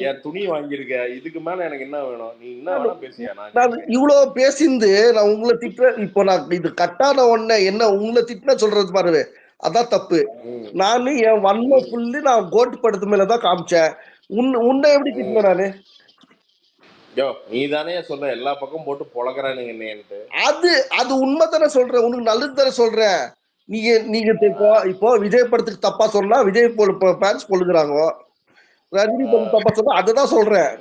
என் துணி வாங்கியிருக்க, இதுக்கு மேல எனக்கு என்ன வேணும்? நீ என்ன வேணா பேசியா? நான் இவ்வளவு பேசிந்து நான் உங்களை திட்டுறேன். இப்போ நான் இது கட்டான உடனே என்ன உங்களை திட்டின சொல்றது பாரு, அதான் தப்பு. நானு என் வன்மை புள்ளி நான் கோட்டு படத்து மேலதான் காமிச்சேன். உன்னை எப்படி திட்டின நானு? யோ நீ தானே சொன்ன எல்லா பக்கம் போட்டு பொழக்கிறானுங்க என்னன்ட்டு. அது உண்மை தானே சொல்றேன், உனக்கு நல்லது தானே சொல்றேன். நீங்க இப்போ விஜய் படத்துக்கு தப்பா சொன்னா விஜய் ஃபேன்ஸ் பொழுதுறாங்க, ரஜினி படத்துக்கு தப்பா சொன்னா அதுதான் சொல்றேன்.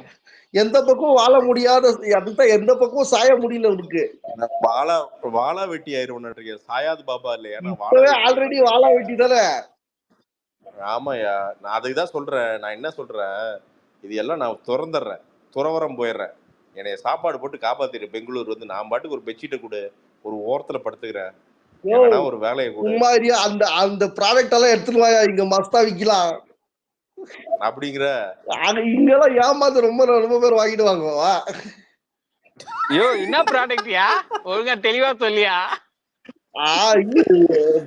எந்த பக்கம் வாழ முடியாத, அதுதான் எந்த பக்கம் சாய முடியல உனக்கு. வாழா வெட்டி ஆயிருவோம். சாயாது பாபா இல்லையா? இப்பவே ஆல்ரெடி வாழா வெட்டி தானே. ஆமாயா, நான் அதுக்கு தான் சொல்றேன். நான் என்ன சொல்றேன், இது எல்லாம் நான் திறந்துடுறேன், துறவரம் போயிடுறேன். என்னைய சாப்பாடு போட்டு காப்பாத்திரு. பெங்களூர் வந்து நான் பாட்டுக்கு ஒரு பெட்ஷீட்டை கொடு, ஒரு ஓரத்துல படுத்துக்கிறேன், ஒரு வேலையை கொடு. மாதிரியா அந்த ப்ராடக்ட் எல்லாம் எடுத்துட்டு வாயா, இங்க மஸ்தா விக்கலாம் அப்படிங்கிற. இங்கெல்லாம் ஏமாந்து ரொம்ப பேர் வாங்கிடுவாங்க. ஐயோ என்ன ப்ராடக்ட்யா, ஒழுங்கா தெளிவா சொல்லியா.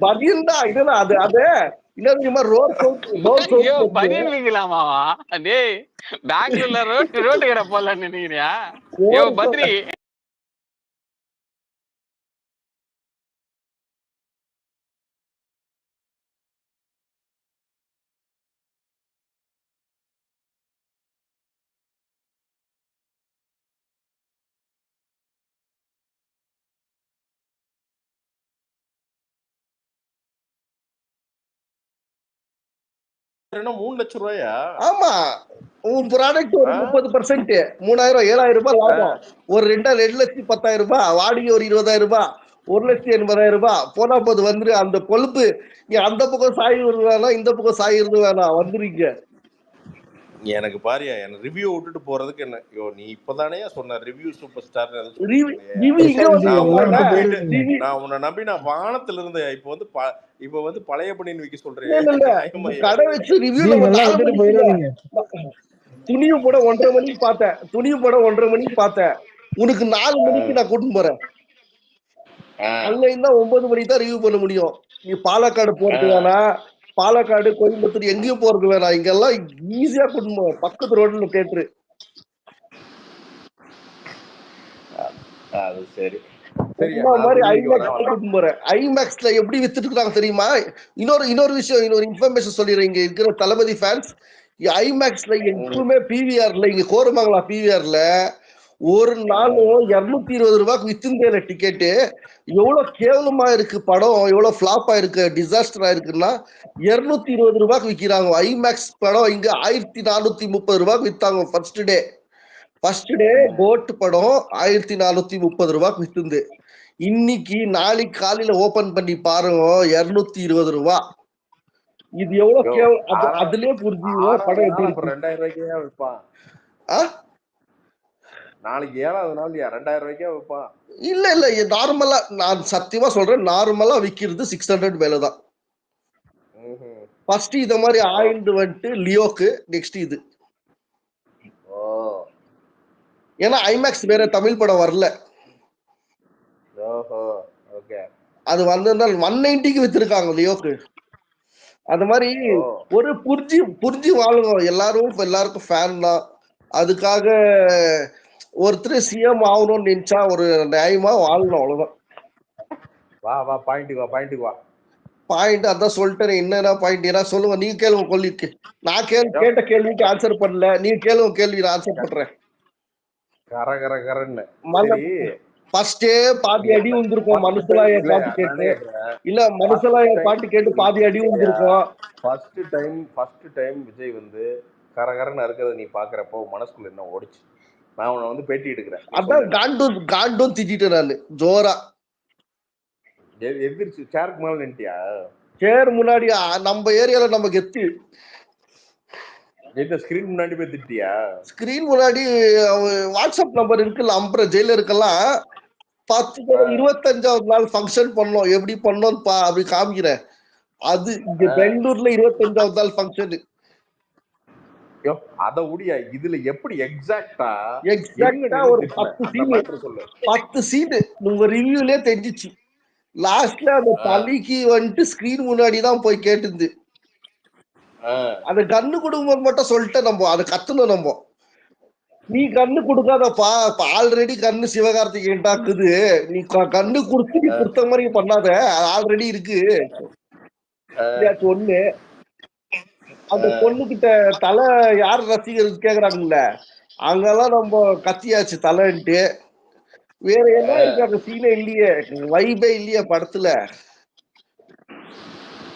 பனியன்டா இதெல்லாம். அது என்ன தெரியுமா, பனியன் விக்கலாமாவா? டேய் பெங்களூர்ல ரோட்டு கடை போடலான்னு நினைக்கிறியா? யோ பத்ரி, $3 லட்சம். ஆமா, உன் ப்ராடக்ட் ஒரு 30%, 3000 7000 ரூபாய் லாபம். ஒரு 2,10,000 ரூபாய் வாடகை, ஒரு 20,000 ரூபாய், 1,80,000 ரூபாய் போனா போது வந்துரு. அந்த கொழுப்பு நீ அந்த பக்கம் சாயிறது வேணாம், இந்த பக்கம் சாயிறது வேணாம், வந்துருங்க. எனக்கு பாரியா, எனக்கு ரிவ்யூ விட்டுட்டு போறதுக்கு என்ன? யோ நீ இப்பதானே சொன்ன ரிவ்யூ சூப்பர் ஸ்டார். நான் உன்னை நம்பி நான் வானத்துல இருந்த. இப்ப வந்து பழைய பணின்னு விக்க சொல்றேன். கடை வச்சு ரிவ்யூ துணிவு போட 1:30 மணிக்கு பார்த்தேன். உனக்கு 4 மணிக்கு நான் கூட்டிட்டு போறேன். அங்க இருந்தா 9 மணிக்கு தான் ரிவ்யூ பண்ண முடியும். நீ பாலக்காடு போறது வேணா, பாலக்காடு கோயம்புத்தூர் எங்கேயும் போறது வேணாம், இங்கெல்லாம் ஈஸியா கூட்டிட்டு போறேன். பக்கத்து ரோட்ல தேட்டரு. அது சரி. ஐமேக்ஸ்ல எப்படி வித்துட்டு இருக்காங்க தெரியுமா? இன்னொரு விஷயம், இன்னொரு இன்ஃபர்மேஷன் சொல்லிடுறேன். இங்க இருக்கிற தளபதி ஃபேன்ஸ், ஐமேக்ஸ்ல எப்பவுமே பிவிஆர்ல, இங்க கோரமங்கலா பிவிஆர்ல ஒரு நாள் 220 ரூபாய்க்கு வித்துந்தேல டிக்கெட்டு. எவ்வளவு கேவலமா இருக்கு படம், எவ்வளவு ஃபிளாப்பா இருக்கு, டிசாஸ்டரா இருக்குன்னா 220 ரூபாய்க்கு விக்கிறாங்க. ஐமேக்ஸ் படம் இங்க 1430 ரூபாய்க்கு வித்தாங்க ஃபர்ஸ்ட் டே கோட் படம் 1430 ரூபாய்க்கு வித்துந்து. இன்னைக்கு நாளைக்கு காலையில ஓபன் பண்ணி பாருங்க 220 ரூபாய். இது எவ்வளவு கேவலம், அதுலயே புரிஞ்சுங்க படம் எப்படி இருக்கு. 2000 ரூபாய்க்கே விற்பான். நாளைக்கு 7வது நாள் 2000 ரூபாய்க்கே விற்பான். இல்ல நார்மலா, நான் சத்தியமா சொல்றேன், நார்மலா விக்கிறது 600 மேலதான். ஃபர்ஸ்ட் இத மாதிரி ஆயிண்டு வந்துட்டு லியோக்கு, நெக்ஸ்ட் இது. ஏன்னா ஐமேக்ஸ் வேற தமிழ் படம் வரல. அது வந்திருந்தா 190க்கு வித்திருக்காங்க லியோக்கு. அது மாதிரி ஒரு புரிஞ்சு வாழுங்க. எல்லாருக்கும் ஃபேன் தான். அதுக்காக ஒருத்தர் சிஎம் ஆகணும்னு நினைச்சா ஒரு நியாயமா வாழணும், அவ்வளவுதான். வா பாயிண்ட் பாயிண்ட் அதான் சொல்லிட்டேன். என்னன்னா பாயிண்ட் என்ன சொல்லுங்க, நீங்க கேளுங்க. கொல்லிக்கு நான் கேட்ட கேள்விக்கு ஆன்சர் பண்ணல, நீங்க கேளுங்க கேள்வி, நான் ஆன்சர் பண்றேன். ஃபர்ஸ்டே பாதி அடி வந்திருக்கும் மனுஷலாய பாட்டு கேட்டு. இல்ல மனுஷலாய பாட்டு கேட்டு பாதி அடி வந்திருக்கும். ஃபர்ஸ்ட் டைம் விஜய் வந்து கரகரன்னு இருக்கிறத நீ பாக்குறப்போ மனசுக்குள்ள என்ன ஓடிச்சு? நான் உன்னை வந்து பேட்டி எடுக்கிறேன். அதான் காண்டும் திட்டிட்டேன் நானு ஜோரா. எதிர்த்து சேருக்கு மேல நின்ட்டியா? சேர் முன்னாடி நம்ம ஏரியால நம்ம கெத்து. ஸ்கிரீன் முன்னாடி போய் திட்டியா? ஸ்கிரீன் முன்னாடி வாட்ஸ்அப் நம்பர் இருக்குல்ல, அம்புற ஜெயிலருக்கெல்லாம் 25வது நாள் ஃபங்க்ஷன் பண்ணோம், எப்படி பண்ணோம் அப்படி காமிக்கிறேன். அது இங்க பெங்களூர்ல 25வது நாள் ஃபங்க்ஷன். அத உடியா, இதுல எப்படி எக்ஸாக்ட்டா ஒரு 10 சீன் உங்க ரிவ்யூலயே தெரிஞ்சிச்சு. லாஸ்ட்ல அந்த தலைக்கு வந்துட்டு ஸ்கிரீன் முன்னாடி தான் போய் கேட்டுது. அந்த கண்ணு கொடுக்கும்போது மட்டும் சொல்லிட்டு நம்ம அதை கத்தணும். நம்ம நீ கண்ணு கொடுக்காதப்பா, ஆல்ரெடி கண்ணு சிவகார்த்திகேயன் தாக்குது, நீ கண்ணு கொடுத்து நீ கொடுத்த மாதிரி பண்ணாத, ஆல்ரெடி இருக்கு ஒண்ணு. அந்த பொண்ணு கிட்ட தலை யார் ரசிகர் கேக்குறாங்கல்ல, அங்கெல்லாம் நம்ம கத்தியாச்சு தலைன்ட்டு. வேற என்ன இருக்கு அந்த சீனே இல்லையே, வைபே இல்லையே படத்துல.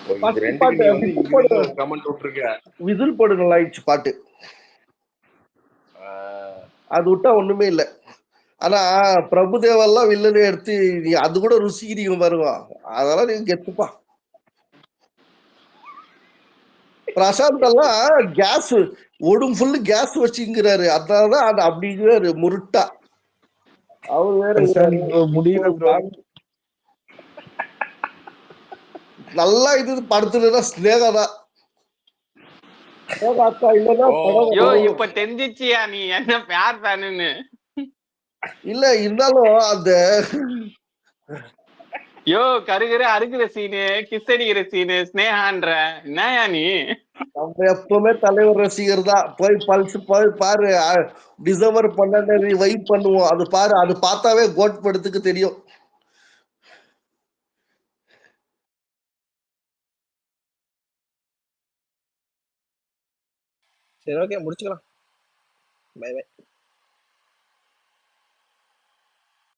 இது ஃபர்ஸ்ட் ரெண்டுக்கு பாட்டு நீ வந்து விசில் இங்கிருந்து போடு, ஒரு கமெண்ட் விட்டுருக்க. விசில் போடு நல்லா ஆயிடுச்சு பாட்டு. அது விட்டா ஒண்ணுமே இல்ல. ஆனா பிரபுதேவெல்லாம் வில்லனை எடுத்து அது கூட ருசிக்கிறீங்க பாருங்க, அதெல்லாம் நீங்க கெத்துப்பா. பிரசாந்த் எல்லாம் கேஸ் ஒடும் ஃபுல்லு கேஸ் வச்சுங்கிறாரு, அதனாலதான் அது அப்படிங்கிறாரு முருட்டா. அவர் வேற பிரசாந்த் ப்ரோ முடியல ப்ரோ. நல்லா இது படத்துல ஸ்னேகா தான். ஸ்னேகா அக்கா இல்லன்னா படம் யோ இப்ப தெரிஞ்சிச்சியா நீ என்ன யார் ஃபேனுன்னு? இல்ல இருந்தாலும் அந்த யோ கருகரு அறுக்கிற சீனு, கிஸ் அடிக்கிற சீனு, ஸ்னேகான்ற என்னயா நீ? நம்ம எப்பவுமே தலைவர் ரசிகர் தான். போய் பல்ஸ் போய் பாரு, டிசம்பர் 12 வைப் பண்ணுவோம். அது பாரு, அது பார்த்தாவே கோட் படத்துக்கு தெரியும். சரி ஓகே முடிச்சுக்கலாம். Bye by.